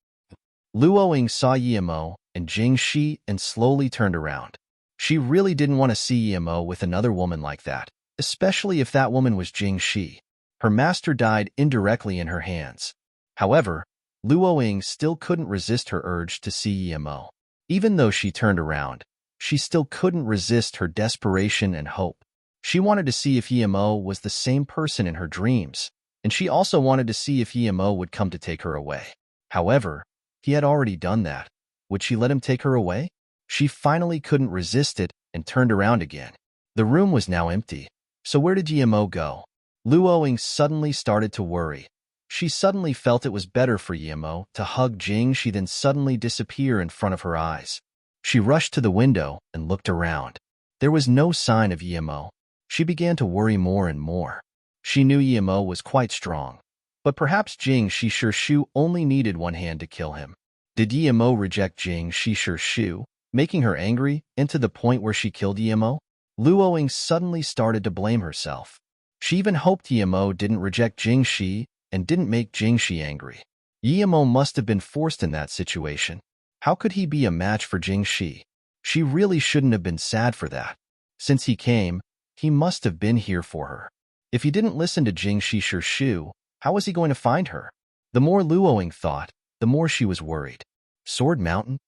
Luoying saw Yimo and Jing Shi and slowly turned around. She really didn't want to see Yimo with another woman like that, especially if that woman was Jing Shi. Her master died indirectly in her hands. However, Luoying still couldn't resist her urge to see Yimo. Even though she turned around, she still couldn't resist her desperation and hope. She wanted to see if Emo was the same person in her dreams, and she also wanted to see if Emo would come to take her away. However, he had already done that. Would she let him take her away? She finally couldn't resist it and turned around again. The room was now empty. So where did Emo go? Luoying suddenly started to worry. She suddenly felt it was better for Emo to hug Jing. She then suddenly disappear in front of her eyes. She rushed to the window and looked around. There was no sign of Emo. She began to worry more and more. She knew Emo was quite strong, but perhaps Jing Shishu only needed one hand to kill him. Did Emo reject Jing Shishu, making her angry, and to the point where she killed Emo? Luoying suddenly started to blame herself. She even hoped Emo didn't reject Jing Shi and didn't make Jing Shi angry. Emo must have been forced in that situation. How could he be a match for Jing Shi? She really shouldn't have been sad for that. Since he came, he must have been here for her. If he didn't listen to Jing Shishu, how was he going to find her? The more Luoying thought, the more she was worried. Sword Mountain?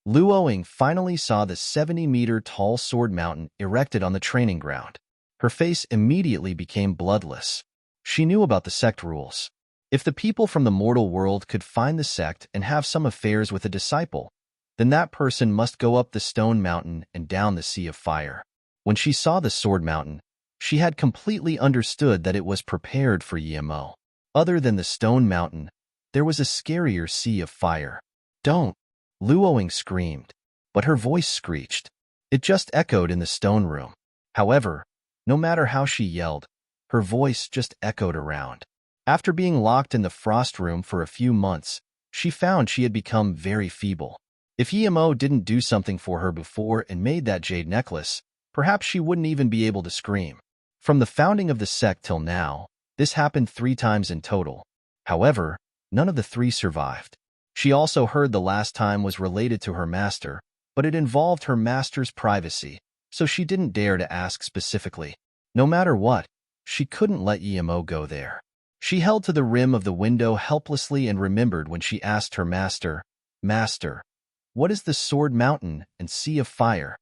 Luoying finally saw the 70-meter-tall Sword Mountain erected on the training ground. Her face immediately became bloodless. She knew about the sect rules. If the people from the mortal world could find the sect and have some affairs with a disciple, then that person must go up the stone mountain and down the sea of fire. When she saw the Sword Mountain, she had completely understood that it was prepared for Emo. Other than the stone mountain, there was a scarier sea of fire. Don't! Luoying screamed, but her voice screeched. It just echoed in the stone room. However, no matter how she yelled, her voice just echoed around. After being locked in the frost room for a few months, she found she had become very feeble. If Emo didn't do something for her before and made that jade necklace, perhaps she wouldn't even be able to scream. From the founding of the sect till now, this happened 3 times in total. However, none of the 3 survived. She also heard the last time was related to her master, but it involved her master's privacy, so she didn't dare to ask specifically. No matter what, she couldn't let Emo go there. She held to the rim of the window helplessly and remembered when she asked her master, "Master, what is the Sword Mountain and Sea of Fire?"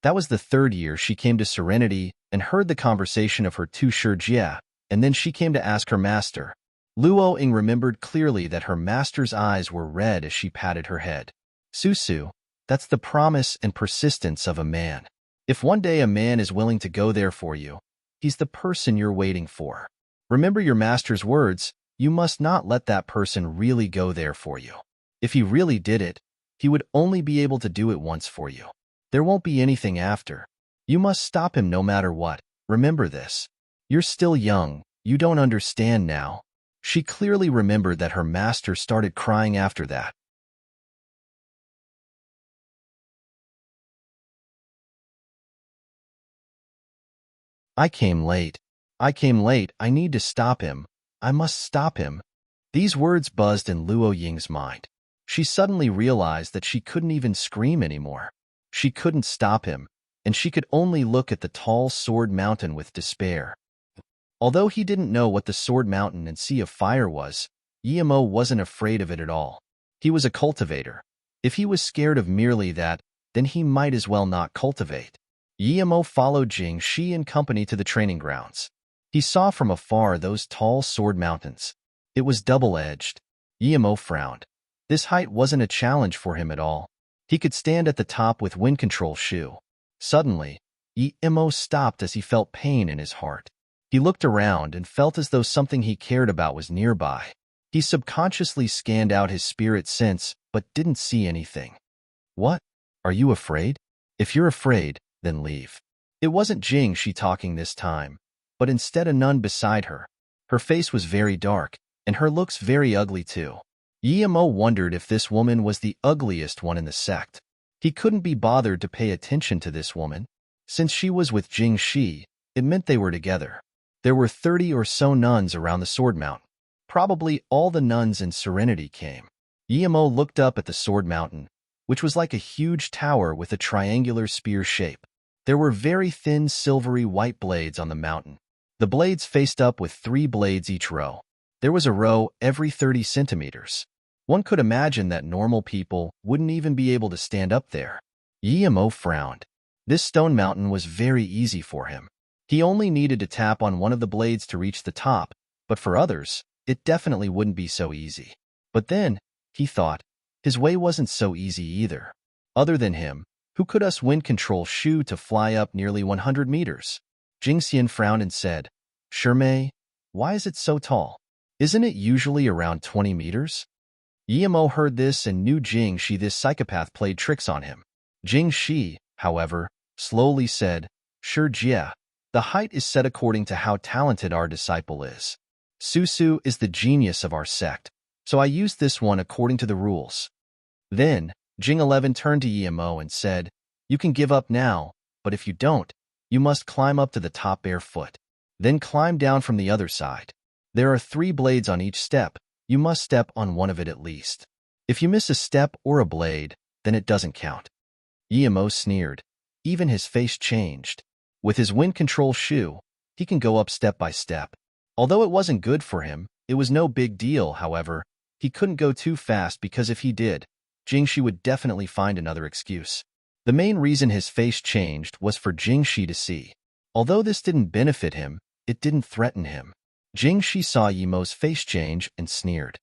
That was the 3rd year she came to Serenity and heard the conversation of her 2 Shijia, and then she came to ask her master. Luoying remembered clearly that her master's eyes were red as she patted her head. Susu, that's the promise and persistence of a man. If one day a man is willing to go there for you, he's the person you're waiting for. Remember your master's words, you must not let that person really go there for you. If he really did it, he would only be able to do it once for you. There won't be anything after. You must stop him no matter what. Remember this. You're still young, you don't understand now. She clearly remembered that her master started crying after that. I came late. I came late. I need to stop him. I must stop him. These words buzzed in Luoying's mind. She suddenly realized that she couldn't even scream anymore. She couldn't stop him, and she could only look at the tall Sword Mountain with despair. Although he didn't know what the Sword Mountain and Sea of Fire was, Emo wasn't afraid of it at all. He was a cultivator. If he was scared of merely that, then he might as well not cultivate. Emo followed Jing Shi and company to the training grounds. He saw from afar those tall sword mountains. It was double-edged. Emo frowned. This height wasn't a challenge for him at all. He could stand at the top with wind control shoe. Suddenly, Emo stopped as he felt pain in his heart. He looked around and felt as though something he cared about was nearby. He subconsciously scanned out his spirit sense, but didn't see anything. What? Are you afraid? If you're afraid, then leave. It wasn't Jing Shi talking this time, but instead a nun beside her. Her face was very dark, and her looks very ugly too. Emo wondered if this woman was the ugliest one in the sect. He couldn't be bothered to pay attention to this woman. Since she was with Jing Shi, it meant they were together. There were 30 or so nuns around the Sword Mountain. Probably all the nuns in Serenity came. Emo looked up at the Sword Mountain, which was like a huge tower with a triangular spear shape. There were very thin silvery white blades on the mountain. The blades faced up with 3 blades each row. There was a row every 30 centimeters. One could imagine that normal people wouldn't even be able to stand up there. Yemo frowned. This stone mountain was very easy for him. He only needed to tap on one of the blades to reach the top, but for others, it definitely wouldn't be so easy. But then, he thought, his way wasn't so easy either. Other than him, who could us wind control Shu to fly up nearly 100 meters? Jingxian frowned and said, Shermei, why is it so tall? Isn't it usually around 20 meters? Yemo heard this and knew Jing Shi, this psychopath, played tricks on him. Jing Shi, however, slowly said, Sure Jia, the height is set according to how talented our disciple is. Susu is the genius of our sect, so I used this one according to the rules. Then, Jing 11 turned to Yemo and said, You can give up now, but if you don't, you must climb up to the top barefoot. Then climb down from the other side. There are 3 blades on each step. You must step on one of it at least. If you miss a step or a blade, then it doesn't count. Yemo sneered. Even his face changed. With his wind control Shu, he can go up step by step. Although it wasn't good for him, it was no big deal. However, he couldn't go too fast because if he did, Jingxi would definitely find another excuse. The main reason his face changed was for Jingxi to see. Although this didn't benefit him, it didn't threaten him. Jingxi saw Yemo's face change and sneered.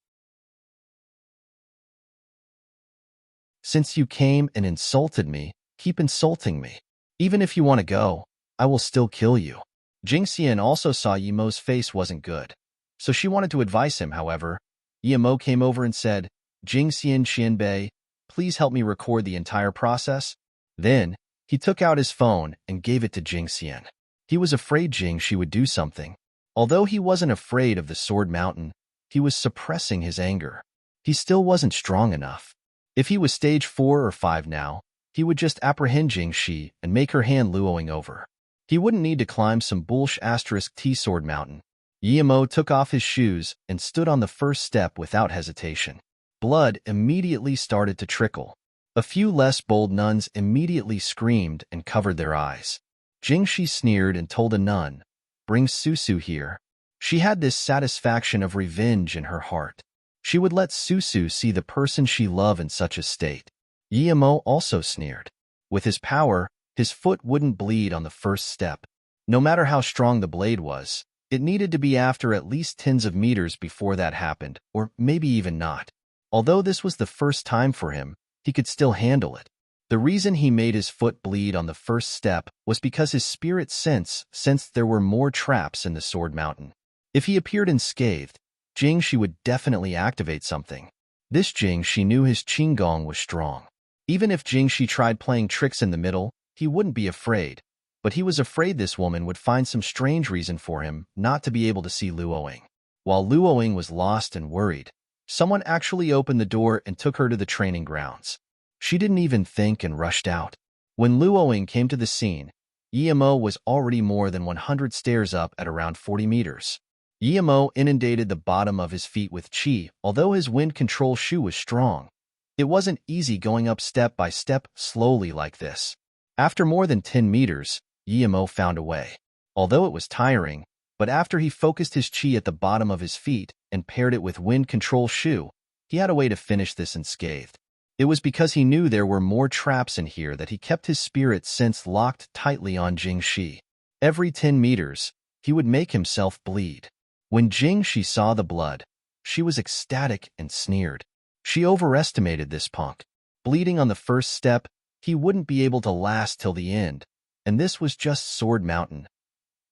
Since you came and insulted me, keep insulting me. Even if you want to go, I will still kill you. Jingxian also saw Yemo's face wasn't good, so she wanted to advise him. However, Yemo came over and said, Jingxian Qianbei, please help me record the entire process. Then, he took out his phone and gave it to Jingxian. He was afraid Jingxi would do something. Although he wasn't afraid of the Sword Mountain, he was suppressing his anger. He still wasn't strong enough. If he was stage 4 or 5 now, he would just apprehend Jingxi and make her hand Luoing over. He wouldn't need to climb some *T Sword Mountain. Yemo took off his shoes and stood on the first step without hesitation. Blood immediately started to trickle. A few less bold nuns immediately screamed and covered their eyes. Jingxi sneered and told a nun, Bring Susu here. She had this satisfaction of revenge in her heart. She would let Susu see the person she loved in such a state. Yemo also sneered. With his power, his foot wouldn't bleed on the first step. No matter how strong the blade was, it needed to be after at least tens of meters before that happened, or maybe even not. Although this was the first time for him, he could still handle it. The reason he made his foot bleed on the first step was because his spirit sensed there were more traps in the Sword Mountain. If he appeared unscathed, Jingxi would definitely activate something. This Jingxi knew his Qinggong was strong. Even if Jingxi tried playing tricks in the middle, he wouldn't be afraid. But he was afraid this woman would find some strange reason for him not to be able to see Luoing. While Luoing was lost and worried, someone actually opened the door and took her to the training grounds. She didn't even think and rushed out. When Luoing came to the scene, Yemo was already more than 100 stairs up at around 40 meters. Yemo inundated the bottom of his feet with qi. Although his wind control Shu was strong, it wasn't easy going up step by step slowly like this. After more than 10 meters, Yemo found a way. Although it was tiring, but after he focused his qi at the bottom of his feet and paired it with wind control Shu, he had a way to finish this unscathed. It was because he knew there were more traps in here that he kept his spirit sense locked tightly on Jingxi. Every 10 meters, he would make himself bleed. When Jingxi saw the blood, she was ecstatic and sneered. She overestimated this punk. Bleeding on the first step, he wouldn't be able to last till the end, and this was just Sword Mountain.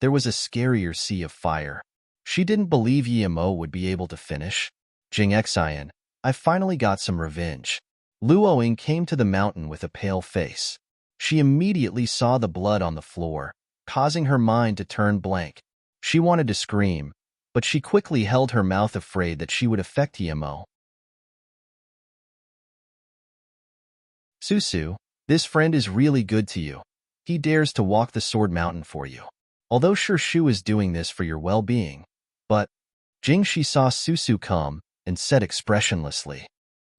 There was a scarier sea of fire. She didn't believe Yemo would be able to finish. Jingxian, I finally got some revenge. Luoing came to the mountain with a pale face. She immediately saw the blood on the floor, causing her mind to turn blank. She wanted to scream, but she quickly held her mouth, afraid that she would affect Yemo. Susu, this friend is really good to you. He dares to walk the Sword Mountain for you. Although sure Shu is doing this for your well-being, but Jingxi saw Susu come and said expressionlessly,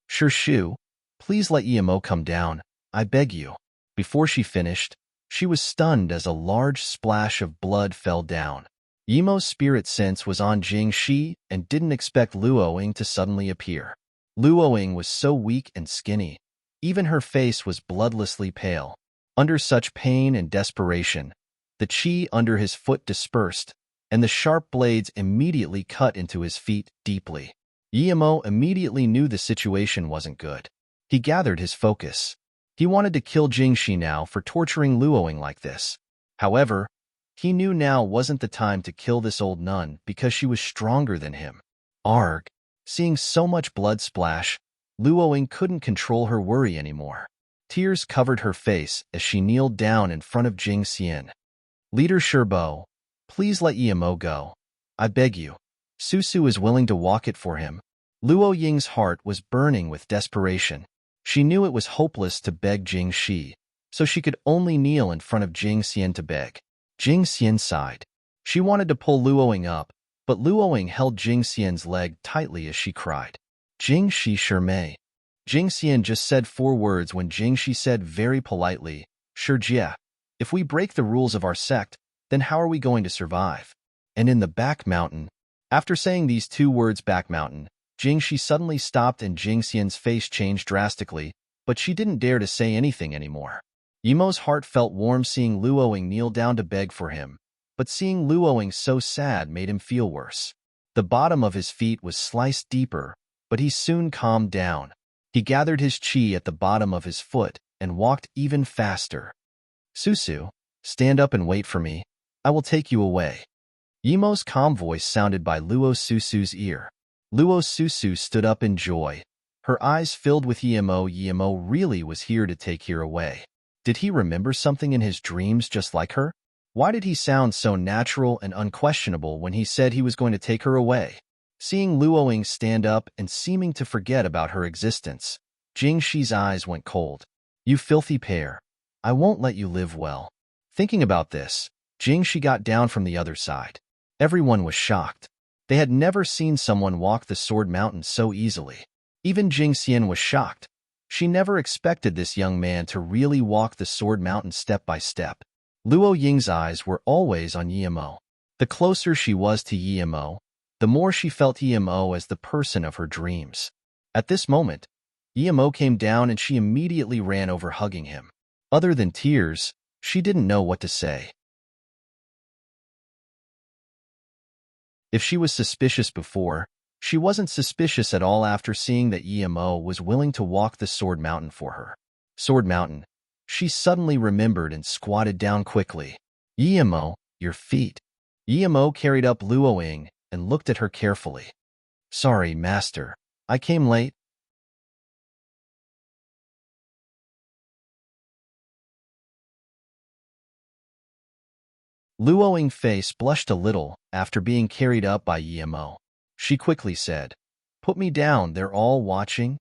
Sure Shu, please let Yemo come down, I beg you. Before she finished, she was stunned as a large splash of blood fell down. Yemo's spirit sense was on Jingxi and didn't expect Luoing to suddenly appear. Luoying was so weak and skinny. Even her face was bloodlessly pale. Under such pain and desperation, the chi under his foot dispersed, and the sharp blades immediately cut into his feet deeply. Yimo immediately knew the situation wasn't good. He gathered his focus. He wanted to kill Jingxi now for torturing Luoying like this. However, he knew now wasn't the time to kill this old nun because she was stronger than him. Arg! Seeing so much blood splash, Luoying couldn't control her worry anymore. Tears covered her face as she kneeled down in front of Jing Xian. Leader Sherbo, please let Yimo go. I beg you. Susu is willing to walk it for him. Luoying's heart was burning with desperation. She knew it was hopeless to beg Jing Shi, so she could only kneel in front of Jing Xian to beg. Jing Xian sighed. She wanted to pull Luoying up, but Luoying held Jing Xian's leg tightly as she cried. Jing Shi Shermei. Jing Xian just said 4 words when Jing Shi said very politely, Shijie, if we break the rules of our sect, then how are we going to survive? And in the back mountain, after saying these 2 words back mountain, Jing Shi suddenly stopped and Jing Xian's face changed drastically, but she didn't dare to say anything anymore. Yimo's heart felt warm seeing Luoying kneel down to beg for him, but seeing Luoying so sad made him feel worse. The bottom of his feet was sliced deeper, but he soon calmed down. He gathered his chi at the bottom of his foot and walked even faster. Susu, stand up and wait for me. I will take you away. Yimo's calm voice sounded by Luo Susu's ear. Luo Susu stood up in joy. Her eyes filled with Yimo. Yimo really was here to take her away. Did he remember something in his dreams just like her? Why did he sound so natural and unquestionable when he said he was going to take her away? Seeing Luoying stand up and seeming to forget about her existence, Jing Shi's eyes went cold. You filthy pair. I won't let you live well. Thinking about this, Jing Shi got down from the other side. Everyone was shocked. They had never seen someone walk the Sword Mountain so easily. Even Jing Xian was shocked. She never expected this young man to really walk the Sword Mountain step by step. Luoying's eyes were always on Yimo. The closer she was to Yimo, the more she felt Yimo as the person of her dreams. At this moment, Yimo came down and she immediately ran over hugging him. Other than tears, she didn't know what to say. If she was suspicious before, she wasn't suspicious at all after seeing that Yimo was willing to walk the Sword Mountain for her. Sword Mountain. She suddenly remembered and squatted down quickly. Yimo, your feet. Yimo carried up Luoying and looked at her carefully. Sorry, master. I came late. Luoying's face blushed a little after being carried up by Yimo. She quickly said, Put me down, they're all watching.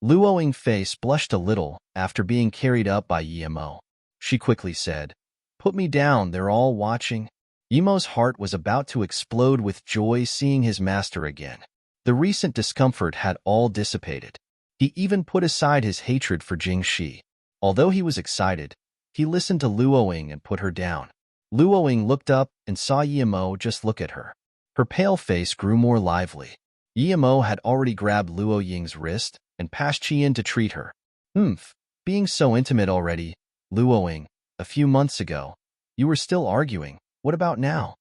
Luoying's face blushed a little after being carried up by Yimo. She quickly said, Put me down, they're all watching. Yimo's heart was about to explode with joy seeing his master again. The recent discomfort had all dissipated. He even put aside his hatred for Jing Shi. Although he was excited, he listened to Luoying and put her down. Luoying looked up and saw Yimo just look at her. Her pale face grew more lively. Yimo had already grabbed Luoying's wrist and passed Chi in to treat her. Being so intimate already, Luoying, a few months ago, you were still arguing. What about now?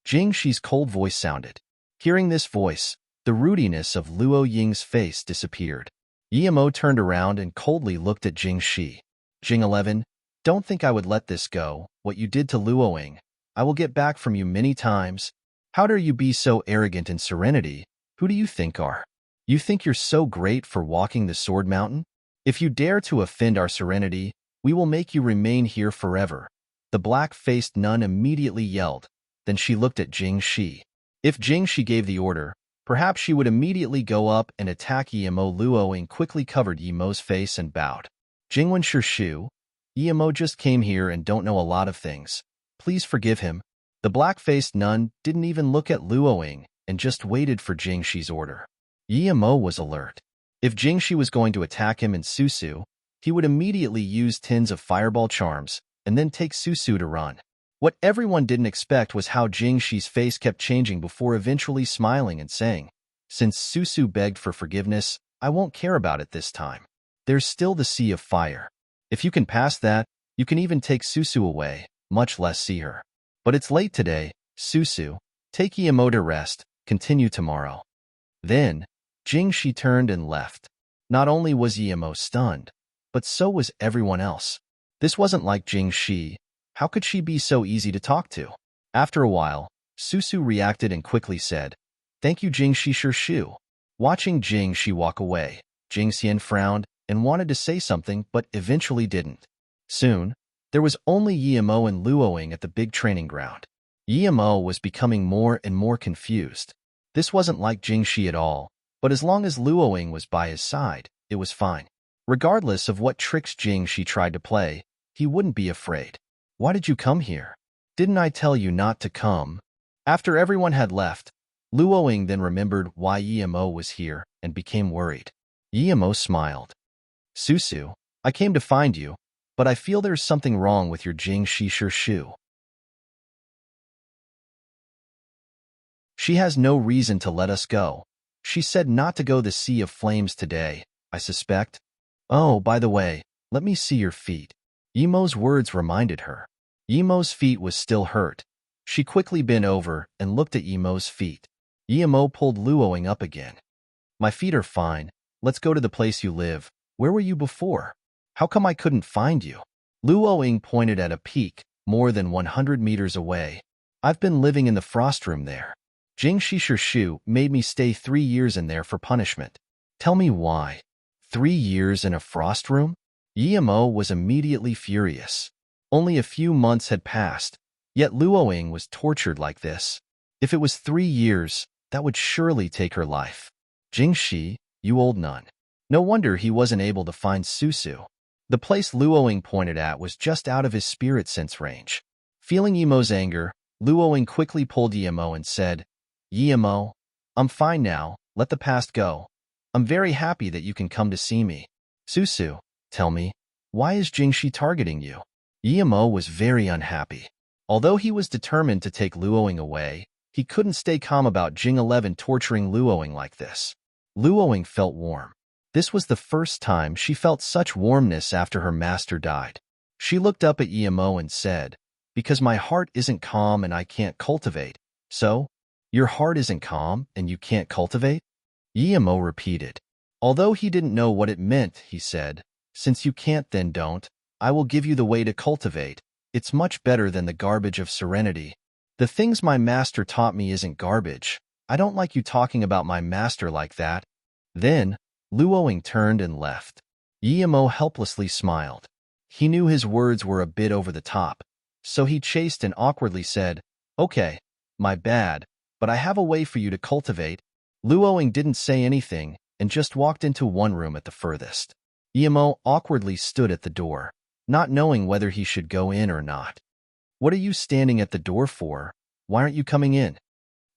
Jing Shi's cold voice sounded. Hearing this voice, the rudiness of Luoying's face disappeared. Yimo turned around and coldly looked at Jing Shi. Jing 11, don't think I would let this go. What you did to Luoying, I will get back from you many times. How dare you be so arrogant in serenity? Who do you think are? You think you're so great for walking the Sword Mountain? If you dare to offend our serenity, we will make you remain here forever. The black-faced nun immediately yelled. Then she looked at Jing Shi. If Jing Shi gave the order, perhaps she would immediately go up and attack Yimo. Luoying quickly covered Yimo's face and bowed. Jingwen Shu, Yimo just came here and don't know a lot of things. Please forgive him. The black-faced nun didn't even look at Luoying and just waited for Jing Shi's order. Yimo was alert. If Jing Shi was going to attack him in Susu, he would immediately use tins of fireball charms and then take Susu to run. What everyone didn't expect was how Jing Shi's face kept changing before eventually smiling and saying, Since Susu begged for forgiveness, I won't care about it this time. There's still the Sea of Fire. If you can pass that, you can even take Susu away, much less see her. But it's late today, Susu. Take Emo to rest, continue tomorrow. Then, Jingshi turned and left. Not only was Emo stunned, but so was everyone else. This wasn't like Jingshi. How could she be so easy to talk to? After a while, Susu reacted and quickly said, "Thank you, Jingshi Shu." Watching Jingshi walk away, Jingxian frowned and wanted to say something but eventually didn't. Soon, there was only Yimo and Luoing at the big training ground. Yimo was becoming more and more confused. This wasn't like Jingshi at all, but as long as Luoing was by his side, it was fine. Regardless of what tricks Jingshi tried to play, he wouldn't be afraid. Why did you come here? Didn't I tell you not to come? After everyone had left, Luoing then remembered why Yimo was here and became worried. Yimo smiled. Susu, I came to find you, but I feel there's something wrong with your Jingshi Shu. She has no reason to let us go. She said not to go the Sea of Flames today, I suspect. Oh, by the way, let me see your feet. Yimo's words reminded her. Yimo's feet was still hurt. She quickly bent over and looked at Yimo's feet. Yimo pulled Luoing up again. My feet are fine. Let's go to the place you live. Where were you before? How come I couldn't find you? Luoing pointed at a peak, more than 100 meters away. I've been living in the frost room there. Jingshi Shu made me stay 3 years in there for punishment. Tell me why. 3 years in a frost room? Yimo was immediately furious. Only a few months had passed, yet Luoing was tortured like this. If it was 3 years, that would surely take her life. Jingshi, you old nun. No wonder he wasn't able to find Susu. The place Luoing pointed at was just out of his spirit sense range. Feeling Yimo's anger, Luoing quickly pulled Yimo and said, Yimo, I'm fine now, let the past go. I'm very happy that you can come to see me. Susu, tell me, why is Jingshi targeting you? Yimo was very unhappy. Although he was determined to take Luoing away, he couldn't stay calm about Jing 11 torturing Luoing like this. Luoing felt warm. This was the first time she felt such warmness after her master died. She looked up at Yimo and said, because my heart isn't calm and I can't cultivate. So, your heart isn't calm and you can't cultivate? Yimo repeated. Although he didn't know what it meant, he said, since you can't then don't, I will give you the way to cultivate. It's much better than the garbage of serenity. The things my master taught me isn't garbage. I don't like you talking about my master like that. Then, Luoing turned and left. Yimo helplessly smiled. He knew his words were a bit over the top, so he chased and awkwardly said, Okay, my bad, but I have a way for you to cultivate. Luoing didn't say anything and just walked into one room at the furthest. Yimo awkwardly stood at the door, not knowing whether he should go in or not. What are you standing at the door for? Why aren't you coming in?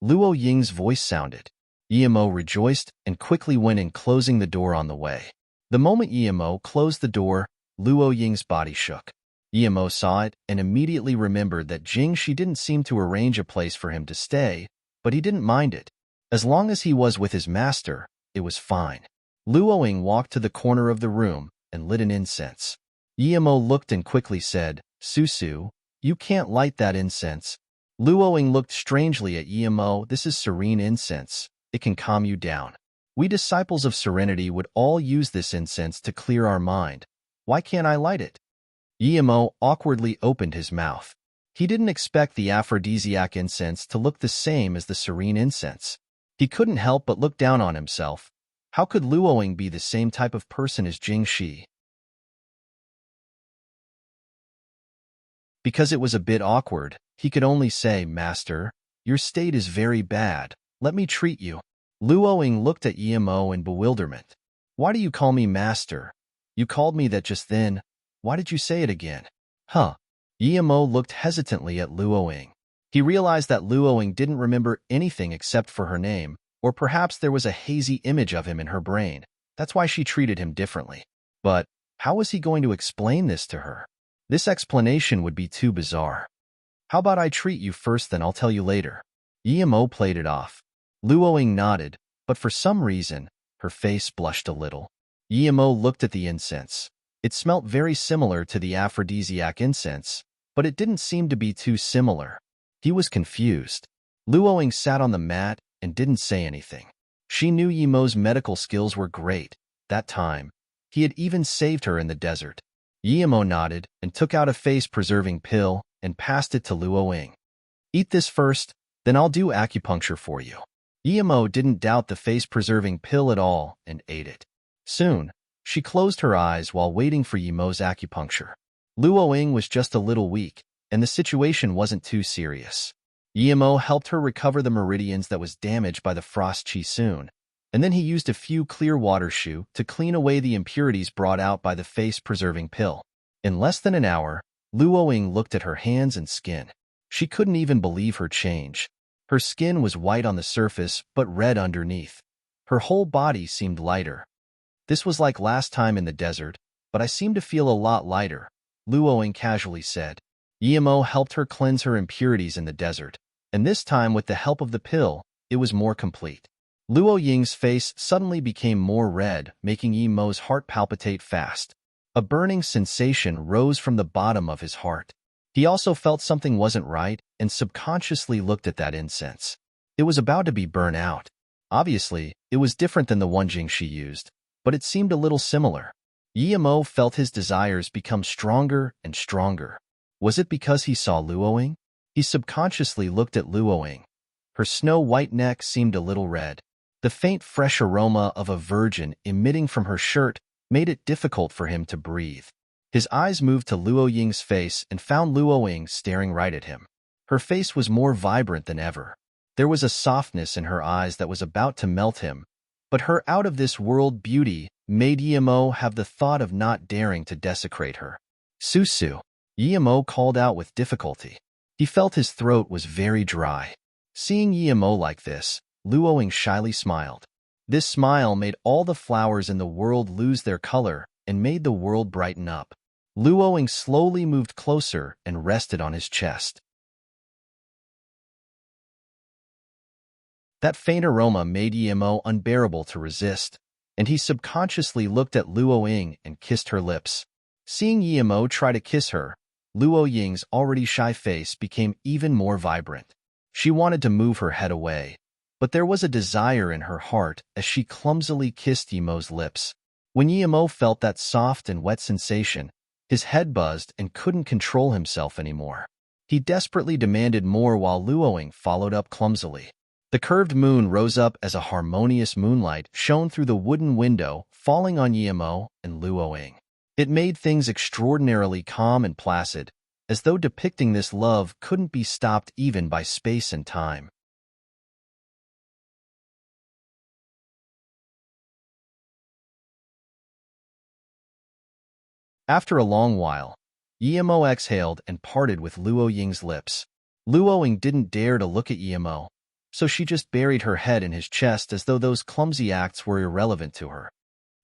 Luo Ying's voice sounded. Yimo rejoiced and quickly went in, closing the door on the way. The moment Yimo closed the door, Luo Ying's body shook. Yimo saw it and immediately remembered that Jingshi didn't seem to arrange a place for him to stay, but he didn't mind it. As long as he was with his master, it was fine. Luoing walked to the corner of the room and lit an incense. Yimo looked and quickly said, Susu, you can't light that incense. Luoing looked strangely at Yimo. This is serene incense. It can calm you down. We disciples of serenity would all use this incense to clear our mind. Why can't I light it? Yimo awkwardly opened his mouth. He didn't expect the aphrodisiac incense to look the same as the serene incense. He couldn't help but look down on himself. How could Luoing be the same type of person as Jingshi? Because it was a bit awkward, he could only say, Master, your state is very bad. Let me treat you. Luoing looked at Yimo in bewilderment. Why do you call me master? You called me that just then. Why did you say it again? Huh. Yimo looked hesitantly at Luoing. He realized that Luoing didn't remember anything except for her name, or perhaps there was a hazy image of him in her brain. That's why she treated him differently. But how was he going to explain this to her? This explanation would be too bizarre. How about I treat you first, then I'll tell you later. Yimo played it off. Luoing nodded, but for some reason, Her face blushed a little. Yimo looked at the incense. It smelt very similar to the aphrodisiac incense, but it didn't seem to be too similar. He was confused. Luoing sat on the mat and didn't say anything. She knew Yimo's medical skills were great. That time, he had even saved her in the desert. Yimo nodded and took out a face-preserving pill and passed it to Luoing. Eat this first, then I'll do acupuncture for you. Yimo didn't doubt the face-preserving pill at all and ate it. Soon, she closed her eyes while waiting for Yimo's acupuncture. Luoing was just a little weak, and the situation wasn't too serious. Yimo helped her recover the meridians that was damaged by the frost chi soon, and then he used a few clear water shu to clean away the impurities brought out by the face-preserving pill. In less than an hour, Luoing looked at her hands and skin. She couldn't even believe her change. Her skin was white on the surface but red underneath. Her whole body seemed lighter. This was like last time in the desert, but I seem to feel a lot lighter, Luoing casually said. Yimo helped her cleanse her impurities in the desert, and this time with the help of the pill, it was more complete. Luoying's face suddenly became more red, making Yimo's heart palpitate fast. A burning sensation rose from the bottom of his heart. He also felt something wasn't right and subconsciously looked at that incense. It was about to be burnt out. Obviously, it was different than the one Jingxi used, but it seemed a little similar. Yimo felt his desires become stronger and stronger. Was it because he saw Luoing? He subconsciously looked at Luoing. Her snow-white neck seemed a little red. The faint, fresh aroma of a virgin emitting from her shirt made it difficult for him to breathe. His eyes moved to Luoying's face and found Luoing staring right at him. Her face was more vibrant than ever. There was a softness in her eyes that was about to melt him, but her out-of-this-world beauty made Yimo have the thought of not daring to desecrate her. Susu, Yimo called out with difficulty. He felt his throat was very dry. Seeing Yimo like this, Luoing shyly smiled. This smile made all the flowers in the world lose their color and made the world brighten up. Luoing slowly moved closer and rested on his chest. That faint aroma made Yimo unbearable to resist, and he subconsciously looked at Luoying and kissed her lips. Seeing Yimo try to kiss her, Luoying's already shy face became even more vibrant. She wanted to move her head away, but there was a desire in her heart as she clumsily kissed Yimo's lips. When Yimo felt that soft and wet sensation, his head buzzed and couldn't control himself anymore. He desperately demanded more while Luoing followed up clumsily. The curved moon rose up as a harmonious moonlight shone through the wooden window, falling on Yimo and Luoing. It made things extraordinarily calm and placid, as though depicting this love couldn't be stopped even by space and time. After a long while, Yimo exhaled and parted with Luoying's lips. Luoing didn't dare to look at Yimo, so she just buried her head in his chest as though those clumsy acts were irrelevant to her.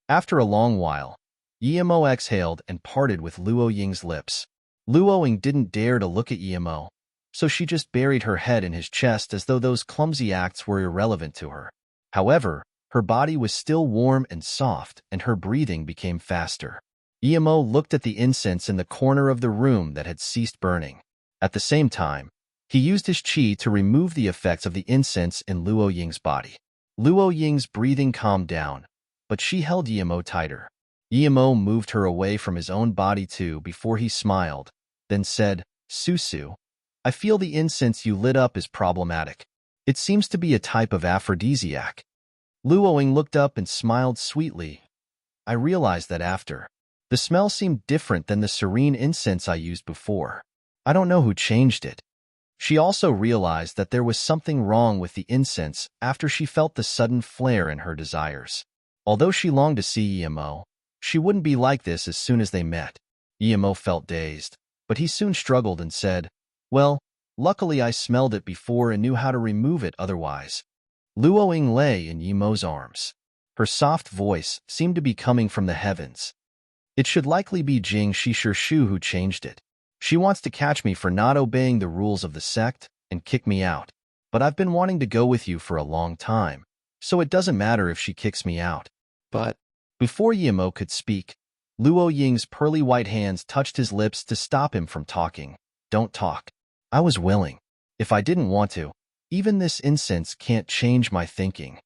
After a long while, Yimo exhaled and parted with Luoying's lips. Luoing didn't dare to look at Yimo, so she just buried her head in his chest as though those clumsy acts were irrelevant to her. However, her body was still warm and soft, and her breathing became faster. Yimo looked at the incense in the corner of the room that had ceased burning. At the same time, he used his qi to remove the effects of the incense in Luoying's body. Luoying's breathing calmed down, but she held Yimo tighter. Yimo moved her away from his own body too before he smiled, then said, "Susu, I feel the incense you lit up is problematic. It seems to be a type of aphrodisiac." Luoing looked up and smiled sweetly. "I realized that after. The smell seemed different than the serene incense I used before. I don't know who changed it." She also realized that there was something wrong with the incense after she felt the sudden flare in her desires. Although she longed to see Yimo, she wouldn't be like this as soon as they met. Yimo felt dazed, but he soon struggled and said, "Well, luckily I smelled it before and knew how to remove it otherwise." Luoing lay in Yimo's arms. Her soft voice seemed to be coming from the heavens. "It should likely be Jing Shishu who changed it. She wants to catch me for not obeying the rules of the sect and kick me out. But I've been wanting to go with you for a long time, so it doesn't matter if she kicks me out. But before Yimo could speak, Luo Ying's pearly white hands touched his lips to stop him from talking. Don't talk. I was willing. If I didn't want to, even this incense can't change my thinking.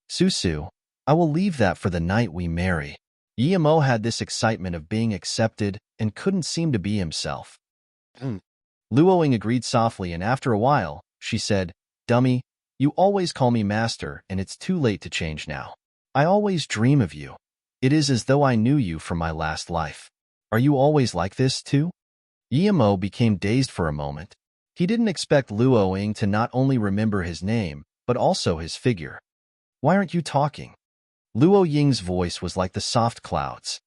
Susu, I will leave that for the night we marry. Yimo had this excitement of being accepted and couldn't seem to be himself. Luoing agreed softly, and after a while, she said, Dummy, you always call me master, and it's too late to change now. I always dream of you. It is as though I knew you from my last life. Are you always like this, too? Yimo became dazed for a moment. He didn't expect Luoing to not only remember his name, but also his figure. Why aren't you talking? Luo Ying's voice was like the soft clouds.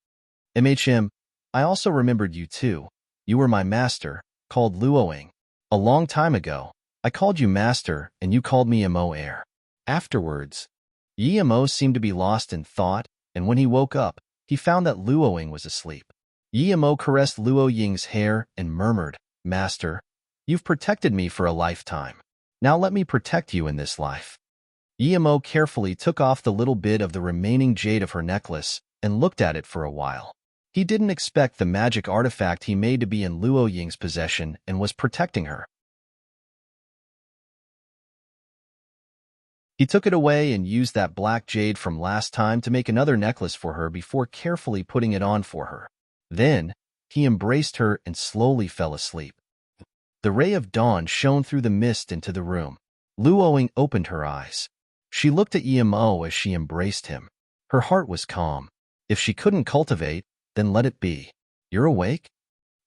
I also remembered you too. You were my master, called Luoing. A long time ago, I called you master and you called me Mo heir. Afterwards, Mo seemed to be lost in thought, and when he woke up, he found that Luoing was asleep. Mo caressed Luo Ying's hair and murmured, Master, you've protected me for a lifetime. Now let me protect you in this life. Mo carefully took off the little bit of the remaining jade of her necklace and looked at it for a while. He didn't expect the magic artifact he made to be in Luo Ying's possession and was protecting her. He took it away and used that black jade from last time to make another necklace for her before carefully putting it on for her. Then, he embraced her and slowly fell asleep. The ray of dawn shone through the mist into the room. Luoing opened her eyes. She looked at Mo as she embraced him. Her heart was calm. If she couldn't cultivate, then let it be. You're awake?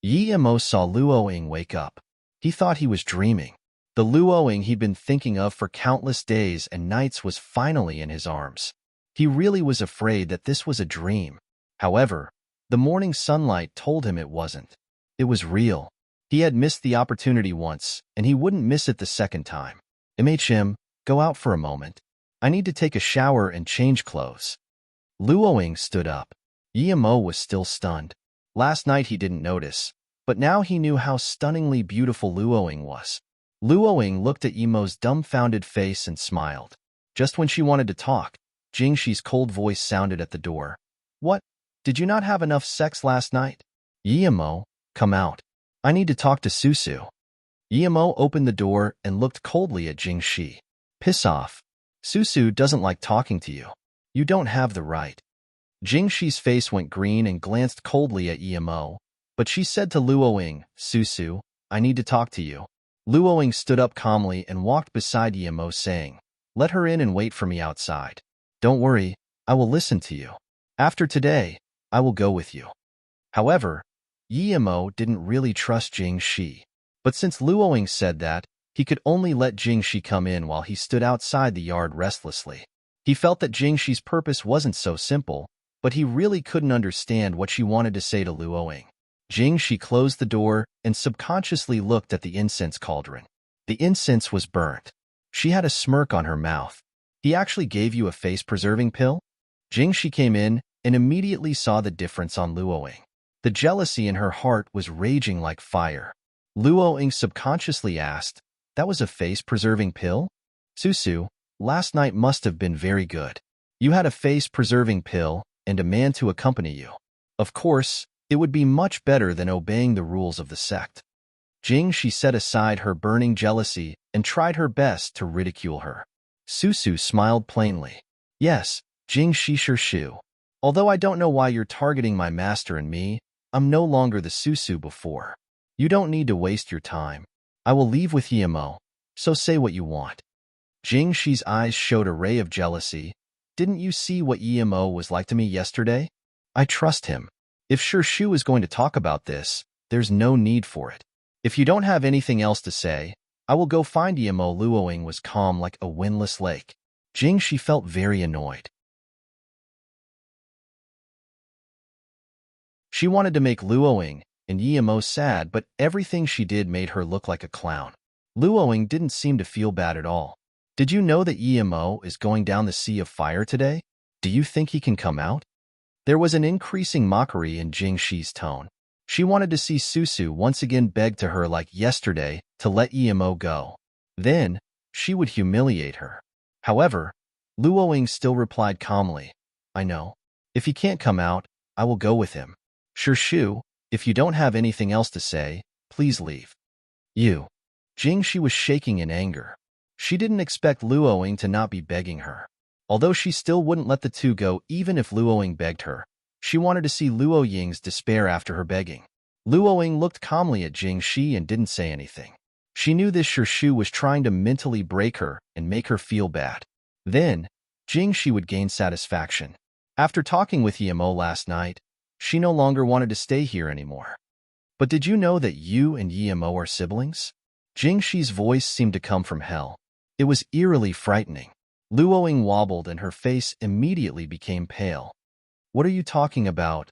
Mo saw Luoing wake up. He thought he was dreaming. The Luoing he'd been thinking of for countless days and nights was finally in his arms. He really was afraid that this was a dream. However, the morning sunlight told him it wasn't. It was real. He had missed the opportunity once, and he wouldn't miss it the second time. Go out for a moment. I need to take a shower and change clothes. Luoing stood up. Mo was still stunned. Last night he didn't notice, but now he knew how stunningly beautiful Luoing was. Luoing looked at Mo's dumbfounded face and smiled. Just when she wanted to talk, Jingxi's cold voice sounded at the door. What? Did you not have enough sex last night? Mo, come out. I need to talk to Susu. Mo opened the door and looked coldly at Jingxi. Piss off. Susu doesn't like talking to you. You don't have the right. Jingxi's face went green and glanced coldly at Mo, but she said to Luoing, Susu, I need to talk to you. Luoing stood up calmly and walked beside Mo, saying, Let her in and wait for me outside. Don't worry, I will listen to you. After today, I will go with you. However, Mo didn't really trust Jingxi, but since Luoing said that, he could only let Jingxi come in while he stood outside the yard restlessly. He felt that Jingxi's purpose wasn't so simple, but he really couldn't understand what she wanted to say to Luoing. Jingxi closed the door and subconsciously looked at the incense cauldron. The incense was burnt. She had a smirk on her mouth. He actually gave you a face-preserving pill? Jingxi came in and immediately saw the difference on Luoing. The jealousy in her heart was raging like fire. Luoing subconsciously asked, That was a face-preserving pill? Susu, last night must have been very good. You had a face-preserving pill and a man to accompany you. Of course, it would be much better than obeying the rules of the sect. Jingxi set aside her burning jealousy and tried her best to ridicule her. Susu smiled plainly. Yes, Jingxi Shu. Although I don't know why you're targeting my master and me, I'm no longer the Susu before. You don't need to waste your time. I will leave with Mo, so say what you want. Jingxi's eyes showed a ray of jealousy. Didn't you see what Mo was like to me yesterday? I trust him. If Shu is going to talk about this, there's no need for it. If you don't have anything else to say, I will go find Mo. Luoing was calm like a windless lake. Jingxi felt very annoyed. She wanted to make Luoing and Mo sad, but everything she did made her look like a clown. Luoing didn't seem to feel bad at all. Did you know that Mo is going down the Sea of Fire today? Do you think he can come out? There was an increasing mockery in Jingxi's tone. She wanted to see Susu once again beg to her like yesterday to let Mo go. Then, she would humiliate her. However, Luoying still replied calmly, I know. If he can't come out, I will go with him. Shu, if you don't have anything else to say, please leave. You. Jingshi was shaking in anger. She didn't expect Luoying to not be begging her. Although she still wouldn't let the two go even if Luoying begged her, she wanted to see Luoying's despair after her begging. Luoying looked calmly at Jingshi and didn't say anything. She knew this Shu was trying to mentally break her and make her feel bad. Then, Jingshi would gain satisfaction. After talking with Yimo last night, she no longer wanted to stay here anymore. But did you know that you and Yimo are siblings? Jingshi's voice seemed to come from hell. It was eerily frightening. Luoying wobbled and her face immediately became pale. What are you talking about?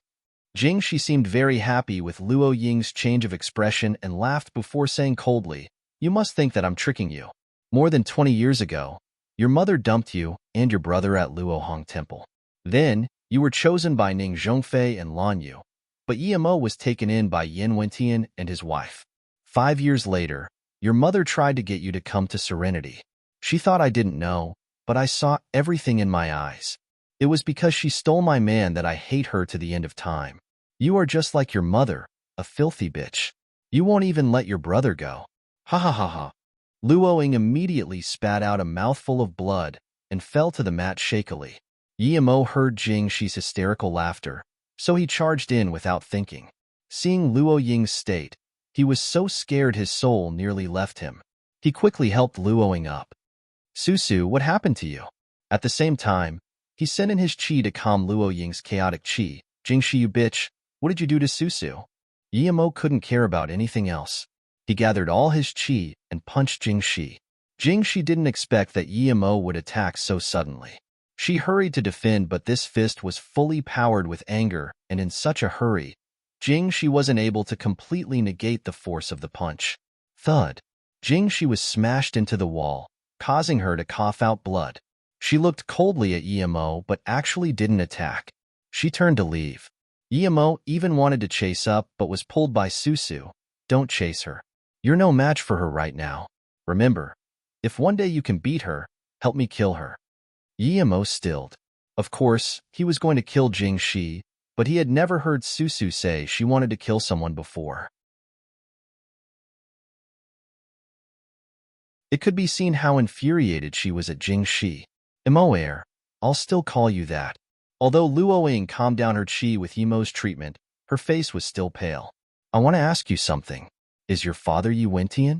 Jingshi seemed very happy with Luoying's change of expression and laughed before saying coldly, You must think that I'm tricking you. More than 20 years ago, your mother dumped you and your brother at Luohong Temple. Then, you were chosen by Ning Zhongfei and Lan Yu, but Yimo was taken in by Yin Wentian and his wife. 5 years later, your mother tried to get you to come to Serenity. She thought I didn't know, but I saw everything in my eyes. It was because she stole my man that I hate her to the end of time. You are just like your mother, a filthy bitch. You won't even let your brother go. Ha ha ha ha. Luoying immediately spat out a mouthful of blood and fell to the mat shakily. Yimo heard Jingshi's hysterical laughter, so he charged in without thinking. Seeing Luoying's state, he was so scared his soul nearly left him. He quickly helped Luoying up. Susu, what happened to you? At the same time, he sent in his chi to calm Luoying's chaotic chi. Jingshi, you bitch, what did you do to Susu? Yimo couldn't care about anything else. He gathered all his chi and punched Jingshi. Jingshi didn't expect that Yimo would attack so suddenly. She hurried to defend, but this fist was fully powered with anger, and in such a hurry, Jingshi wasn't able to completely negate the force of the punch. Thud. Jingshi was smashed into the wall, causing her to cough out blood. She looked coldly at Yimo, but actually didn't attack. She turned to leave. Yimo even wanted to chase up, but was pulled by Susu. Don't chase her. You're no match for her right now. Remember, if one day you can beat her, help me kill her. Yimo stilled. Of course, he was going to kill Jingshi, but he had never heard Susu say she wanted to kill someone before. It could be seen how infuriated she was at Jingshi. Imoer, I'll still call you that. Although Luoying calmed down her chi with Yimo's treatment, her face was still pale. I want to ask you something. Is your father Yi Wentian?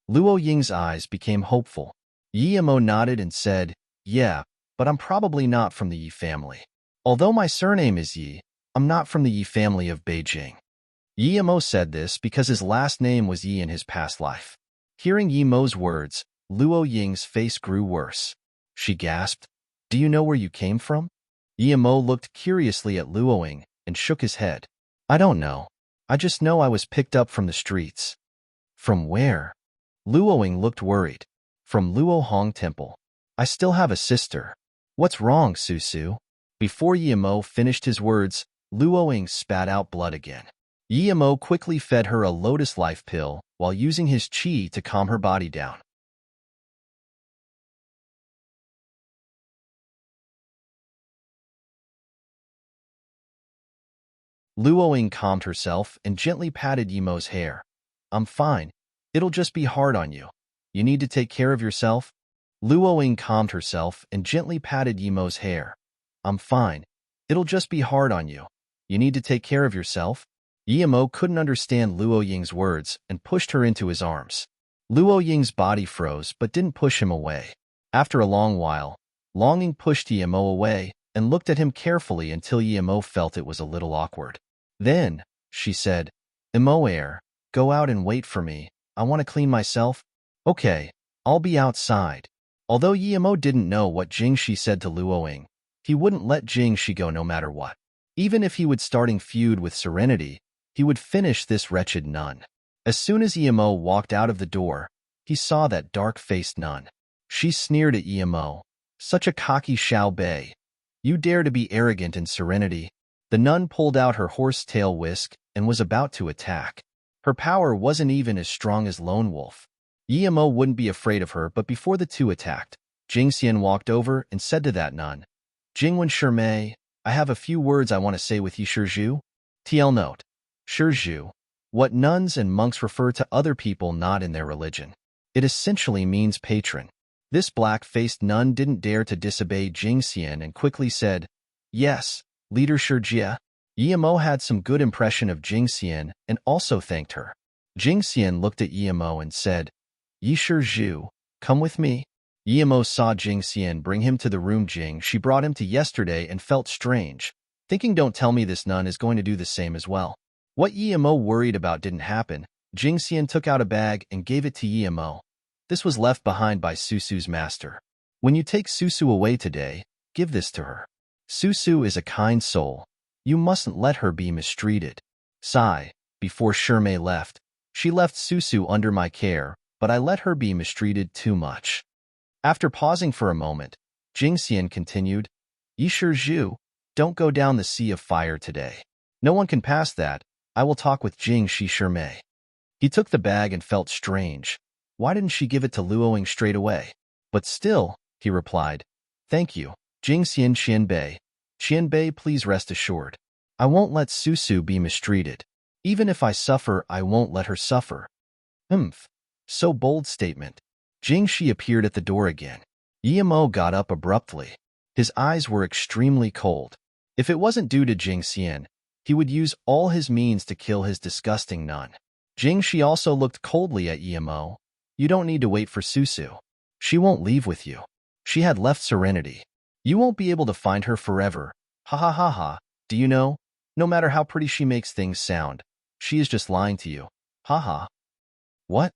Luoying's eyes became hopeful. Yimo nodded and said, Yeah, but I'm probably not from the Yi family. Although my surname is Yi, I'm not from the Yi family of Beijing. Yimo said this because his last name was Yi in his past life. Hearing Yimo's words, Luoying's face grew worse. She gasped, Do you know where you came from? Yimo looked curiously at Luoying and shook his head. I don't know. I just know I was picked up from the streets. From where? Luoying looked worried. From Luohong Temple. I still have a sister. What's wrong, Susu? Before Yimo finished his words, Luoying spat out blood again. Yimo quickly fed her a lotus life pill while using his chi to calm her body down. Luoying calmed herself and gently patted Yimo's hair. I'm fine. It'll just be hard on you. You need to take care of yourself. Luoying calmed herself and gently patted Yimo's hair. I'm fine. It'll just be hard on you. You need to take care of yourself. Yimo couldn't understand Luoying's words and pushed her into his arms. Luoying's body froze but didn't push him away. After a long while, Longing pushed Yimo away and looked at him carefully until Yimo felt it was a little awkward. Then, she said, Imoer, go out and wait for me. I want to clean myself. Okay, I'll be outside. Although Yimo didn't know what Jingshi said to Luoying, he wouldn't let Jingshi go no matter what. Even if he would starting feud with Serenity, he would finish this wretched nun. As soon as Yimo walked out of the door, he saw that dark-faced nun. She sneered at Yimo. Such a cocky Xiao Bei. You dare to be arrogant in Serenity. The nun pulled out her horse-tail whisk and was about to attack. Her power wasn't even as strong as Lone Wolf. Yimo wouldn't be afraid of her, but before the two attacked, Jing Xian walked over and said to that nun, Jingwen Shimei, I have a few words I want to say with you, Shizhu. TL note. Shizhu, what nuns and monks refer to other people not in their religion. It essentially means patron. This black-faced nun didn't dare to disobey Jing Xian and quickly said, Yes, Leader Shijia. Yimo had some good impression of Jing Xian and also thanked her. Jing Xian looked at Yimo and said, Yi Shizhu, come with me. Yimo saw Jing Xian bring him to the room she brought him to yesterday and felt strange, thinking don't tell me this nun is going to do the same as well. What Yimo worried about didn't happen. Jing Xian took out a bag and gave it to Yimo. This was left behind by Susu's master. When you take Susu away today, give this to her. Susu is a kind soul. You mustn't let her be mistreated. Sigh, before Shirmei left, she left Susu under my care, but I let her be mistreated too much. After pausing for a moment, Jing Xian continued, Yi Shizhu, don't go down the sea of fire today. No one can pass that. I will talk with Jing Shirmei. He took the bag and felt strange. Why didn't she give it to Luoying straight away? But still, he replied, Thank you, Jing Xian Qianbei. Qianbei, please rest assured. I won't let Susu be mistreated. Even if I suffer, I won't let her suffer. So bold statement. Jing Shi appeared at the door again. Yimo got up abruptly. His eyes were extremely cold. If it wasn't due to Jing Xian, he would use all his means to kill his disgusting nun. Jing Shi also looked coldly at Yimo. You don't need to wait for Susu. She won't leave with you. She had left Serenity. You won't be able to find her forever. Ha ha ha ha. Do you know? No matter how pretty she makes things sound, she is just lying to you. Ha ha. What?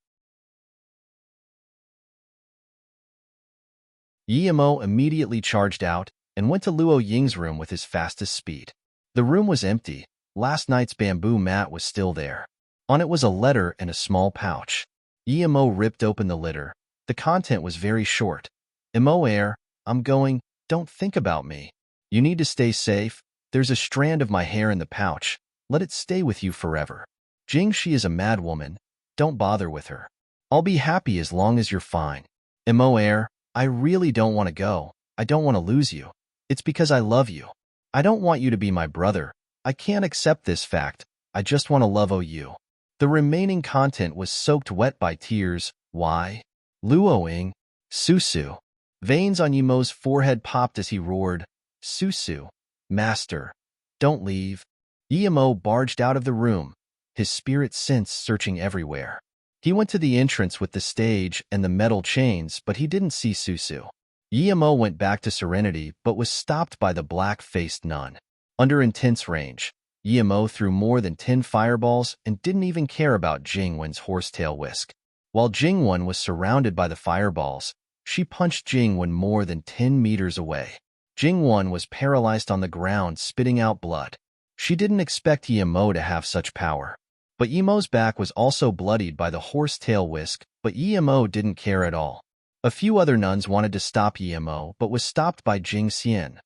Yimo immediately charged out and went to Luo Ying's room with his fastest speed. The room was empty. Last night's bamboo mat was still there. On it was a letter and a small pouch. Yimo ripped open the letter. The content was very short. Imo air, I'm going, don't think about me. You need to stay safe. There's a strand of my hair in the pouch. Let it stay with you forever. Jing Shi is a mad woman. Don't bother with her. I'll be happy as long as you're fine. Imo air, I really don't want to go. I don't want to lose you. It's because I love you. I don't want you to be my brother. I can't accept this fact. I just want to love you. The remaining content was soaked wet by tears. Why? Luoying. Susu. Veins on Yimo's forehead popped as he roared, Susu. Master. Don't leave. Yimo barged out of the room, his spirit sense searching everywhere. He went to the entrance with the stage and the metal chains, but he didn't see Susu. Yimo went back to Serenity, but was stopped by the black-faced nun. Under intense range, Yimo threw more than 10 fireballs and didn't even care about Jingwen's horsetail whisk. While Jingwen was surrounded by the fireballs, she punched Jingwen more than 10 meters away. Jingwen was paralyzed on the ground, spitting out blood. She didn't expect Yimo to have such power. But Yimo's back was also bloodied by the horsetail whisk, but Yimo didn't care at all. A few other nuns wanted to stop Yimo, but was stopped by Jing Xian.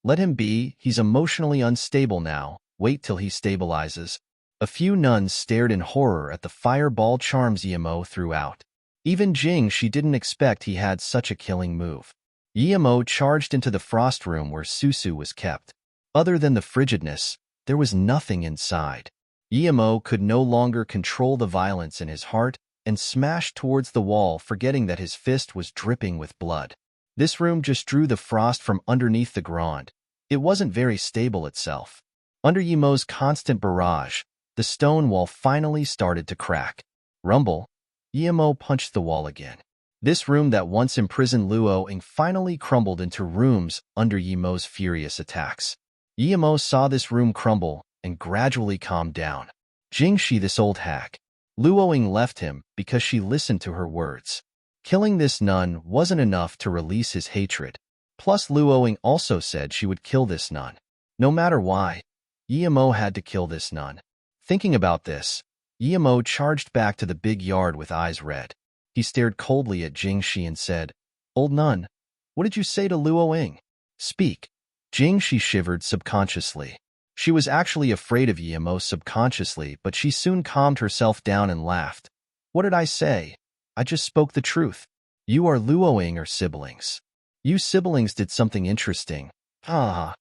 Let him be, he's emotionally unstable now. Wait till he stabilizes. A few nuns stared in horror at the fireball charms Yimo threw out. Even Jing Shi didn't expect he had such a killing move. Yimo charged into the frost room where Susu was kept. Other than the frigidness, there was nothing inside. Yimo could no longer control the violence in his heart and smashed towards the wall, forgetting that his fist was dripping with blood. This room just drew the frost from underneath the ground. It wasn't very stable itself. Under Yimo's constant barrage, the stone wall finally started to crack. Rumble. Yimo punched the wall again. This room that once imprisoned Luoying finally crumbled into rooms under Yimo's furious attacks. Yimo saw this room crumble and gradually calmed down. Jing Shi, this old hack. Luoying left him because she listened to her words. Killing this nun wasn't enough to release his hatred. Plus, Luoying also said she would kill this nun. No matter why, Yimo had to kill this nun. Thinking about this, Yimo charged back to the big yard with eyes red. He stared coldly at Jing Shi and said, Old nun, what did you say to Luoying? Speak. Jing Shi shivered subconsciously. She was actually afraid of Yimo subconsciously, but she soon calmed herself down and laughed. What did I say? I just spoke the truth. You are Luoying or siblings. You siblings did something interesting. Ah.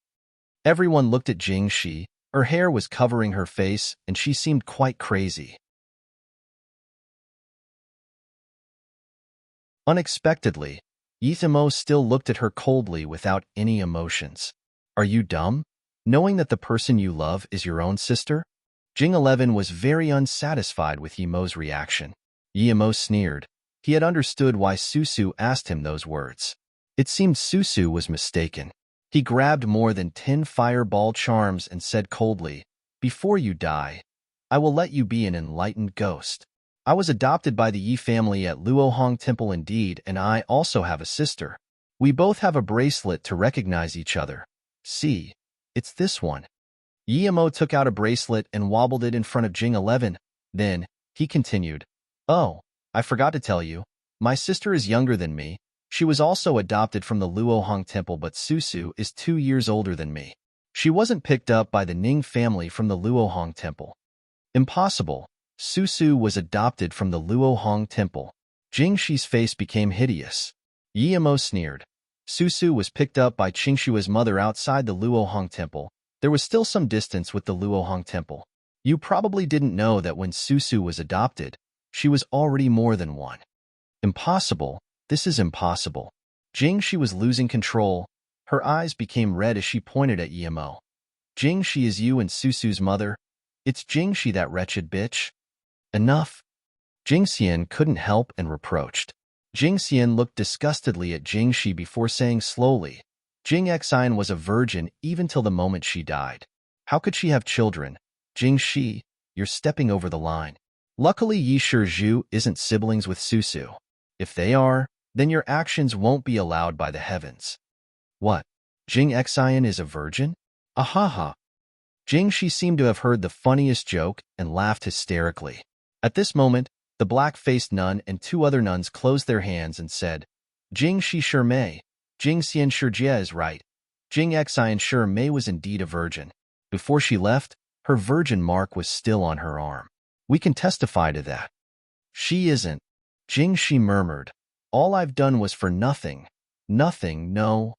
Everyone looked at Jingxi. Her hair was covering her face, and she seemed quite crazy. Unexpectedly, Yithimo still looked at her coldly without any emotions. Are you dumb? Knowing that the person you love is your own sister? Jing 11 was very unsatisfied with Yimo's reaction. Yimo sneered. He had understood why Susu asked him those words. It seemed Susu was mistaken. He grabbed more than 10 fireball charms and said coldly, "Before you die, I will let you be an enlightened ghost. I was adopted by the Yi family at Luohong Temple indeed, and I also have a sister. We both have a bracelet to recognize each other. See, it's this one." Yimo took out a bracelet and wobbled it in front of Jing 11. Then, he continued, "Oh, I forgot to tell you. My sister is younger than me. She was also adopted from the Luohong Temple, but Susu is 2 years older than me. She wasn't picked up by the Ning family from the Luohong Temple." Impossible. Susu was adopted from the Luohong Temple. Jingxi's face became hideous. Yimo sneered. Susu was picked up by Qingshua's mother outside the Luohong Temple. There was still some distance with the Luohong Temple. You probably didn't know that when Susu was adopted, she was already more than one. Impossible. This is impossible. Jingxi was losing control. Her eyes became red as she pointed at Yimo. Jingxi is you and Susu's mother. It's Jingxi, that wretched bitch. Enough. Jingxian couldn't help and reproached. Jingxian looked disgustedly at Jingxi before saying slowly, Jing Xian was a virgin even till the moment she died. How could she have children? Jingxi, you're stepping over the line. Luckily Yi Shizhu isn't siblings with Susu. If they are, then your actions won't be allowed by the heavens. What? Jing Xian is a virgin? Ahaha. Jingxi seemed to have heard the funniest joke and laughed hysterically. At this moment, the black-faced nun and 2 other nuns closed their hands and said, Jingxi sure may. Jingxian sure Jie is right. Jing Xian sure Mei was indeed a virgin. Before she left, her virgin mark was still on her arm. We can testify to that. She isn't. Jingxi murmured. All I've done was for nothing. Nothing, no.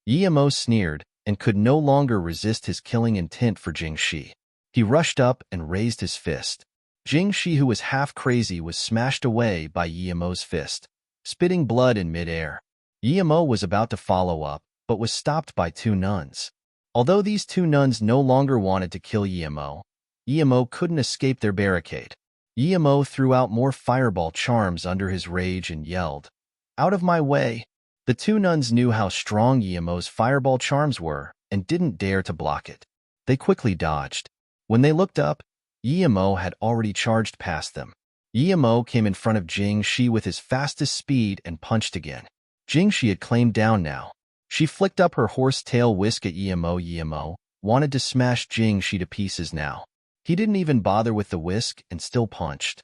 Yimo sneered and could no longer resist his killing intent for Jingxi. He rushed up and raised his fist. Jingxi, who was half crazy, was smashed away by Yimo's fist, spitting blood in midair. Yimo was about to follow up, but was stopped by 2 nuns. Although these 2 nuns no longer wanted to kill Yimo, Yimo couldn't escape their barricade. Yimo threw out more fireball charms under his rage and yelled, "Out of my way!" The 2 nuns knew how strong Yimo's fireball charms were and didn't dare to block it. They quickly dodged. When they looked up, Yimo had already charged past them. Yimo came in front of Jingxi with his fastest speed and punched again. Jingxi had claimed down now. She flicked up her horse-tail whisk at Yimo. Yimo wanted to smash Jingxi to pieces now. He didn't even bother with the whisk and still punched.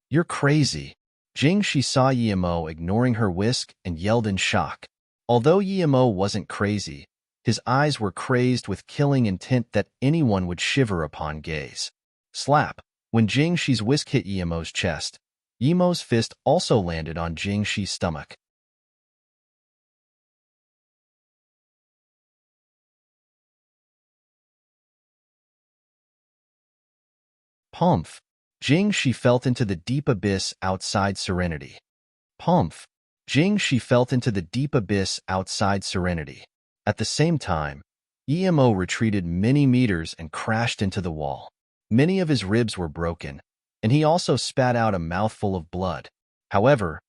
You're crazy. Jingxi saw Yimo ignoring her whisk and yelled in shock. Although Yimo wasn't crazy, his eyes were crazed with killing intent that anyone would shiver upon gaze. Slap! When Jingxi's whisk hit Yimo's chest, Yimo's fist also landed on Jingxi's stomach. Pumph! Jingxi felt into the deep abyss outside serenity. Pumph! Jingxi felt into the deep abyss outside serenity. At the same time, Yimo retreated many meters and crashed into the wall. Many of his ribs were broken, and he also spat out a mouthful of blood. However,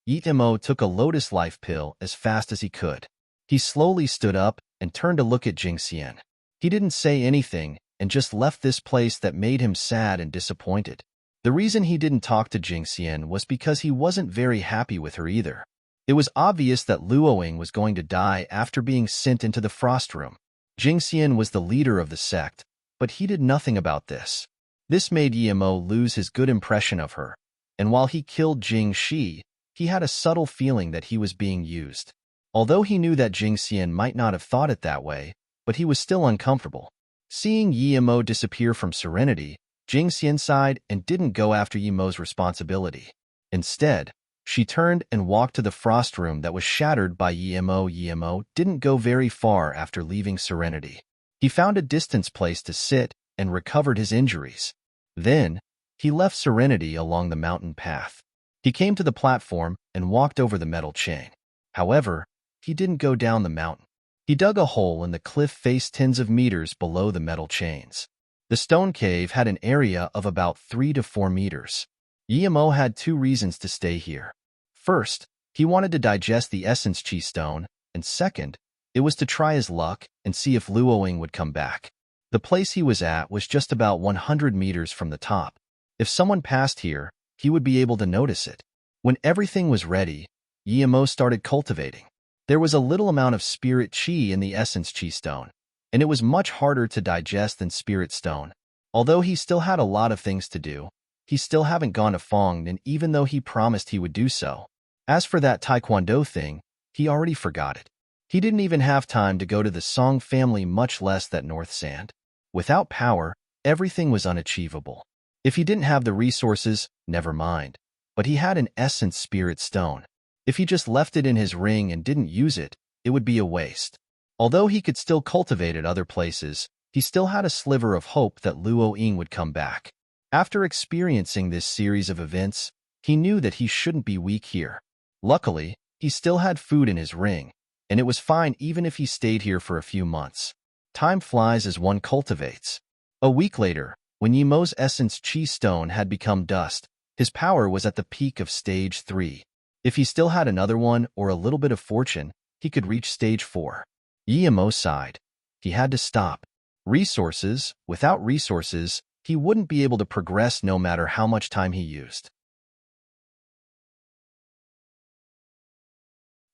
Yimo took a lotus life pill as fast as he could. He slowly stood up and turned to look at Jingxian. He didn't say anything and just left this place that made him sad and disappointed. The reason he didn't talk to Jingxian was because he wasn't very happy with her either. It was obvious that Luoying was going to die after being sent into the frost room. Jingxian was the leader of the sect, but he did nothing about this. This made Yimo lose his good impression of her, and while he killed Jingxi, he had a subtle feeling that he was being used. Although he knew that Jingxian might not have thought it that way, but he was still uncomfortable. Seeing Yimo disappear from serenity, Jingxian sighed and didn't go after Yimo's responsibility. Instead, She turned and walked to the frost room that was shattered by Yimo. Yimo didn't go very far after leaving Serenity. He found a distance place to sit and recovered his injuries. Then, he left Serenity along the mountain path. He came to the platform and walked over the metal chain. However, he didn't go down the mountain. He dug a hole in the cliff face tens of meters below the metal chains. The stone cave had an area of about 3 to 4 meters. Yimo had 2 reasons to stay here. First, he wanted to digest the essence chi stone, and second, it was to try his luck and see if Luoying would come back. The place he was at was just about 100 meters from the top. If someone passed here, he would be able to notice it. When everything was ready, Yimo started cultivating. There was a little amount of spirit chi in the essence chi stone, and it was much harder to digest than spirit stone. Although he still had a lot of things to do, he still haven't gone to Fongnan even though he promised he would do so. As for that taekwondo thing, he already forgot it. He didn't even have time to go to the Song family, much less that North Sand. Without power, everything was unachievable. If he didn't have the resources, never mind. But he had an essence spirit stone. If he just left it in his ring and didn't use it, it would be a waste. Although he could still cultivate at other places, he still had a sliver of hope that Luoying would come back. After experiencing this series of events, he knew that he shouldn't be weak here. Luckily, he still had food in his ring, and it was fine even if he stayed here for a few months. Time flies as one cultivates. A week later, when Yimo's essence chi stone had become dust, his power was at the peak of stage 3. If he still had another one or a little bit of fortune, he could reach stage 4. Yimo sighed. He had to stop. Without resources, he wouldn't be able to progress no matter how much time he used.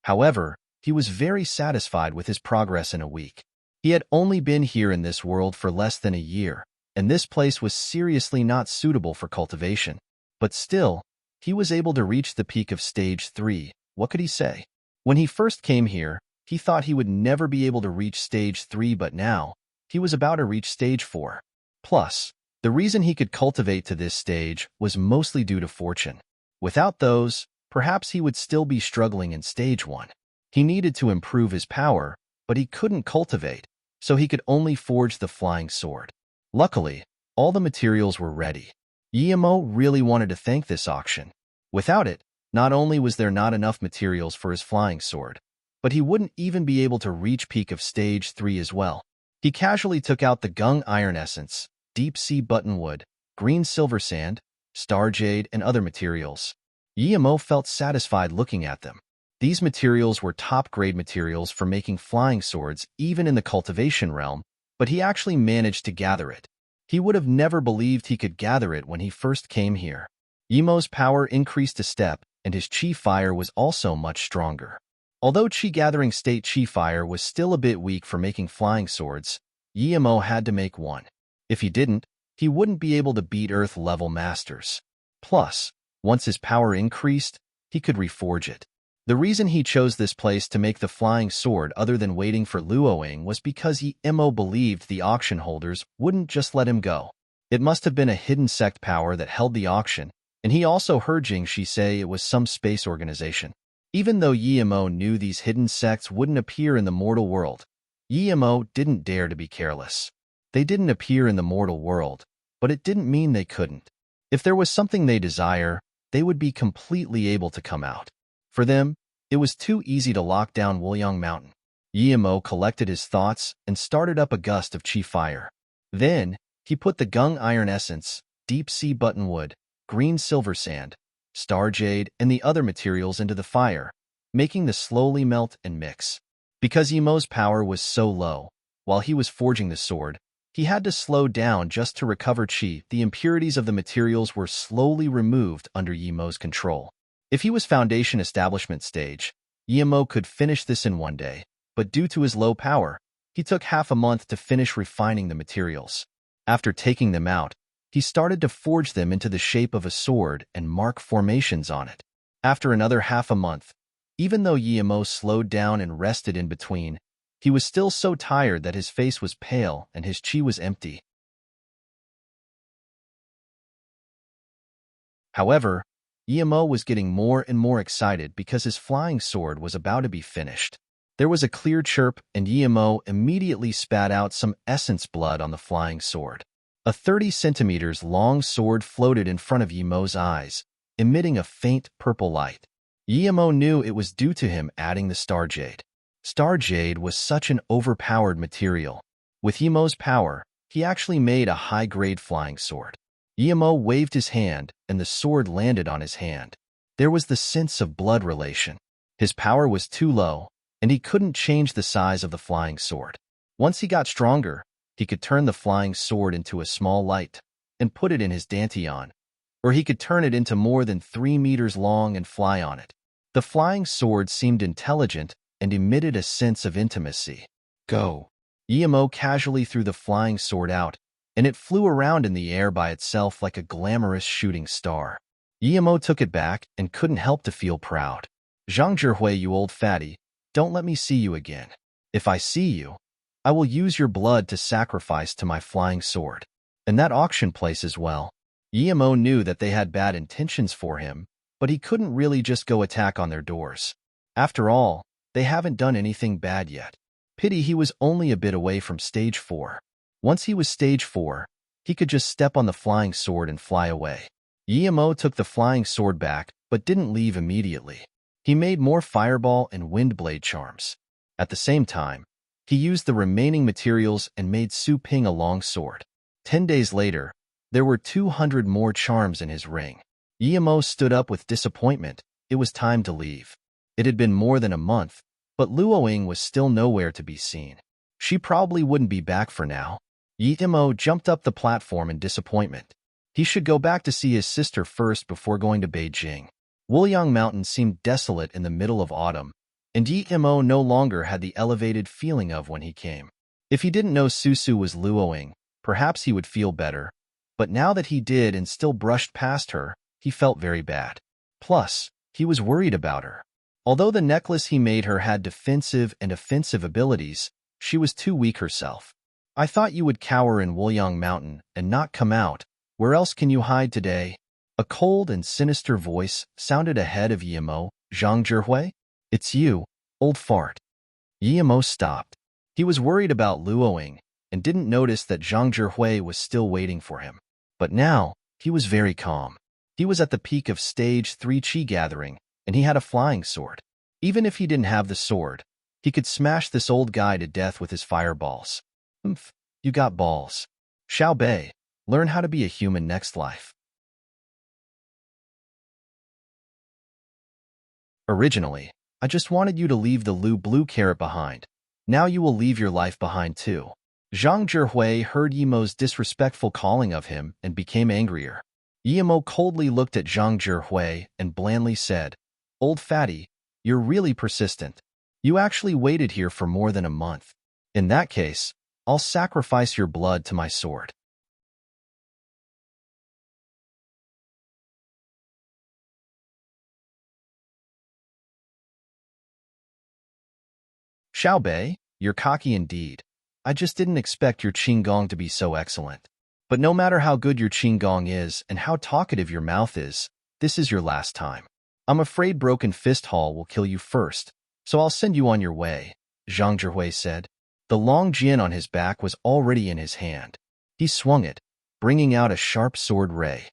However, he was very satisfied with his progress in a week. He had only been here in this world for less than a year, and this place was seriously not suitable for cultivation. But still, he was able to reach the peak of stage 3. What could he say? When he first came here, he thought he would never be able to reach stage 3, but now, he was about to reach stage 4. Plus, the reason he could cultivate to this stage was mostly due to fortune. Without those, perhaps he would still be struggling in stage 1. He needed to improve his power, but he couldn't cultivate, so he could only forge the flying sword. Luckily, all the materials were ready. Yimo really wanted to thank this auction. Without it, not only was there not enough materials for his flying sword, but he wouldn't even be able to reach peak of stage 3 as well. He casually took out the gung iron essence, deep sea buttonwood, green silver sand, star jade, and other materials. Yimo felt satisfied looking at them. These materials were top-grade materials for making flying swords even in the cultivation realm, but he actually managed to gather it. He would have never believed he could gather it when he first came here. Yimo's power increased a step, and his chi fire was also much stronger. Although chi gathering state chi fire was still a bit weak for making flying swords, Yimo had to make one. If he didn't, he wouldn't be able to beat Earth-level masters. Plus, once his power increased, he could reforge it. The reason he chose this place to make the flying sword other than waiting for Luoying was because Yimo believed the auction holders wouldn't just let him go. It must have been a hidden sect power that held the auction, and he also heard Jingshi say it was some space organization. Even though Yimo knew these hidden sects wouldn't appear in the mortal world, Yimo didn't dare to be careless. They didn't appear in the mortal world, but it didn't mean they couldn't. If there was something they desire, they would be completely able to come out. For them, it was too easy to lock down Wuliang Mountain. Yimo collected his thoughts and started up a gust of chi fire. Then, he put the gung iron essence, deep sea buttonwood, green silver sand, star jade, and the other materials into the fire, making the slowly melt and mix. Because Yimo's power was so low, while he was forging the sword, he had to slow down just to recover chi. The impurities of the materials were slowly removed under Yimo's control. If he was foundation establishment stage, Yimo could finish this in one day, but due to his low power, he took half a month to finish refining the materials. After taking them out, he started to forge them into the shape of a sword and mark formations on it. After another half a month, even though Yimo slowed down and rested in between, he was still so tired that his face was pale and his chi was empty. However, Yimo was getting more and more excited because his flying sword was about to be finished. There was a clear chirp, and Yimo immediately spat out some essence blood on the flying sword. A 30 centimeters long sword floated in front of Yimo's eyes, emitting a faint purple light. Yimo knew it was due to him adding the star jade. Star jade was such an overpowered material. With Yimo's power, he actually made a high-grade flying sword. Yimo waved his hand, and the sword landed on his hand. There was the sense of blood relation. His power was too low, and he couldn't change the size of the flying sword. Once he got stronger, he could turn the flying sword into a small light and put it in his dantian, or he could turn it into more than 3 meters long and fly on it. The flying sword seemed intelligent and emitted a sense of intimacy. Go. Yimo casually threw the flying sword out, and it flew around in the air by itself like a glamorous shooting star. Yimo took it back and couldn't help to feel proud. Zhang Zhihui, you old fatty, don't let me see you again. If I see you, I will use your blood to sacrifice to my flying sword. And that auction place as well. Yimo knew that they had bad intentions for him, but he couldn't really just go attack on their doors. After all, they haven't done anything bad yet. Pity he was only a bit away from stage 4. Once he was stage 4, he could just step on the flying sword and fly away. Yimo took the flying sword back, but didn't leave immediately. He made more fireball and wind blade charms. At the same time, he used the remaining materials and made Su Ping a long sword. 10 days later, there were 200 more charms in his ring. Yimo stood up with disappointment. It was time to leave. It had been more than a month, but Luoying was still nowhere to be seen. She probably wouldn't be back for now. Yimo jumped up the platform in disappointment. He should go back to see his sister first before going to Beijing. Wuliang Mountain seemed desolate in the middle of autumn, and Yimo no longer had the elevated feeling of when he came. If he didn't know Susu was Luoying, perhaps he would feel better, but now that he did and still brushed past her, he felt very bad. Plus, he was worried about her. Although the necklace he made her had defensive and offensive abilities, she was too weak herself. I thought you would cower in Wuliang Mountain and not come out. Where else can you hide today? A cold and sinister voice sounded ahead of Yimo. Zhang Zhihui? It's you, old fart. Yimo stopped. He was worried about Luoying and didn't notice that Zhang Zhihui was still waiting for him. But now, he was very calm. He was at the peak of stage 3 Qi gathering, and he had a flying sword. Even if he didn't have the sword, he could smash this old guy to death with his fireballs. Oomph, you got balls. Xiao Bei, learn how to be a human next life. Originally, I just wanted you to leave the Lu blue carrot behind. Now you will leave your life behind too. Zhang Zhihui heard Yimo's disrespectful calling of him and became angrier. Yimo coldly looked at Zhang Zhihui and blandly said, Old fatty, you're really persistent. You actually waited here for more than a month. In that case, I'll sacrifice your blood to my sword. Xiao Bei, you're cocky indeed. I just didn't expect your qinggong to be so excellent. But no matter how good your qinggong is and how talkative your mouth is, this is your last time. I'm afraid Broken Fist Hall will kill you first, so I'll send you on your way, Zhang Zhihui said. The long jian on his back was already in his hand. He swung it, bringing out a sharp sword ray.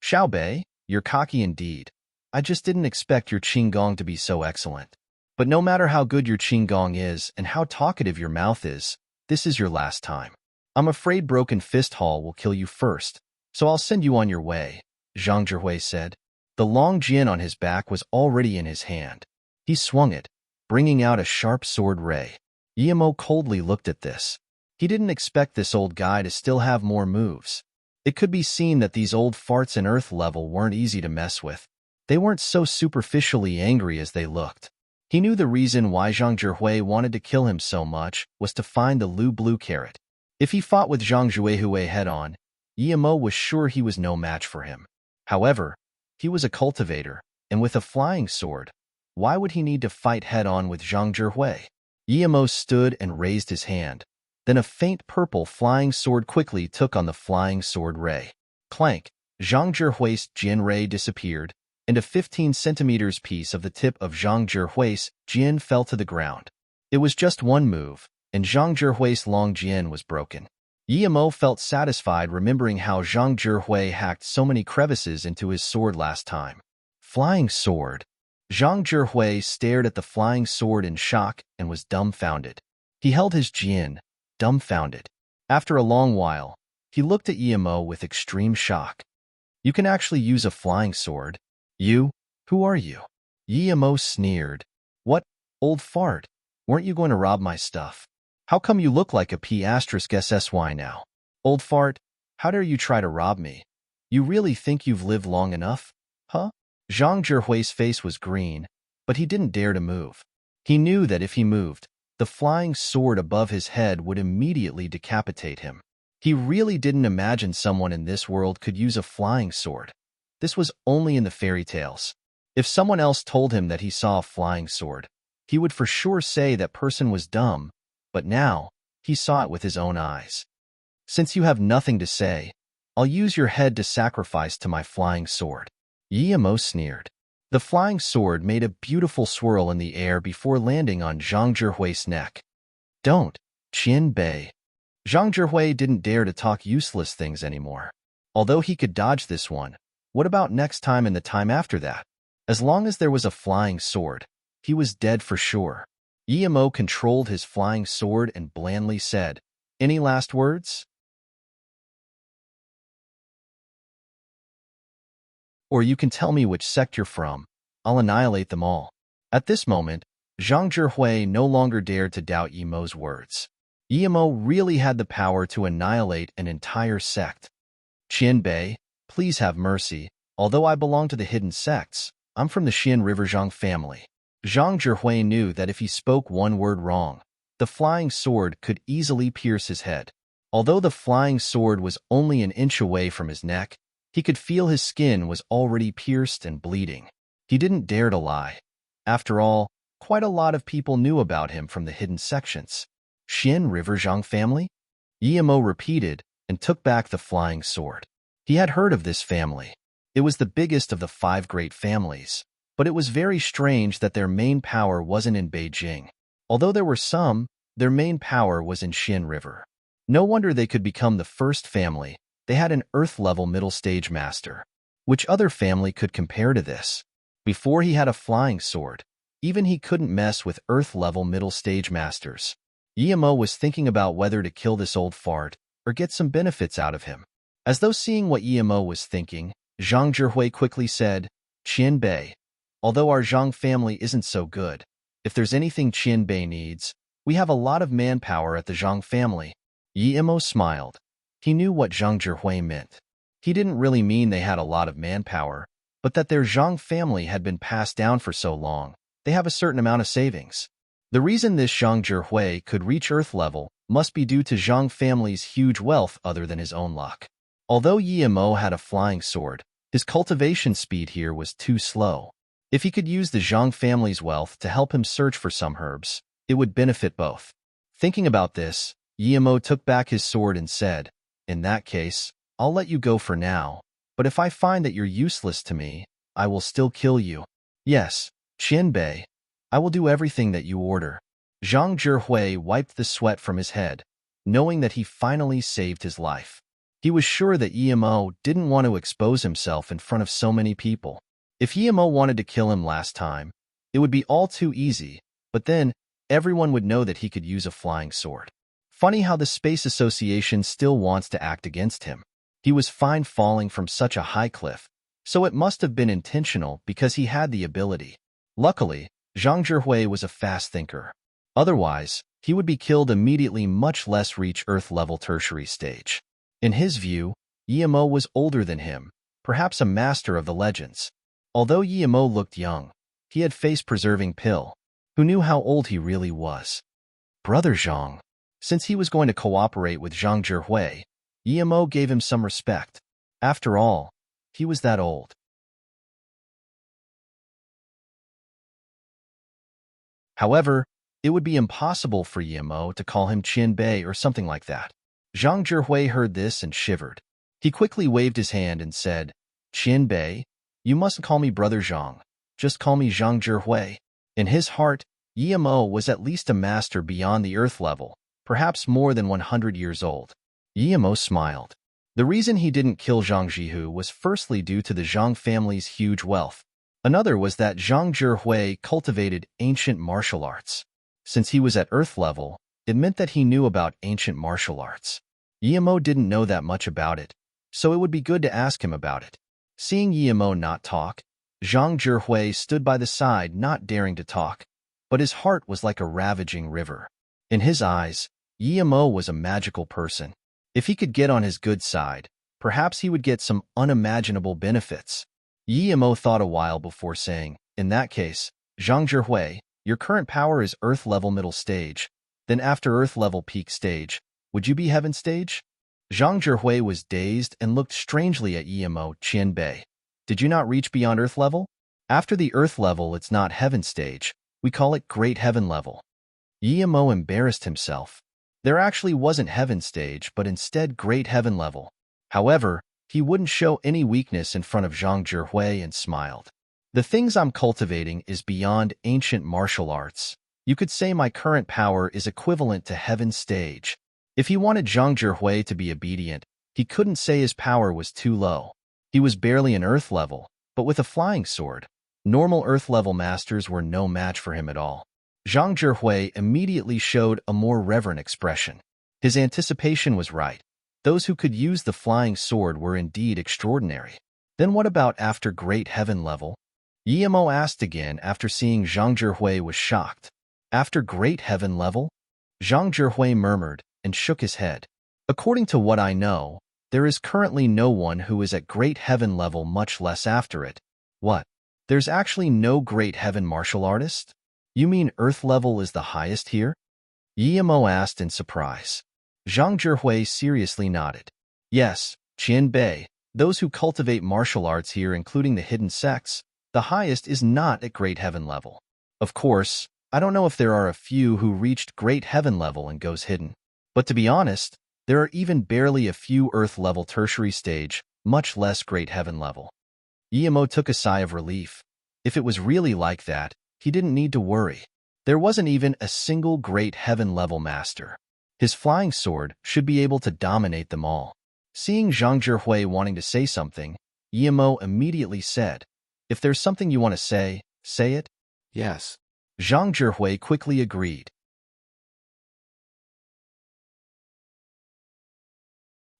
Xiao Bei, you're cocky indeed. I just didn't expect your qinggong to be so excellent. But no matter how good your qinggong is and how talkative your mouth is, this is your last time. I'm afraid Broken Fist Hall will kill you first, so I'll send you on your way, Zhang Zhihui said. The long jian on his back was already in his hand. He swung it, bringing out a sharp sword ray. Yimo coldly looked at this. He didn't expect this old guy to still have more moves. It could be seen that these old farts in Earth level weren't easy to mess with. They weren't so superficially angry as they looked. He knew the reason why Zhang Zhihui wanted to kill him so much was to find the Lu blue carrot. If he fought with Zhang Zhihui head-on, Yimo was sure he was no match for him. However, he was a cultivator, and with a flying sword, why would he need to fight head-on with Zhang Zhihui? Yimo stood and raised his hand. Then a faint purple flying sword quickly took on the flying sword ray. Clank! Zhang Zhihui's Jin ray disappeared, and a 15 centimeters piece of the tip of Zhang Zhihui's Jian fell to the ground. It was just one move, and Zhang Zhihui's long Jian was broken. Yimo felt satisfied remembering how Zhang Zhihui hacked so many crevices into his sword last time. Flying sword. Zhang Zhihui stared at the flying sword in shock and was dumbfounded. He held his Jian, dumbfounded. After a long while, he looked at Yimo with extreme shock. You can actually use a flying sword. You? Who are you? Yimo sneered. What, old fart? Weren't you going to rob my stuff? How come you look like a P*SSY now? Old fart, how dare you try to rob me? You really think you've lived long enough? Huh? Zhang Zhihui's face was green, but he didn't dare to move. He knew that if he moved, the flying sword above his head would immediately decapitate him. He really didn't imagine someone in this world could use a flying sword. This was only in the fairy tales. If someone else told him that he saw a flying sword, he would for sure say that person was dumb, but now, he saw it with his own eyes. Since you have nothing to say, I'll use your head to sacrifice to my flying sword. Yimo sneered. The flying sword made a beautiful swirl in the air before landing on Zhang Zhihui's neck. Don't, Qian Bei. Zhang Zhihui didn't dare to talk useless things anymore. Although he could dodge this one, what about next time and the time after that? As long as there was a flying sword, he was dead for sure. Yimo controlled his flying sword and blandly said, Any last words? Or you can tell me which sect you're from. I'll annihilate them all. At this moment, Zhang Zhihui no longer dared to doubt Yimo's words. Yimo really had the power to annihilate an entire sect. Qian Bei, please have mercy. Although I belong to the hidden sects, I'm from the Xian River Zhang family. Zhang Zhihui knew that if he spoke one word wrong, the flying sword could easily pierce his head. Although the flying sword was only an inch away from his neck, he could feel his skin was already pierced and bleeding. He didn't dare to lie. After all, quite a lot of people knew about him from the hidden sections. Xian River Zhang family? Yimo repeated and took back the flying sword. He had heard of this family. It was the biggest of the 5 great families, but it was very strange that their main power wasn't in Beijing. Although there were some, their main power was in Xian River. No wonder they could become the first family. They had an Earth-level middle-stage master. Which other family could compare to this? Before he had a flying sword, even he couldn't mess with Earth-level middle-stage masters. Yimo was thinking about whether to kill this old fart or get some benefits out of him. As though seeing what Yimo was thinking, Zhang Zhihui quickly said, Qian Bei, although our Zhang family isn't so good, if there's anything Qian Bei needs, we have a lot of manpower at the Zhang family. Yimo smiled. He knew what Zhang Zhihui meant. He didn't really mean they had a lot of manpower, but that their Zhang family had been passed down for so long, they have a certain amount of savings. The reason this Zhang Zhihui could reach Earth level must be due to Zhang family's huge wealth other than his own luck. Although Yimo had a flying sword, his cultivation speed here was too slow. If he could use the Zhang family's wealth to help him search for some herbs, it would benefit both. Thinking about this, Yimo took back his sword and said, In that case, I'll let you go for now, but if I find that you're useless to me, I will still kill you. Yes, Qian Bei, I will do everything that you order. Zhang Zhihui wiped the sweat from his head, knowing that he finally saved his life. He was sure that Yimo didn't want to expose himself in front of so many people. If Yimo wanted to kill him last time, it would be all too easy, but then everyone would know that he could use a flying sword. Funny how the Space Association still wants to act against him. He was fine falling from such a high cliff, so it must have been intentional because he had the ability. Luckily, Zhang Zhihui was a fast thinker. Otherwise, he would be killed immediately, much less reach Earth-level tertiary stage. In his view, Yimo was older than him, perhaps a master of the legends. Although Yimo looked young, he had face-preserving pill. Who knew how old he really was? Brother Zhang. Since he was going to cooperate with Zhang Zhihui, Yimo gave him some respect. After all, he was that old. However, it would be impossible for Yimo to call him Qian Bei or something like that. Zhang Zhihui heard this and shivered. He quickly waved his hand and said, Qian Bei, You mustn't call me Brother Zhang. Just call me Zhang Zhihui. In his heart, Yimo was at least a master beyond the earth level, perhaps more than 100 years old. Yimo smiled. The reason he didn't kill Zhang Jihu was firstly due to the Zhang family's huge wealth. Another was that Zhang Zhihui cultivated ancient martial arts. Since he was at earth level, it meant that he knew about ancient martial arts. Yimo didn't know that much about it, so it would be good to ask him about it. Seeing Yimo not talk, Zhang Zhihui stood by the side, not daring to talk, but his heart was like a ravaging river. In his eyes, Yimo was a magical person. If he could get on his good side, perhaps he would get some unimaginable benefits. Yimo thought a while before saying, in that case, Zhang Zhihui, your current power is Earth-level middle stage. Then after Earth-level peak stage, would you be heaven stage? Zhang Zhihui was dazed and looked strangely at Yimo Qianbei. Did you not reach beyond Earth level? After the Earth level, it's not heaven stage. We call it great heaven level. Yimo embarrassed himself. There actually wasn't heaven stage, but instead great heaven level. However, he wouldn't show any weakness in front of Zhang Zhihui and smiled. The things I'm cultivating is beyond ancient martial arts. You could say my current power is equivalent to heaven stage. If he wanted Zhang Zhihui to be obedient, he couldn't say his power was too low. He was barely an earth level, but with a flying sword. Normal earth level masters were no match for him at all. Zhang Zhihui immediately showed a more reverent expression. His anticipation was right. Those who could use the flying sword were indeed extraordinary. Then what about after great heaven level? Yimo asked again after seeing Zhang Zhihui was shocked. After great heaven level? Zhang Zhihui murmured and shook his head. According to what I know, there is currently no one who is at great heaven level, much less after it. What? There's actually no great heaven martial artist? You mean earth level is the highest here? Yimo asked in surprise. Zhang Zhihui seriously nodded. Yes, Qianbei, those who cultivate martial arts here, including the hidden sects, the highest is not at great heaven level. Of course, I don't know if there are a few who reached great heaven level and goes hidden. But to be honest, there are even barely a few earth-level tertiary stage, much less great heaven level. Yimo took a sigh of relief. If it was really like that, he didn't need to worry. There wasn't even a single great heaven-level master. His flying sword should be able to dominate them all. Seeing Zhang Zhihui wanting to say something, Yimo immediately said, "If there's something you want to say it." Yes. Zhang Zhihui quickly agreed.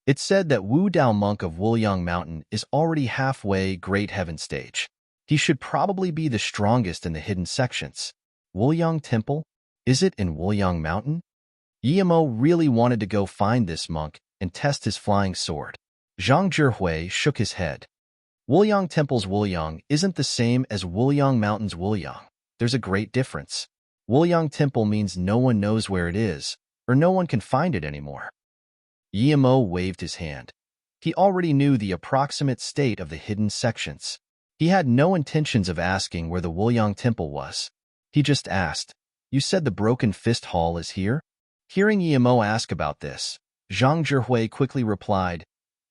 It's said that Wu Dao monk of Wuliang Mountain is already halfway great heaven stage. He should probably be the strongest in the hidden sections. Wuliang Temple? Is it in Wuliang Mountain? Yimo really wanted to go find this monk and test his flying sword. Zhang Zhihui shook his head. Wuliang Temple's Wuliang isn't the same as Wuliang Mountain's Wuliang. There's a great difference. Wuliang Temple means no one knows where it is, or no one can find it anymore. Yimo waved his hand. He already knew the approximate state of the hidden sections. He had no intentions of asking where the Wuliang Temple was. He just asked, "You said the Broken Fist Hall is here?" Hearing Yimo ask about this, Zhang Zhihui quickly replied,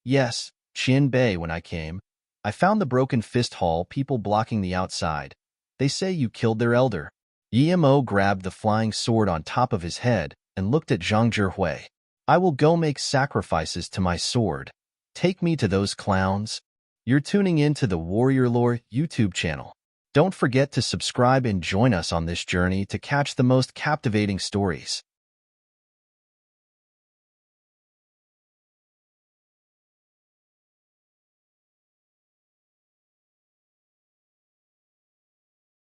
"Yes, Qianbei, when I came, I found the Broken Fist Hall people blocking the outside. They say you killed their elder." Yimo grabbed the flying sword on top of his head and looked at Zhang Zhihui. "I will go make sacrifices to my sword. Take me to those clowns." You're tuning in to the Warrior Lore YouTube channel. Don't forget to subscribe and join us on this journey to catch the most captivating stories.